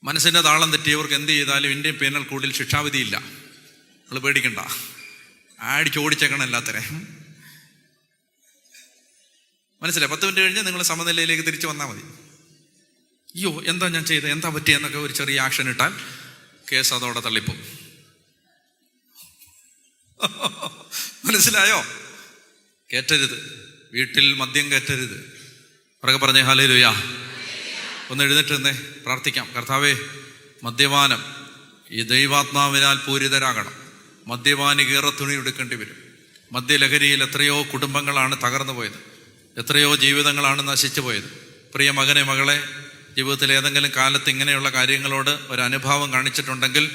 മനസ്സിൻ്റെ താളം തെറ്റിയവർക്ക് എന്ത് ചെയ്താലും ഇന്ത്യൻ പീനൽ കോഡിൽ ശിക്ഷാവിധിയില്ല. നിങ്ങൾ പേടിക്കണ്ട. ഓടിച്ചേക്കണം എല്ലാത്തരെ. മനസ്സിലായി? 10 മിനിറ്റ് കഴിഞ്ഞ് നിങ്ങൾ സമനിലയിലേക്ക് തിരിച്ചു വന്നാൽ മതി. അയ്യോ എന്താ ഞാൻ ചെയ്തത്, എന്താ പറ്റിയെന്നൊക്കെ ഒരു ചെറിയ ആക്ഷൻ ഇട്ടാൽ കേസ് അതോടെ തള്ളിപ്പോ. മനസ്സിലായോ? കയറ്റരുത്. വീട്ടിൽ മദ്യം കയറ്റരുത്. അവരൊക്കെ പറഞ്ഞേ ഹല്ലേലൂയ. ഒന്ന് എഴുന്നേറ്റ് നിന്നേ, പ്രാർത്ഥിക്കാം. കർത്താവേ, മദ്യപാനം ഈ ദൈവാത്മാവിനാൽ പൂരിതരാകണം. മദ്യപാനി കീറത്തുണി എടുക്കേണ്ടി വരും. മദ്യലഹരിയിൽ എത്രയോ കുടുംബങ്ങളാണ് തകർന്നു പോയത്, എത്രയോ ജീവിതങ്ങളാണ് നശിച്ചു പോയത്. പ്രിയ മകനെ, മകളെ, ജീവിതത്തിൽ ഏതെങ്കിലും കാലത്ത് ഇങ്ങനെയുള്ള കാര്യങ്ങളോട് ഒരു അനുഭാവം കാണിച്ചിട്ടുണ്ടെങ്കിൽ,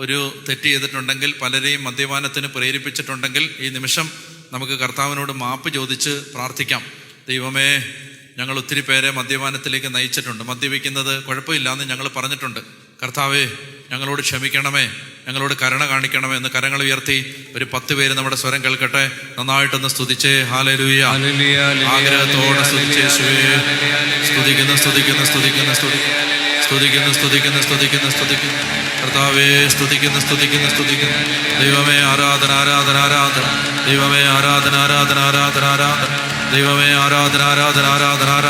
ഒരു തെറ്റ് ചെയ്തിട്ടുണ്ടെങ്കിൽ, പലരെയും മദ്യപാനത്തിന് പ്രേരിപ്പിച്ചിട്ടുണ്ടെങ്കിൽ, ഈ നിമിഷം നമുക്ക് കർത്താവിനോട് മാപ്പ് ചോദിച്ച് പ്രാർത്ഥിക്കാം. ദൈവമേ, ഞങ്ങൾ ഒത്തിരി പേരെ മദ്യപാനത്തിലേക്ക് നയിച്ചിട്ടുണ്ട്. മദ്യപിക്കുന്നത് കുഴപ്പമില്ല എന്ന് ഞങ്ങൾ പറഞ്ഞിട്ടുണ്ട്. കർത്താവേ, ഞങ്ങളോട് ക്ഷമിക്കണമേ, ഞങ്ങളോട് കരുണ കാണിക്കണമേ എന്ന് കരങ്ങൾ ഉയർത്തി ഒരു 10 പേര് നമ്മുടെ സ്വരം കേൾക്കട്ടെ. നന്നായിട്ടൊന്ന് സ്തുതിച്ചേ. ഹല്ലേലൂയ. ആഗ്രഹത്തോടെ സ്തുതിച്ചേ. സ്തുതിക്കുന്നു. കർത്താവേ, സ്തുതിക്കുന്നു. ദൈവമേ, ആരാധന. ദൈവമേ, ആരാധന. ദൈവമേ, ആരാധന.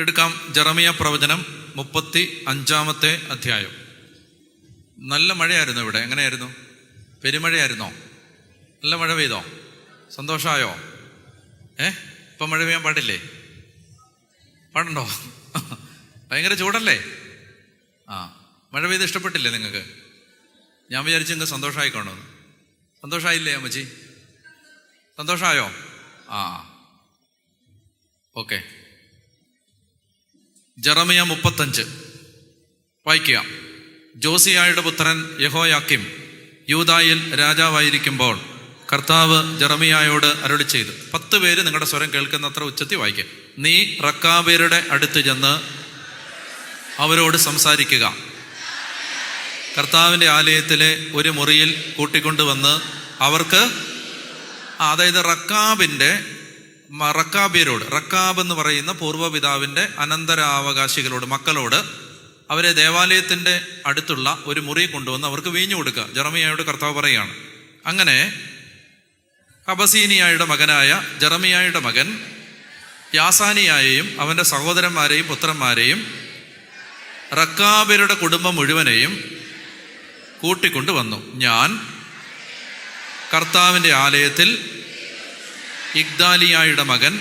എടുക്കാം ജെറമിയ പ്രവചനം 35-ാമത്തെ അധ്യായം. നല്ല മഴയായിരുന്നു ഇവിടെ. എങ്ങനെയായിരുന്നു? പെരുമഴയായിരുന്നോ? നല്ല മഴ പെയ്തോ? സന്തോഷമായോ? ഇപ്പം മഴ പെയ്യാൻ പാടില്ലേ? പാടുണ്ടോ? ഭയങ്കര ചൂടല്ലേ? ആ, മഴ പെയ്ത് ഇഷ്ടപ്പെട്ടില്ലേ നിങ്ങൾക്ക്? ഞാൻ വിചാരിച്ചു നിങ്ങൾക്ക് സന്തോഷമായിക്കോണോ. സന്തോഷമായില്ലേ അമ്മച്ചി? സന്തോഷമായോ? ആ, ഓക്കെ. ജെറമിയ 35 വായിക്കുക. ജോസിയായുടെ പുത്രൻ യെഹോയാക്കിം യൂദായിൽ രാജാവായിരിക്കുമ്പോൾ കർത്താവ് ജെറമിയായോട് അരുളി ചെയ്തു. 10 പേര് നിങ്ങളുടെ സ്വരം കേൾക്കുന്നത്ര ഉച്ചത്തിൽ വായിക്കുക. നീ റക്കാബയരുടെ അടുത്ത് ചെന്ന് അവരോട് സംസാരിക്കുക. കർത്താവിൻ്റെ ആലയത്തിലെ ഒരു മുറിയിൽ കൂട്ടിക്കൊണ്ടുവന്ന് അവർക്ക്, അതായത് റക്കാബിയരോട്, റക്കാബ് എന്ന് പറയുന്ന പൂർവ്വപിതാവിൻ്റെ അനന്തരാവകാശികളോട്, മക്കളോട്, അവരെ ദേവാലയത്തിൻ്റെ അടുത്തുള്ള ഒരു മുറി കൊണ്ടുവന്ന് അവർക്ക് വീഞ്ഞു കൊടുക്കുക. ജെറമിയായോട് കർത്താവ് പറയുകയാണ്. അങ്ങനെ ഹബസീനിയായുടെ മകനായ ജെറമിയായുടെ മകൻ യാസാനിയായെയും അവൻ്റെ സഹോദരന്മാരെയും പുത്രന്മാരെയും റക്കാബിയരുടെ കുടുംബം മുഴുവനെയും കൂട്ടിക്കൊണ്ടുവന്നു. ഞാൻ കർത്താവിൻ്റെ ആലയത്തിൽ ഇഗ്ദാലിയായുടെ മകൻ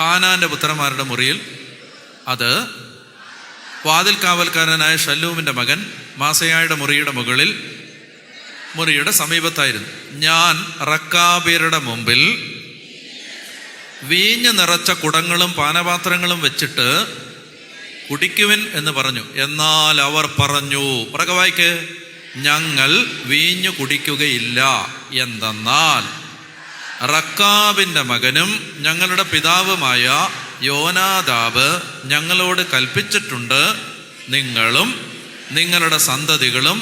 ഹാനാന്റെ പുത്രന്മാരുടെ മുറിയിൽ, അത് വാതിൽ കാവൽക്കാരനായ ഷല്ലൂമിൻ്റെ മകൻ മാസയായുടെ മുറിയുടെ മുറിയുടെ സമീപത്തായിരുന്നു. ഞാൻ റക്കാബിയരുടെ മുമ്പിൽ വീഞ്ഞ് നിറച്ച കുടങ്ങളും പാനപാത്രങ്ങളും വെച്ചിട്ട് കുടിക്കുവിൻ എന്ന് പറഞ്ഞു. എന്നാൽ അവർ പറഞ്ഞു, വായിക്ക്, ഞങ്ങൾ വീഞ്ഞു കുടിക്കുകയില്ല. എന്തെന്നാൽ റക്കാബിൻ്റെ മകനും ഞങ്ങളുടെ പിതാവുമായ യോനാദാബ് ഞങ്ങളോട് കൽപ്പിച്ചിട്ടുണ്ട്, നിങ്ങളും നിങ്ങളുടെ സന്തതികളും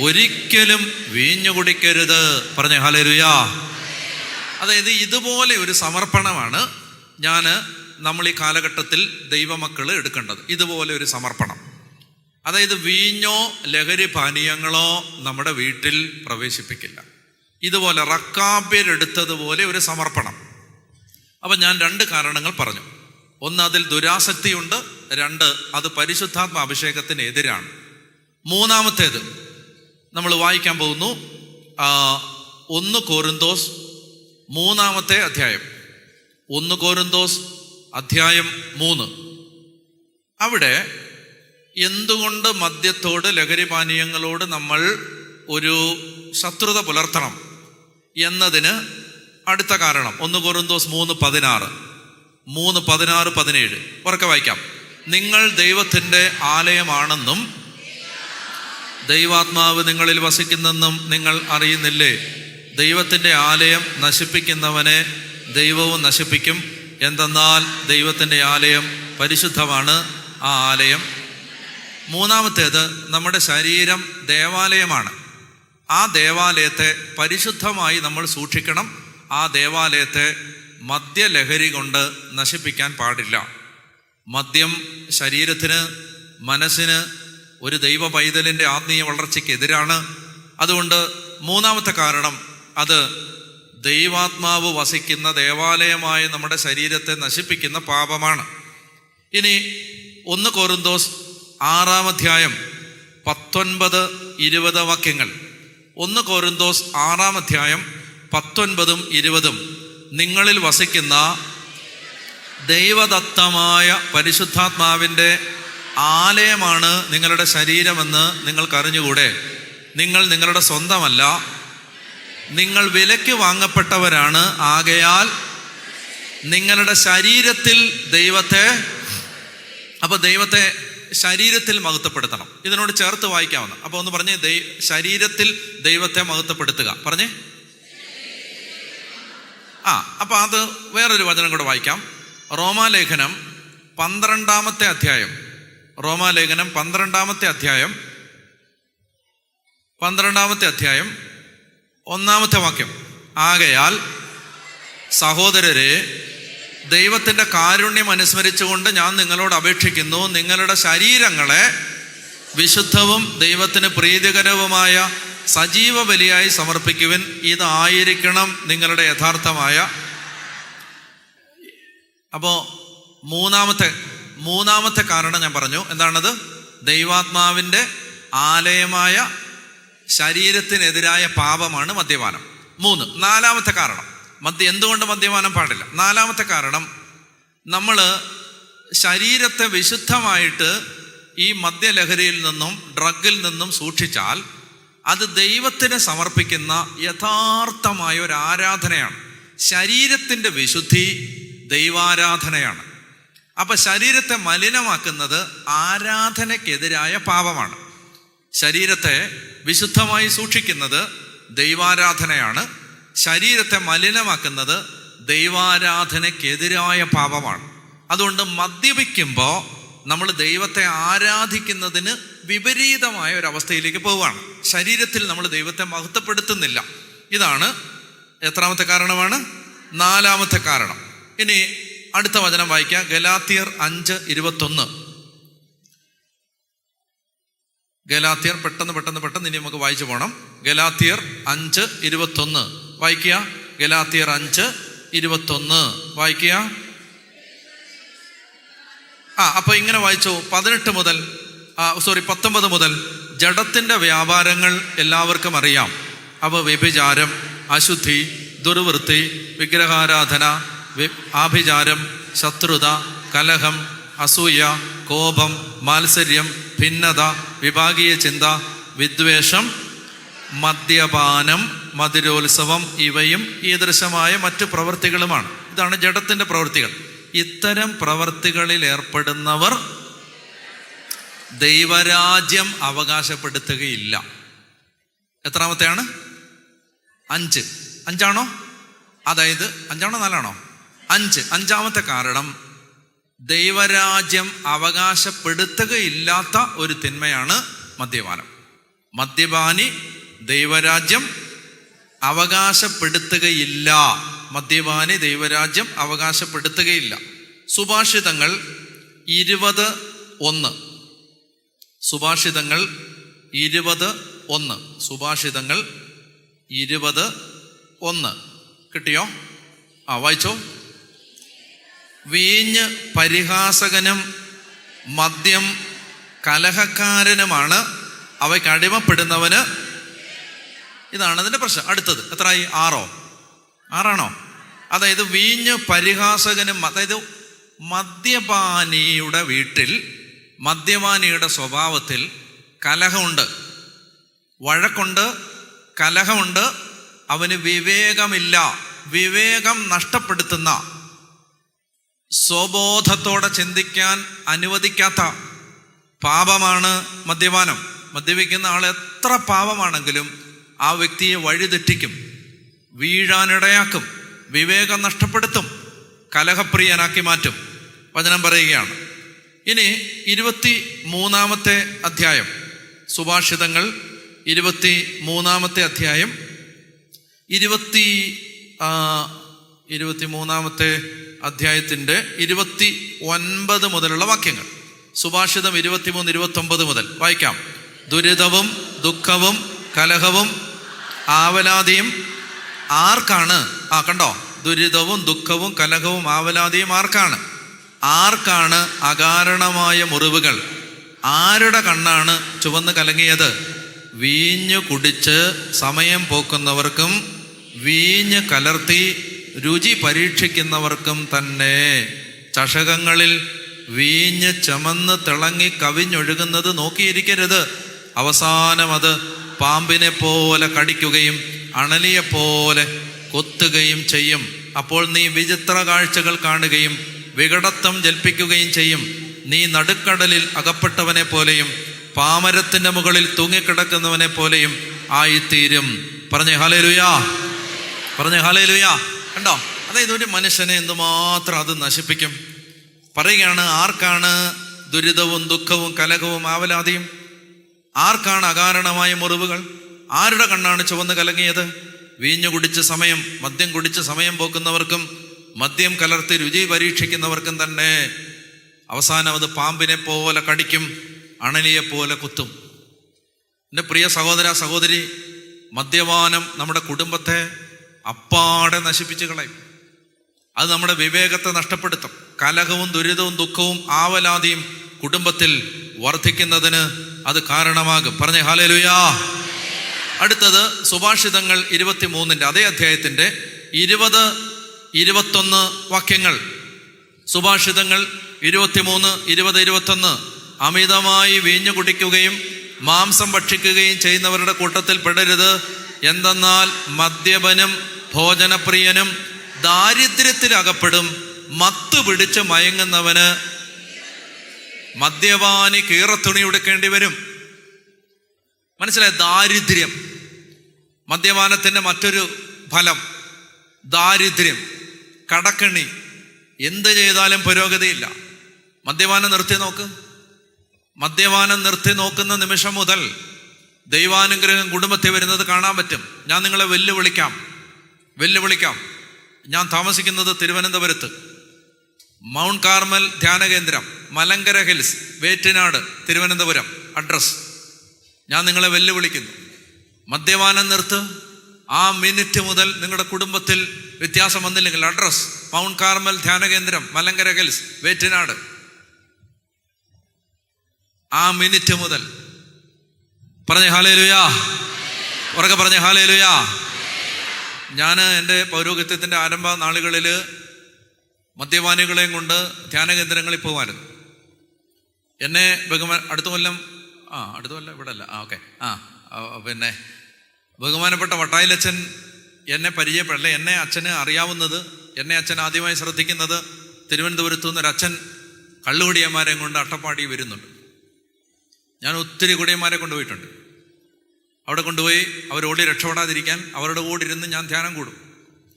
ഒരിക്കലും വീഞ്ഞു കുടിക്കരുത്. പറഞ്ഞേ ഹല്ലേലൂയ. അതായത് ഇതുപോലെ ഒരു സമർപ്പണമാണ് നമ്മൾ ഈ കാലഘട്ടത്തിൽ ദൈവമക്കൾ എടുക്കേണ്ടത്. ഇതുപോലെ ഒരു സമർപ്പണം. അതായത് വീഞ്ഞോ ലഹരി പാനീയങ്ങളോ നമ്മുടെ വീട്ടിൽ പ്രവേശിപ്പിക്കില്ല. ഇതുപോലെ റക്കാബിയരെടുത്തതുപോലെ ഒരു സമർപ്പണം. അപ്പം ഞാൻ 2 കാരണങ്ങൾ പറഞ്ഞു. ഒന്ന്, അതിൽ ദുരാസക്തിയുണ്ട്. 2, അത് പരിശുദ്ധാത്മ അഭിഷേകത്തിന് എതിരാണ്. മൂന്നാമത്തേത് നമ്മൾ വായിക്കാൻ പോകുന്നു 1 കൊരിന്തോസ് 3 അധ്യായം. 1 കൊരിന്തോസ് അധ്യായം 3. അവിടെ എന്തുകൊണ്ട് മദ്യത്തോട്, ലഹരി പാനീയങ്ങളോട് നമ്മൾ ഒരു ശത്രുത പുലർത്തണം എന്നതിന് അടുത്ത കാരണം 1 കൊരിന്തോസ് 3:16, 3:16-17 ഉറക്കെ വായിക്കാം. നിങ്ങൾ ദൈവത്തിൻ്റെ ആലയമാണെന്നും ദൈവാത്മാവ് നിങ്ങളിൽ വസിക്കുന്നെന്നും നിങ്ങൾ അറിയുന്നില്ലേ? ദൈവത്തിൻ്റെ ആലയം നശിപ്പിക്കുന്നവനെ ദൈവവും നശിപ്പിക്കും. എന്തെന്നാൽ ദൈവത്തിൻ്റെ ആലയം പരിശുദ്ധമാണ്, ആ ആലയം. മൂന്നാമത്തേത്, നമ്മുടെ ശരീരം ദേവാലയമാണ്. ആ ദേവാലയത്തെ പരിശുദ്ധമായി നമ്മൾ സൂക്ഷിക്കണം. ആ ദേവാലയത്തെ മദ്യലഹരി കൊണ്ട് നശിപ്പിക്കാൻ പാടില്ല. മദ്യം ശരീരത്തിന്, മനസ്സിന്, ഒരു ദൈവ പൈതലിൻ്റെ ആത്മീയ വളർച്ചയ്ക്ക് എതിരാണ്. അതുകൊണ്ട് മൂന്നാമത്തെ കാരണം, അത് ദൈവാത്മാവ് വസിക്കുന്ന ദേവാലയമായ നമ്മുടെ ശരീരത്തെ നശിപ്പിക്കുന്ന പാപമാണ്. ഇനി 1 കൊരിന്തോസ് 6 അധ്യായം 19-20 വാക്യങ്ങൾ. 1 കൊരിന്തോസ് 6 അധ്യായം 19-20. നിങ്ങളിൽ വസിക്കുന്ന ദൈവദത്തമായ പരിശുദ്ധാത്മാവിൻ്റെ ആലയമാണ് നിങ്ങളുടെ ശരീരമെന്ന് നിങ്ങൾക്കറിഞ്ഞുകൂടെ? നിങ്ങൾ നിങ്ങളുടെ സ്വന്തമല്ല, നിങ്ങൾ വിലയ്ക്ക് വാങ്ങപ്പെട്ടവരാണ്. ആകയാൽ നിങ്ങളുടെ ശരീരത്തിൽ ദൈവത്തെ ശരീരത്തിൽ മഹത്വപ്പെടുത്തണം. ഇതിനോട് ചേർത്ത് വായിക്കാവുന്ന. അപ്പോൾ ഒന്ന് പറഞ്ഞേ, ശരീരത്തിൽ ദൈവത്തെ മഹത്വപ്പെടുത്തുക. പറഞ്ഞേ. അപ്പോൾ അത് വേറൊരു വചനം കൂടെ വായിക്കാം. റോമാലേഖനം 12 അധ്യായം. റോമാലേഖനം 12 അധ്യായം 1 വാക്യം. ആകയാൽ സഹോദരരെ, ദൈവത്തിൻ്റെ കാരുണ്യം അനുസ്മരിച്ചുകൊണ്ട് ഞാൻ നിങ്ങളോട് അപേക്ഷിക്കുന്നു, നിങ്ങളുടെ ശരീരങ്ങളെ വിശുദ്ധവും ദൈവത്തിന് പ്രീതികരവുമായ സജീവ ബലിയായി സമർപ്പിക്കുവിൻ. ഇതായിരിക്കണം നിങ്ങളുടെ യഥാർത്ഥമായ. അപ്പോൾ മൂന്നാമത്തെ കാരണം ഞാൻ പറഞ്ഞു. എന്താണത്? ദൈവാത്മാവിൻ്റെ ആലയമായ ശരീരത്തിനെതിരായ പാപമാണ് മദ്യപാനം. 3. 4-മത്തെ കാരണം, എന്തുകൊണ്ട് മദ്യപാനം പാടില്ല? നാലാമത്തെ കാരണം, നമ്മൾ ശരീരത്തെ വിശുദ്ധമായിട്ട് ഈ മദ്യലഹരിയിൽ നിന്നും ഡ്രഗിൽ നിന്നും സൂക്ഷിച്ചാൽ അത് ദൈവത്തിന് സമർപ്പിക്കുന്ന യഥാർത്ഥമായ ഒരു ആരാധനയാണ്. ശരീരത്തിൻ്റെ വിശുദ്ധി ദൈവാരാധനയാണ്. അപ്പം ശരീരത്തെ മലിനമാക്കുന്നത് ആരാധനയ്ക്കെതിരായ പാപമാണ്. ശരീരത്തെ വിശുദ്ധമായി സൂക്ഷിക്കുന്നത് ദൈവാരാധനയാണ്. ശരീരത്തെ മലിനമാക്കുന്നത് ദൈവാരാധനയ്ക്കെതിരായ പാപമാണ്. അതുകൊണ്ട് മദ്യപിക്കുമ്പോൾ നമ്മൾ ദൈവത്തെ ആരാധിക്കുന്നതിന് വിപരീതമായ ഒരവസ്ഥയിലേക്ക് പോവുകയാണ്. ശരീരത്തിൽ നമ്മൾ ദൈവത്തെ മഹത്വപ്പെടുത്തുന്നില്ല. ഇതാണ് എത്രാമത്തെ കാരണമാണ്? നാലാമത്തെ കാരണം. ഇനി അടുത്ത വചനം വായിക്കാം. ഗലാത്യർ 5:21. ഗലാത്യർ പെട്ടെന്ന് ഇനി നമുക്ക് വായിച്ചു പോകണം. ഗലാത്യർ 5:21 വായിക്കുക. ഗലാത്യർ 5:21 വായിക്കുക. അപ്പൊ ഇങ്ങനെ വായിച്ചു. 19 മുതൽ ജഡത്തിന്റെ വ്യാപാരങ്ങൾ എല്ലാവർക്കും അറിയാം. അവ വ്യഭിചാരം, അശുദ്ധി, ദുർവൃത്തി, വിഗ്രഹാരാധന, ആഭിചാരം, ശത്രുത, കലഹം, അസൂയ, കോപം, മാത്സര്യം, ഭിന്നത, വിഭാഗീയ ചിന്ത, വിദ്വേഷം, മദ്യപാനം, മധുരോത്സവം ഇവയും ഈദൃശമായ മറ്റു പ്രവൃത്തികളുമാണ്. ഇതാണ് ജഡത്തിന്റെ പ്രവൃത്തികൾ. ഇത്തരം പ്രവൃത്തികളിൽ ഏർപ്പെടുന്നവർ ദൈവരാജ്യം അവകാശപ്പെടുത്തുകയില്ല. എത്രാമത്തെയാണ്? 5. 5ആണോ? അതായത് 5ആണോ 4ആണോ? 5. 5ാമത്തെ കാരണം, ദൈവരാജ്യം അവകാശപ്പെടുത്തുകയില്ലാത്ത ഒരു തിന്മയാണ് മദ്യപാനം. മദ്യപാനി ദൈവരാജ്യം അവകാശപ്പെടുത്തുകയില്ല. മദ്യപാനി ദൈവരാജ്യം അവകാശപ്പെടുത്തുകയില്ല. സുഭാഷിതങ്ങൾ 20:1. സുഭാഷിതങ്ങൾ 20:1. സുഭാഷിതങ്ങൾ 20:1 കിട്ടിയോ? വായിച്ചോ. വീഞ്ഞ് പരിഹാസകനും മദ്യം കലഹക്കാരനുമാണ്, അവയ്ക്ക് അടിമപ്പെടുന്നവന്. ഇതാണ് അതിൻ്റെ പ്രശ്നം. അടുത്തത് എത്രയായി? 6ആണോ? അതായത് വീഞ്ഞ് പരിഹാസകനും, അതായത് മദ്യപാനിയുടെ വീട്ടിൽ, മദ്യപാനിയുടെ സ്വഭാവത്തിൽ കലഹമുണ്ട്, വഴക്കുണ്ട്, കലഹമുണ്ട്. അവന് വിവേകമില്ല. വിവേകം നഷ്ടപ്പെടുത്തുന്ന, സ്വബോധത്തോടെ ചിന്തിക്കാൻ അനുവദിക്കാത്ത പാപമാണ് മദ്യപാനം. മദ്യപിക്കുന്ന ആൾ എത്ര പാപമാണെങ്കിലും ആ വ്യക്തിയെ വഴിതെറ്റിക്കും, വീഴാനിടയാക്കും, വിവേകം നഷ്ടപ്പെടുത്തും, കലഹപ്രിയനാക്കി മാറ്റും. വചനം പറയുകയാണ്. ഇനി 23-ാമത്തെ അധ്യായം, സുഭാഷിതങ്ങൾ 23-ാമത്തെ അധ്യായം 23-ാമത്തെ അധ്യായത്തിൻ്റെ 29 മുതലുള്ള വാക്യങ്ങൾ. സുഭാഷിതം 23-29 മുതൽ വായിക്കാം. ദുരിതവും ദുഃഖവും കലഹവും ആവലാതിയും ആർക്കാണ്? കണ്ടോ, ദുരിതവും ദുഃഖവും കലഹവും ആവലാതിയും ആർക്കാണ്? ആർക്കാണ് അകാരണമായ മുറിവുകൾ? ആരുടെ കണ്ണാണ് ചുവന്ന് കലങ്ങിയത്? വീഞ്ഞു കുടിച്ച് സമയം പോക്കുന്നവർക്കും വീഞ്ഞ് കലർത്തി രുചി പരീക്ഷിക്കുന്നവർക്കും തന്നെ. ചഷകങ്ങളിൽ വീഞ്ഞ് ചമന്ന് തിളങ്ങി കവിഞ്ഞൊഴുകുന്നത് നോക്കിയിരിക്കരുത്. അവസാനം അത് പാമ്പിനെ പോലെ കടിക്കുകയും അണലിയെപ്പോലെ കൊത്തുകയും ചെയ്യും. അപ്പോൾ നീ വിചിത്ര കാഴ്ചകൾ കാണുകയും വികടത്വം ജൽപ്പിക്കുകയും ചെയ്യും. നീ നടുക്കടലിൽ അകപ്പെട്ടവനെ പോലെയും പാമരത്തിന്റെ മുകളിൽ തൂങ്ങിക്കിടക്കുന്നവനെ പോലെയും ആയിത്തീരും. പറഞ്ഞേ ഹല്ലേലൂയാ, പറഞ്ഞേ ഹല്ലേലൂയാ. കണ്ടോ, അതായത് ഒരു മനുഷ്യനെ എന്തുമാത്രം അത് നശിപ്പിക്കും. പറയുകയാണ്, ആർക്കാണ് ദുരിതവും ദുഃഖവും കലഹവും ആവലാതിയും? ആർക്കാണ് അകാരണമായ മുറിവുകൾ? ആരുടെ കണ്ണാണ് ചുവന്ന് കലങ്ങിയത്? വീഞ്ഞു കുടിച്ച് മദ്യം കുടിച്ച് സമയം പോക്കുന്നവർക്കും മദ്യം കലർത്തി രുചി പരീക്ഷിക്കുന്നവർക്കും തന്നെ. അവസാനം അത് പാമ്പിനെ പോലെ കടിക്കും, അണലിയെ പോലെ കുത്തും. എൻ്റെ പ്രിയ സഹോദര സഹോദരി, മദ്യപാനം നമ്മുടെ കുടുംബത്തെ അപ്പാടെ നശിപ്പിച്ച് കളയും. അത് നമ്മുടെ വിവേകത്തെ നഷ്ടപ്പെടുത്തും. കലഹവും ദുരിതവും ദുഃഖവും ആവലാതിയും കുടുംബത്തിൽ വർദ്ധിക്കുന്നതിന് അത് കാരണമാകും. പറഞ്ഞേ ഹല്ലേലൂയാ. അടുത്തത് സുഭാഷിതങ്ങൾ 23-ന്റെ അതേ അധ്യായത്തിൻ്റെ 20, 21 വാക്യങ്ങൾ. സുഭാഷിതങ്ങൾ 23, 20, 21. അമിതമായി വീഞ്ഞു കുടിക്കുകയും മാംസം ഭക്ഷിക്കുകയും ചെയ്യുന്നവരുടെ കൂട്ടത്തിൽ പെടരുത്. എന്തെന്നാൽ മദ്യപനും ഭോജനപ്രിയനും ദാരിദ്ര്യത്തിൽ അകപ്പെടും. മത്തു പിടിച്ച് മയങ്ങുന്നവന് മദ്യപാനി കീറത്തുണി ഉടുക്കേണ്ടി വരും. മനസ്സിലായ? ദാരിദ്ര്യം മദ്യപാനത്തിന്റെ മറ്റൊരു ഫലം. ദാരിദ്ര്യം, കടക്കണ്ണി. എന്ത് ചെയ്താലും പുരോഗതിയില്ല. മദ്യപാനം നിർത്തി നോക്ക്. മദ്യപാനം നിർത്തി നോക്കുന്ന നിമിഷം മുതൽ ദൈവാനുഗ്രഹം കുടുംബത്തിൽ വരുന്നത് കാണാൻ പറ്റും. ഞാൻ നിങ്ങളെ വെല്ലുവിളിക്കാം. ഞാൻ താമസിക്കുന്നത് തിരുവനന്തപുരത്ത്. മൗണ്ട് കാർമൽ ധ്യാന കേന്ദ്രം, മലങ്കര ഹിൽസ്, വേറ്റിനാട്, തിരുവനന്തപുരം അഡ്രസ്. ഞാൻ നിങ്ങളെ വെല്ലുവിളിക്കുന്നു. മദ്യപാനം നിർത്ത്. ആ മിനിറ്റ് മുതൽ നിങ്ങളുടെ കുടുംബത്തിൽ വ്യത്യാസം വന്നില്ലെങ്കിൽ അഡ്രസ് മൗണ്ട് കാർമൽ ധ്യാന കേന്ദ്രം, മലങ്കര ഹിൽസ്, വേറ്റിനാട്. ആ മിനിറ്റ് മുതൽ പറഞ്ഞേ ഹല്ലേലൂയാ. ഉറക്കെ പറഞ്ഞേ ഹല്ലേലൂയാ. ഞാൻ എൻ്റെ പൗരോഹിത്യത്തിൻ്റെ ആരംഭ നാളുകളിൽ മദ്യപാനികളെയും കൊണ്ട് ധ്യാന കേന്ദ്രങ്ങളിൽ പോകുമായിരുന്നു. എന്നെ അടുത്ത കൊല്ലം ഇവിടെ അല്ല, ഓക്കെ, പിന്നെ ബഹുമാനപ്പെട്ട വട്ടായിലച്ഛൻ എന്നെ പരിചയപ്പെടില്ല. എന്നെ അച്ഛന് അറിയാവുന്നത്, എന്നെ അച്ഛൻ ആദ്യമായി ശ്രദ്ധിക്കുന്നത് തിരുവനന്തപുരത്തു നിന്നൊരച്ഛൻ കള്ളുകുടിയന്മാരെയും കൊണ്ട് അട്ടപ്പാടി വരുന്നുണ്ട്. ഞാൻ ഒത്തിരി കുടിയന്മാരെ കൊണ്ടുപോയിട്ടുണ്ട്. അവിടെ കൊണ്ടുപോയി അവരോടി രക്ഷപ്പെടാതിരിക്കാൻ അവരുടെ കൂടെ ഇരുന്ന് ഞാൻ ധ്യാനം കൂടും.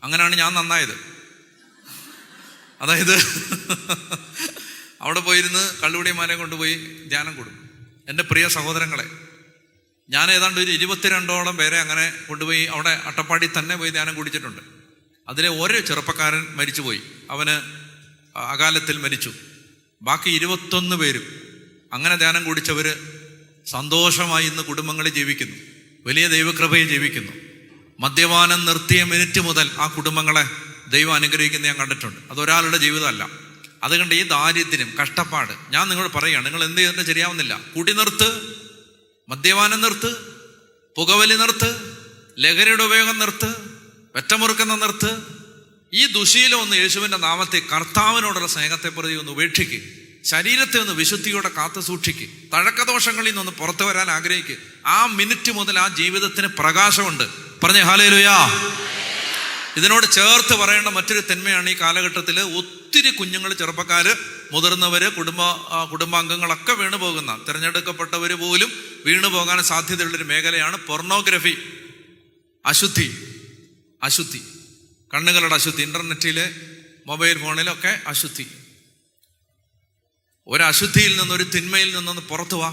അങ്ങനെയാണ് ഞാൻ നന്നായത്. അതായത് അവിടെ പോയിരുന്ന് കള്ളുകുടിയന്മാരെ കൊണ്ടുപോയി ധ്യാനം കൂടും. എൻ്റെ പ്രിയ സഹോദരങ്ങളെ, ഞാൻ ഏതാണ്ട് ഒരു 22ഓളം പേരെ അങ്ങനെ കൊണ്ടുപോയി അവിടെ അട്ടപ്പാടി തന്നെ പോയി ധ്യാനം കുടിച്ചിട്ടുണ്ട്. അതിലെ ഒരു ചെറുപ്പക്കാരൻ മരിച്ചുപോയി. അവന് അകാലത്തിൽ മരിച്ചു. ബാക്കി 21 പേരും അങ്ങനെ ധ്യാനം കുടിച്ചവർ സന്തോഷമായി ഇന്ന് കുടുംബങ്ങളിൽ ജീവിക്കുന്നു. വലിയ ദൈവകൃപയിൽ ജീവിക്കുന്നു. മദ്യപാനം നിർത്തിയ മിനിറ്റ് മുതൽ ആ കുടുംബങ്ങളെ ദൈവം അനുഗ്രഹിക്കുന്ന ഞാൻ കണ്ടിട്ടുണ്ട്. അതൊരാളുടെ ജീവിതമല്ല. അതുകൊണ്ട് ഈ ദാരിദ്ര്യം, കഷ്ടപ്പാട്, ഞാൻ നിങ്ങളോട് പറയുകയാണ്, നിങ്ങൾ എന്ത് ചെയ്തിട്ട് ശരിയാവുന്നില്ല. കുടി നിർത്ത്, മദ്യപാനം നിർത്ത്, പുകവലി നിർത്ത്, ലഹരിയുടെ ഉപയോഗം നിർത്ത്, വെറ്റമുറുക്കുന്ന നിർത്ത്. ഈ ദുശീലം ഒന്ന് യേശുവിൻ്റെ നാമത്തെ, കർത്താവിനോടുള്ള സ്നേഹത്തെ പ്രതി ഒന്ന് ഉപേക്ഷിക്കുക. ശരീരത്തെ ഒന്ന് വിശുദ്ധിയോടെ കാത്തു സൂക്ഷിക്കുക. തഴക്കദോഷങ്ങളിൽ നിന്നൊന്ന് പുറത്തു വരാൻ ആഗ്രഹിക്കുക. ആ മിനിറ്റ് മുതൽ ആ ജീവിതത്തിന് പ്രകാശമുണ്ട്. പറഞ്ഞേ ഹല്ലേലൂയാ. ഇതിനോട് ചേർത്ത് പറയേണ്ട മറ്റൊരു തിന്മയാണ് ഈ കാലഘട്ടത്തിൽ ഒത്തിരി കുഞ്ഞുങ്ങൾ, ചെറുപ്പക്കാർ, മുതിർന്നവർ, കുടുംബാംഗങ്ങളൊക്കെ വീണു പോകുന്ന, തിരഞ്ഞെടുക്കപ്പെട്ടവർ പോലും വീണു പോകാൻ സാധ്യതയുള്ളൊരു മേഖലയാണ് പൊർണോഗ്രഫി. അശുദ്ധി, കണ്ണുകളുടെ അശുദ്ധി, ഇന്റർനെറ്റിലെ, മൊബൈൽ ഫോണിലൊക്കെ അശുദ്ധി. ഒരശുദ്ധിയിൽ നിന്നൊരു തിന്മയിൽ നിന്നൊന്ന് പുറത്തു വാ.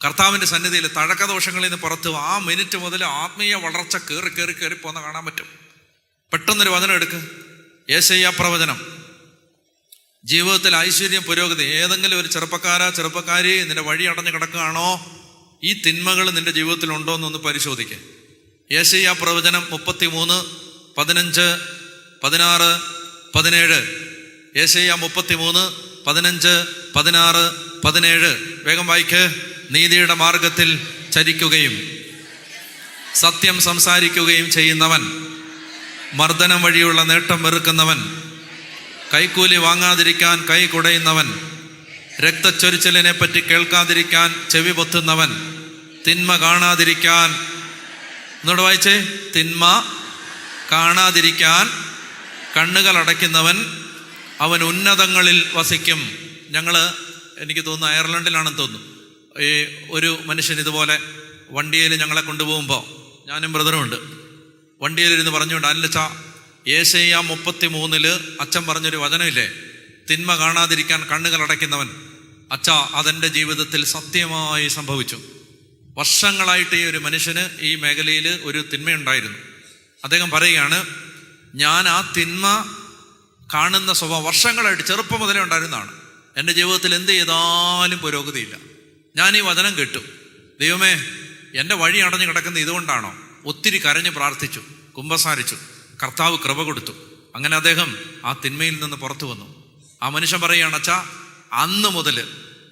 കർത്താവിൻ്റെ സന്നിധിയിൽ തഴക്കദോഷങ്ങളിൽ നിന്ന് പുറത്തു വാ. ആ മിനിറ്റ് മുതൽ ആത്മീയ വളർച്ച കയറി പോന്ന കാണാൻ പറ്റും. പെട്ടെന്നൊരു വചനം എടുക്ക്. യെശയ്യാ പ്രവചനം. ജീവിതത്തിൽ ഐശ്വര്യം, പുരോഗതി. ഏതെങ്കിലും ഒരു ചെറുപ്പക്കാരി നിന്റെ വഴി അടഞ്ഞു കിടക്കുകയാണോ? ഈ തിന്മകൾ നിന്റെ ജീവിതത്തിൽ ഉണ്ടോ എന്നൊന്ന് പരിശോധിക്കുക. യെശയ്യാ പ്രവചനം 33, 15, 16, 17. യെശയ്യാ 33, 15, 16, 17. വേഗം വായിക്ക്. നീതിയുടെ മാർഗത്തിൽ ചരിക്കുകയും സത്യം സംസാരിക്കുകയും ചെയ്യുന്നവൻ, മർദ്ദനം വഴിയുള്ള നേട്ടം വെറുക്കുന്നവൻ, കൈക്കൂലി വാങ്ങാതിരിക്കാൻ കൈ കുടയുന്നവൻ, രക്തച്ചൊരിച്ചിലിനെ പറ്റി കേൾക്കാതിരിക്കാൻ ചെവി പൊത്തുന്നവൻ, തിന്മ കാണാതിരിക്കാൻ, എന്നോട് വായിച്ചേ, തിന്മ കാണാതിരിക്കാൻ കണ്ണുകൾ അടയ്ക്കുന്നവൻ, അവൻ ഉന്നതങ്ങളിൽ വസിക്കും. എനിക്ക് തോന്നുന്നു അയർലൻഡിലാണെന്ന് തോന്നുന്നു. ഈ ഒരു മനുഷ്യൻ ഇതുപോലെ വണ്ടിയിൽ ഞങ്ങളെ കൊണ്ടുപോകുമ്പോൾ, ഞാനും ബ്രദറും ഉണ്ട്, വണ്ടിയിലിരുന്ന് പറഞ്ഞുകൊണ്ട്, അല്ലച്ചാ യെശയ്യാ 33 അച്ഛൻ പറഞ്ഞൊരു വചനമില്ലേ, തിന്മ കാണാതിരിക്കാൻ കണ്ണുകൾ അടയ്ക്കുന്നവൻ. അച്ഛാ, അതെൻ്റെ ജീവിതത്തിൽ സത്യമായി സംഭവിച്ചു. വർഷങ്ങളായിട്ട് ഈ ഒരു മനുഷ്യന് ഈ മേഖലയിൽ ഒരു തിന്മയുണ്ടായിരുന്നു. അദ്ദേഹം പറയുകയാണ്, ഞാൻ ആ തിന്മ കാണുന്ന സ്വഭാവം വർഷങ്ങളായിട്ട് ചെറുപ്പം മുതലേ ഉണ്ടായിരുന്നതാണ്. എൻ്റെ ജീവിതത്തിൽ എന്ത് ചെയ്താലും പുരോഗതിയില്ല. ഞാൻ ഈ വചനം കേട്ടു, ദൈവമേ എൻ്റെ വഴി അടഞ്ഞു കിടക്കുന്നത് ഇതുകൊണ്ടാണോ? ഒത്തിരി കരഞ്ഞ് പ്രാർത്ഥിച്ചു, കുമ്പസാരിച്ചു, കർത്താവ് കൃപ കൊടുത്തു. അങ്ങനെ അദ്ദേഹം ആ തിന്മയിൽ നിന്ന് പുറത്തു വന്നു. ആ മനുഷ്യൻ പറയുകയാണ്, അച്ഛാ, അന്ന് മുതൽ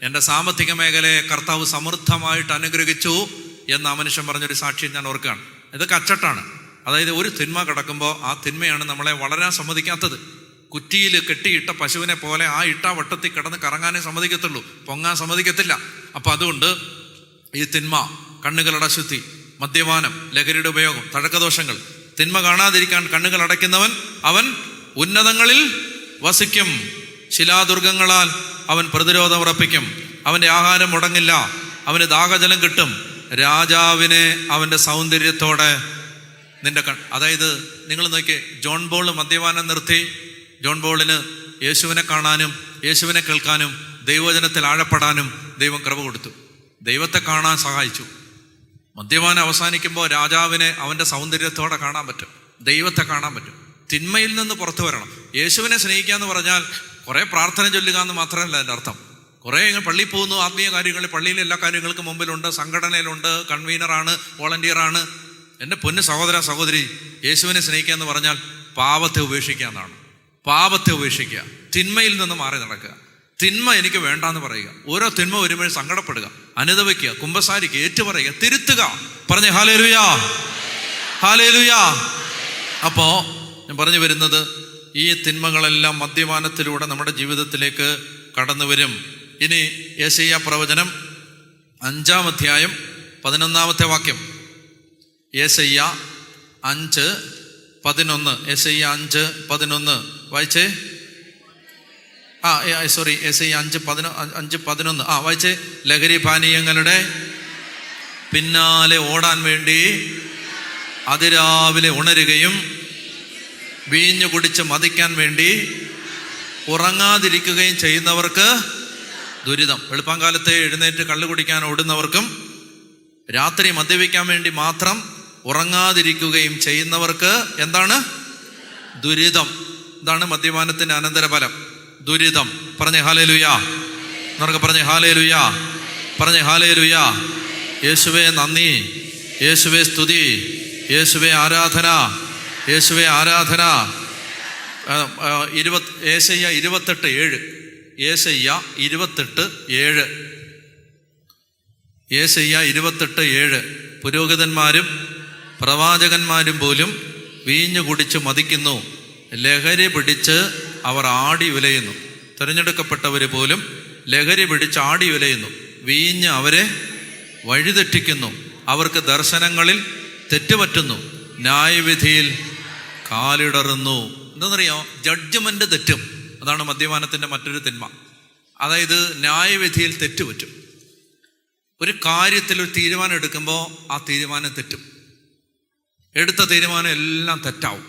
എൻ്റെ സാമ്പത്തിക മേഖലയെ കർത്താവ് സമൃദ്ധമായിട്ട് അനുഗ്രഹിച്ചു എന്ന് ആ മനുഷ്യൻ പറഞ്ഞൊരു സാക്ഷ്യം ഞാൻ ഓർക്കുകയാണ്. ഇതൊക്കെ അച്ചട്ടാണ്. അതായത് ഒരു തിന്മ കിടക്കുമ്പോൾ ആ തിന്മയാണ് നമ്മളെ വളരാൻ സമ്മതിക്കാത്തത്. കുറ്റിയിൽ കെട്ടിയിട്ട പശുവിനെ പോലെ ആ ഇട്ട വട്ടത്തിൽ കിടന്ന് കറങ്ങാനേ സമ്മതിക്കത്തുള്ളൂ, പൊങ്ങാൻ സമ്മതിക്കത്തില്ല. അപ്പം അതുകൊണ്ട് ഈ തിന്മ, കണ്ണുകളുടെ അശുദ്ധി, മദ്യപാനം, ലഹരിയുടെ ഉപയോഗം, തഴക്കദോഷങ്ങൾ, തിന്മ കാണാതിരിക്കാൻ കണ്ണുകൾ അടയ്ക്കുന്നവൻ അവൻ ഉന്നതങ്ങളിൽ വസിക്കും. ശിലാദുർഗങ്ങളാൽ അവൻ പ്രതിരോധം ഉറപ്പിക്കും. അവൻ്റെ ആഹാരം മുടങ്ങില്ല, അവന് ദാഹജലം കിട്ടും. രാജാവിനെ അവൻ്റെ സൗന്ദര്യത്തോടെ നിന്റെ അതായത് നിങ്ങൾ നോക്കിയേ, ജോൺ ബോൾ മദ്യപാനം നിർത്തി. ജോൺ ബോളിന് യേശുവിനെ കാണാനും യേശുവിനെ കേൾക്കാനും ദൈവവചനത്തിൽ ആഴപ്പെടാനും ദൈവം കൃപ കൊടുത്തു, ദൈവത്തെ കാണാൻ സഹായിച്ചു. മദ്യപാനം അവസാനിക്കുമ്പോൾ രാജാവിനെ അവൻ്റെ സൗന്ദര്യത്തോടെ കാണാൻ പറ്റും, ദൈവത്തെ കാണാൻ പറ്റും. തിന്മയിൽ നിന്ന് പുറത്തു വരണം. യേശുവിനെ സ്നേഹിക്കുക എന്ന് പറഞ്ഞാൽ കുറേ പ്രാർത്ഥന ചൊല്ലുക എന്ന് മാത്രമല്ല എൻ്റെ അർത്ഥം. കുറേ പള്ളിയിൽ പോകുന്നു, ആത്മീയ കാര്യങ്ങളിൽ, പള്ളിയിലെ എല്ലാ കാര്യങ്ങൾക്കും മുമ്പിലുണ്ട്, സംഘടനയിലുണ്ട്, കൺവീനറാണ്, വോളണ്ടിയറാണ്. എൻ്റെ പൊന്നു സഹോദര സഹോദരി, യേശുവിനെ സ്നേഹിക്കുക എന്ന് പറഞ്ഞാൽ പാപത്തെ ഉപേക്ഷിക്കുക എന്നാണ്. പാപത്തെ ഉപേക്ഷിക്കുക, തിന്മയിൽ നിന്ന് മാറി നടക്കുക. തിന്മ എനിക്ക് വേണ്ടാന്ന് പറയുക, ഓരോ തിന്മ വരുമ്പോഴും സങ്കടപ്പെടുക, അനുതപിക്കുക, കുമ്പസാരിക്കുക, ഏറ്റുപറയുക, തിരുത്തുക. പറഞ്ഞേ ഹല്ലേലൂയ, ഹല്ലേലൂയ. അപ്പോൾ ഞാൻ പറഞ്ഞു വരുന്നത്, ഈ തിന്മകളെല്ലാം മദ്യപാനത്തിലൂടെ നമ്മുടെ ജീവിതത്തിലേക്ക് കടന്നു വരും. ഇനി യെശയ്യാ പ്രവചനം 5-ാം അധ്യായം 11-ാമത്തെ വാക്യം. യെശയ്യാ 5:11. യെശയ്യാ 5:11 വായിച്ചേ. യെശയ്യാ 5:11 വായിച്ചേ. ലഹരി പാനീയങ്ങളുടെ പിന്നാലെ ഓടാൻ വേണ്ടി അതിരാവിലെ ഉണരുകയും വീഞ്ഞു കുടിച്ച് മതിക്കാൻ വേണ്ടി ഉറങ്ങാതിരിക്കുകയും ചെയ്യുന്നവർക്ക് ദുരിതം. വെളുപ്പാങ്കാലത്തെ എഴുന്നേറ്റ് കള്ളു കുടിക്കാൻ ഓടുന്നവർക്കും രാത്രി മദ്യപിക്കാൻ വേണ്ടി മാത്രം ഉറങ്ങാതിരിക്കുകയും ചെയ്യുന്നവർക്ക് എന്താണ്? ദുരിതം. ഇതാണ് മദ്യപാനത്തിന്റെ അനന്തരഫലം, ദുരിതം. പറഞ്ഞേ ഹല്ലേലൂയ, എന്നൊക്കെ പറഞ്ഞേ ഹല്ലേലൂയ, പറഞ്ഞേ ഹല്ലേലൂയ. യേശുവേ നന്ദി, യേശുവേ സ്തുതി, യേശുവേ ആരാധന, യേശുവേ ആരാധന. യെശയ്യാ 28:7. യെശയ്യാ 28:7. യെശയ്യാ 28:7. പുരോഹിതന്മാരും പ്രവാചകന്മാരും പോലും വീഞ്ഞു കുടിച്ച് മതിക്കുന്നു, ലഹരി പിടിച്ച് അവർ ആടി ഉലയുന്നു. തിരഞ്ഞെടുക്കപ്പെട്ടവർ പോലും ലഹരി പിടിച്ച് ആടി ഉലയുന്നു. വീഞ്ഞ് അവരെ വഴിതെറ്റിക്കുന്നു, അവർക്ക് ദർശനങ്ങളിൽ തെറ്റുപറ്റുന്നു, ന്യായവിധിയിൽ കാലിടറുന്നു. എന്താണെന്നറിയോ? ജഡ്ജ്മെന്റ് തെറ്റും. അതാണ് മദ്യപാനത്തിന്റെ മറ്റൊരു തിന്മ. അതായത് ന്യായവിധിയിൽ തെറ്റുപറ്റും. ഒരു കാര്യത്തിൽ ഒരു തീരുമാനം എടുക്കുമ്പോൾ ആ തീരുമാനം തെറ്റും. എടുത്ത തീരുമാനം എല്ലാം തെറ്റാവും,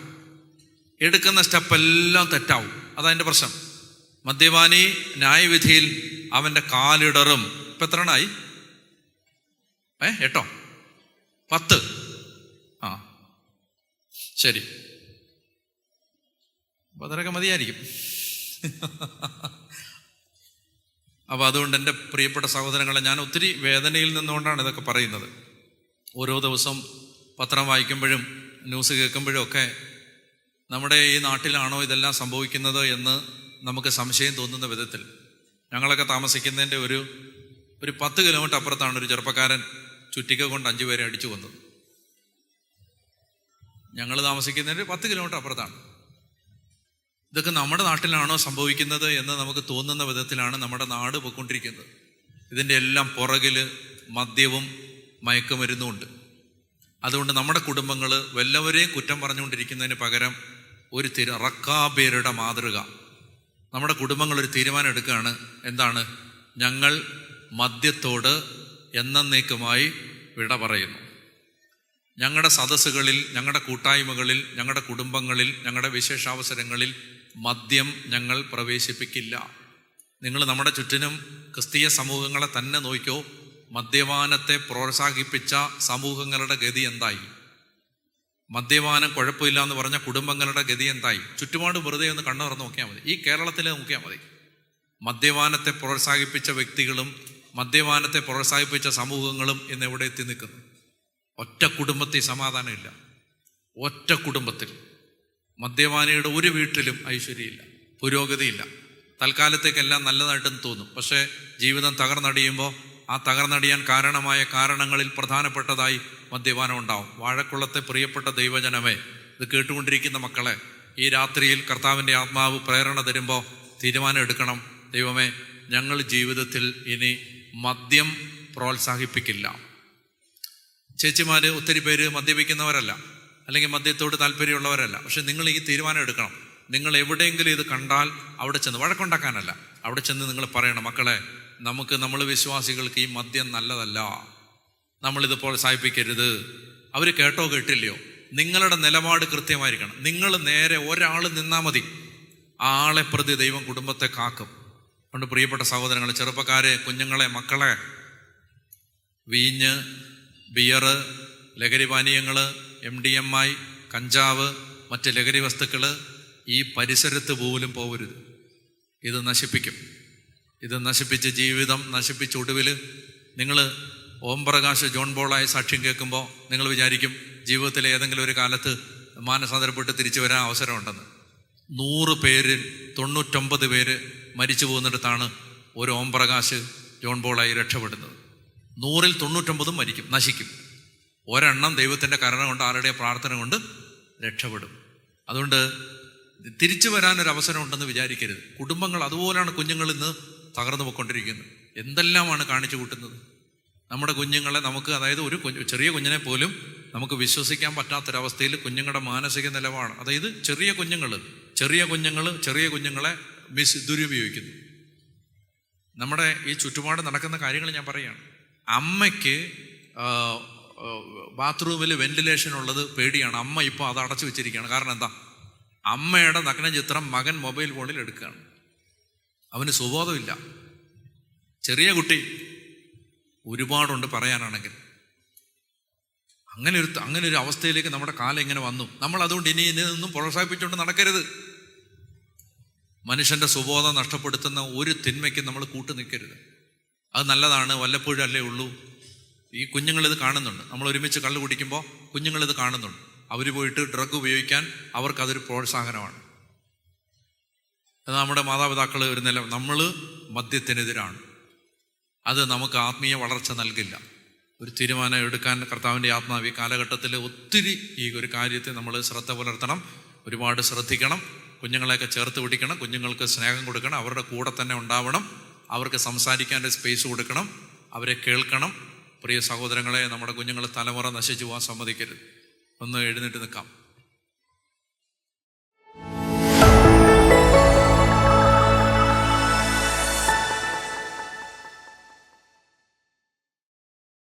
എടുക്കുന്ന സ്റ്റെപ്പ് എല്ലാം തെറ്റാവും. അതതിൻ്റെ പ്രശ്നം. മദ്യപാനി ന്യായവിധിയിൽ അവൻ്റെ കാലിടറും. ഇപ്പം എത്ര എണ്ണമായി? 8 10. ശരി, അപ്പം അതിനൊക്കെ മതിയായിരിക്കും. അപ്പോൾ അതുകൊണ്ട് എൻ്റെ പ്രിയപ്പെട്ട സഹോദരങ്ങളെ, ഞാൻ ഒത്തിരി വേദനയിൽ നിന്നുകൊണ്ടാണ് ഇതൊക്കെ പറയുന്നത്. ഓരോ ദിവസം പത്രം വായിക്കുമ്പോഴും ന്യൂസ് കേൾക്കുമ്പോഴും ഒക്കെ നമ്മുടെ ഈ നാട്ടിലാണോ ഇതെല്ലാം സംഭവിക്കുന്നത് എന്ന് നമുക്ക് സംശയം തോന്നുന്ന വിധത്തിൽ. ഞങ്ങളൊക്കെ താമസിക്കുന്നതിൻ്റെ ഒരു 10 കിലോമീറ്റർ അപ്പുറത്താണ് ഒരു ചെറുപ്പക്കാരൻ ചുറ്റിക കൊണ്ട് 5 പേരെ അടിച്ചു കൊന്നത്. ഞങ്ങൾ താമസിക്കുന്നതിൻ്റെ 10 കിലോമീറ്റർ അപ്പുറത്താണ്. ഇതൊക്കെ നമ്മുടെ നാട്ടിലാണോ സംഭവിക്കുന്നത് എന്ന് നമുക്ക് തോന്നുന്ന വിധത്തിലാണ് നമ്മുടെ നാട് പോയിക്കൊണ്ടിരിക്കുന്നത്. ഇതിൻ്റെ എല്ലാം പുറകിൽ മദ്യവും മയക്കുമരുന്നുമുണ്ട്. അതുകൊണ്ട് നമ്മുടെ കുടുംബങ്ങൾ വല്ലവരെയും കുറ്റം പറഞ്ഞുകൊണ്ടിരിക്കുന്നതിന് പകരം ഒരു റക്കാബേരുടെ മാതൃക, നമ്മുടെ കുടുംബങ്ങൾ ഒരു തീരുമാനം എടുക്കുകയാണ്. എന്താണ്? ഞങ്ങൾ മദ്യത്തോട് എന്നേക്കുമായി വിട പറയുന്നു. ഞങ്ങളുടെ സദസ്സുകളിൽ, ഞങ്ങളുടെ കൂട്ടായ്മകളിൽ, ഞങ്ങളുടെ കുടുംബങ്ങളിൽ, ഞങ്ങളുടെ വിശേഷാവസരങ്ങളിൽ മദ്യം ഞങ്ങൾ പ്രവേശിപ്പിക്കില്ല. നിങ്ങൾ നമ്മുടെ ചുറ്റിനും ക്രിസ്തീയ സമൂഹങ്ങളെ തന്നെ നോക്കിയോ. മദ്യപാനത്തെ പ്രോത്സാഹിപ്പിച്ച സമൂഹങ്ങളുടെ ഗതി എന്തായി? മദ്യപാനം കുഴപ്പമില്ല എന്ന് പറഞ്ഞ കുടുംബങ്ങളുടെ ഗതി എന്തായി? ചുറ്റുപാട് വെറുതെ ഒന്ന് കണ്ണു തുറന്ന് നോക്കിയാൽ മതി. ഈ കേരളത്തിൽ നോക്കിയാൽ മതി. മദ്യപാനത്തെ പ്രോത്സാഹിപ്പിച്ച വ്യക്തികളും മദ്യപാനത്തെ പ്രോത്സാഹിപ്പിച്ച സമൂഹങ്ങളും ഇന്ന് എവിടെ എത്തി നിൽക്കുന്നു? ഒറ്റ കുടുംബത്തിൽ സമാധാനമില്ല. ഒറ്റ കുടുംബത്തിൽ മദ്യപാനിയുടെ ഒരു വീട്ടിലും ഐശ്വര്യമില്ല, പുരോഗതിയില്ല. തൽക്കാലത്തേക്കെല്ലാം നല്ലതായിട്ടെന്ന് തോന്നും. പക്ഷേ ജീവിതം തകർന്നടിയുമ്പോൾ ആ തകർന്നടിയാൻ കാരണമായ കാരണങ്ങളിൽ പ്രധാനപ്പെട്ടതായി മദ്യപാനം ഉണ്ടാവും. വാഴക്കുളത്തെ പ്രിയപ്പെട്ട ദൈവജനമേ, ഇത് കേട്ടുകൊണ്ടിരിക്കുന്ന മക്കളെ, ഈ രാത്രിയിൽ കർത്താവിൻ്റെ ആത്മാവ് പ്രേരണ തരുമ്പോൾ തീരുമാനം എടുക്കണം. ദൈവമേ, ഞങ്ങൾ ജീവിതത്തിൽ ഇനി മദ്യം പ്രോത്സാഹിപ്പിക്കില്ല. ചേച്ചിമാർ ഒത്തിരി പേര് മദ്യപിക്കുന്നവരല്ല, അല്ലെങ്കിൽ മദ്യത്തോട് താല്പര്യമുള്ളവരല്ല. പക്ഷെ നിങ്ങൾ ഈ തീരുമാനം എടുക്കണം. നിങ്ങൾ എവിടെയെങ്കിലും ഇത് കണ്ടാൽ അവിടെ ചെന്ന്, വഴക്കുണ്ടാക്കാനല്ല, അവിടെ ചെന്ന് നിങ്ങൾ പറയണം, മക്കളെ, നമ്മൾ വിശ്വാസികൾക്ക് ഈ മദ്യം നല്ലതല്ല, നമ്മളിത് പ്രോത്സാഹിപ്പിക്കരുത്. അവർ കേട്ടോ കേട്ടില്ലയോ, നിങ്ങളുടെ നിലപാട് കൃത്യമായിരിക്കണം. നിങ്ങൾ നേരെ ഒരാൾ നിന്നാൽ മതി, ആ ആളെ പ്രതി ദൈവം കുടുംബത്തെ കാക്കും. അതുകൊണ്ട് പ്രിയപ്പെട്ട സഹോദരങ്ങളെ, ചെറുപ്പക്കാരെ, കുഞ്ഞുങ്ങളെ, മക്കളെ, വീഞ്ഞ്, ബിയറ്, ലഹരി പാനീയങ്ങൾ, MDMA, കഞ്ചാവ്, മറ്റ് ലഹരി വസ്തുക്കൾ ഈ പരിസരത്ത് പോലും പോകരുത്. ഇത് നശിപ്പിക്കും. ഇത് നശിപ്പിച്ച് ജീവിതം നശിപ്പിച്ച് ഒടുവിൽ നിങ്ങൾ ഓം പ്രകാശ് ജോൺ ബോളായ സാക്ഷ്യം കേൾക്കുമ്പോൾ നിങ്ങൾ വിചാരിക്കും ജീവിതത്തിലെ ഏതെങ്കിലും ഒരു കാലത്ത് മാനസാന്തരപ്പെട്ട് തിരിച്ചു വരാൻ അവസരമുണ്ടെന്ന്. 100 പേരിൽ 99 പേര് മരിച്ചു പോകുന്നിടത്താണ് ഒരു ഓം പ്രകാശ് ജോൺ ബോളായി രക്ഷപ്പെടുന്നത്. 100-ൽ 99 മരിക്കും, നശിക്കും. ഒരെണ്ണം ദൈവത്തിൻ്റെ കരുണ കൊണ്ട്, ആരുടെ പ്രാർത്ഥന കൊണ്ട് രക്ഷപ്പെടും. അതുകൊണ്ട് തിരിച്ചു വരാനൊരവസരം ഉണ്ടെന്ന് വിചാരിക്കരുത്. കുടുംബങ്ങൾ അതുപോലെയാണ്. കുഞ്ഞുങ്ങൾ ഇന്ന് തകർന്നു പോയിക്കൊണ്ടിരിക്കുന്നത്. എന്തെല്ലാമാണ് കാണിച്ചു കൂട്ടുന്നത് നമ്മുടെ കുഞ്ഞുങ്ങളെ. നമുക്ക്, അതായത് ഒരു ചെറിയ കുഞ്ഞിനെ പോലും നമുക്ക് വിശ്വസിക്കാൻ പറ്റാത്തൊരവസ്ഥയിൽ കുഞ്ഞുങ്ങളുടെ മാനസിക നിലവാണ്. അതായത് ചെറിയ കുഞ്ഞുങ്ങളെ ദുരുപയോഗിക്കുന്നു. നമ്മുടെ ഈ ചുറ്റുപാട് നടക്കുന്ന കാര്യങ്ങൾ ഞാൻ പറയുകയാണ്. അമ്മയ്ക്ക് ബാത്റൂമിൽ വെന്റിലേഷൻ ഉള്ളത് പേടിയാണ്. അമ്മ ഇപ്പോൾ അത് അടച്ചു വെച്ചിരിക്കുകയാണ്. കാരണം എന്താ? അമ്മയുടെ നഗ്ന ചിത്രം മകൻ മൊബൈൽ ഫോണിൽ എടുക്കുകയാണ്. അവന് സുബോധമില്ല. ചെറിയ കുട്ടി. ഒരുപാടുണ്ട് പറയാനാണെങ്കിൽ. അങ്ങനെ ഒരു അവസ്ഥയിലേക്ക് നമ്മുടെ കാലം ഇങ്ങനെ വന്നു. നമ്മൾ അതുകൊണ്ട് ഇനി ഇതിനൊന്നും പ്രോത്സാഹിപ്പിച്ചുകൊണ്ട് നടക്കരുത്. മനുഷ്യൻ്റെ സുബോധം നഷ്ടപ്പെടുത്തുന്ന ഒരു തിന്മയ്ക്ക് നമ്മൾ കൂട്ടു നിൽക്കരുത്. അത് നല്ലതാണ്, വല്ലപ്പോഴും അല്ലേ ഉള്ളൂ. ഈ കുഞ്ഞുങ്ങളിത് കാണുന്നുണ്ട്. നമ്മൾ ഒരുമിച്ച് കള്ള് കുടിക്കുമ്പോൾ കുഞ്ഞുങ്ങളിത് കാണുന്നുണ്ട്. അവർ പോയിട്ട് ഡ്രഗ് ഉപയോഗിക്കാൻ അവർക്കതൊരു പ്രോത്സാഹനമാണ്. നമ്മുടെ മാതാപിതാക്കൾ ഒരു നമ്മൾ മദ്യത്തിനെതിരാണ്. അത് നമുക്ക് ആത്മീയ വളർച്ച നൽകില്ല. ഒരു തീരുമാനം എടുക്കാൻ കർത്താവിൻ്റെ ആത്മാവ് ഈ കാലഘട്ടത്തിൽ ഒത്തിരി ഈ ഒരു കാര്യത്തെ നമ്മൾ ശ്രദ്ധ പുലർത്തണം. ഒരുപാട് ശ്രദ്ധിക്കണം. കുഞ്ഞുങ്ങളെയൊക്കെ ചേർത്ത് പിടിക്കണം. കുഞ്ഞുങ്ങൾക്ക് സ്നേഹം കൊടുക്കണം. അവരുടെ കൂടെ തന്നെ ഉണ്ടാവണം. അവർക്ക് സംസാരിക്കാൻ സ്പേസ് കൊടുക്കണം. അവരെ കേൾക്കണം. പ്രിയ സഹോദരങ്ങളെ, നമ്മുടെ കുഞ്ഞുങ്ങൾ തലമുറ നശിച്ചു പോകാൻ സമ്മതിക്കരുത്. ഒന്ന് എഴുന്നേറ്റ് നിൽക്കാം.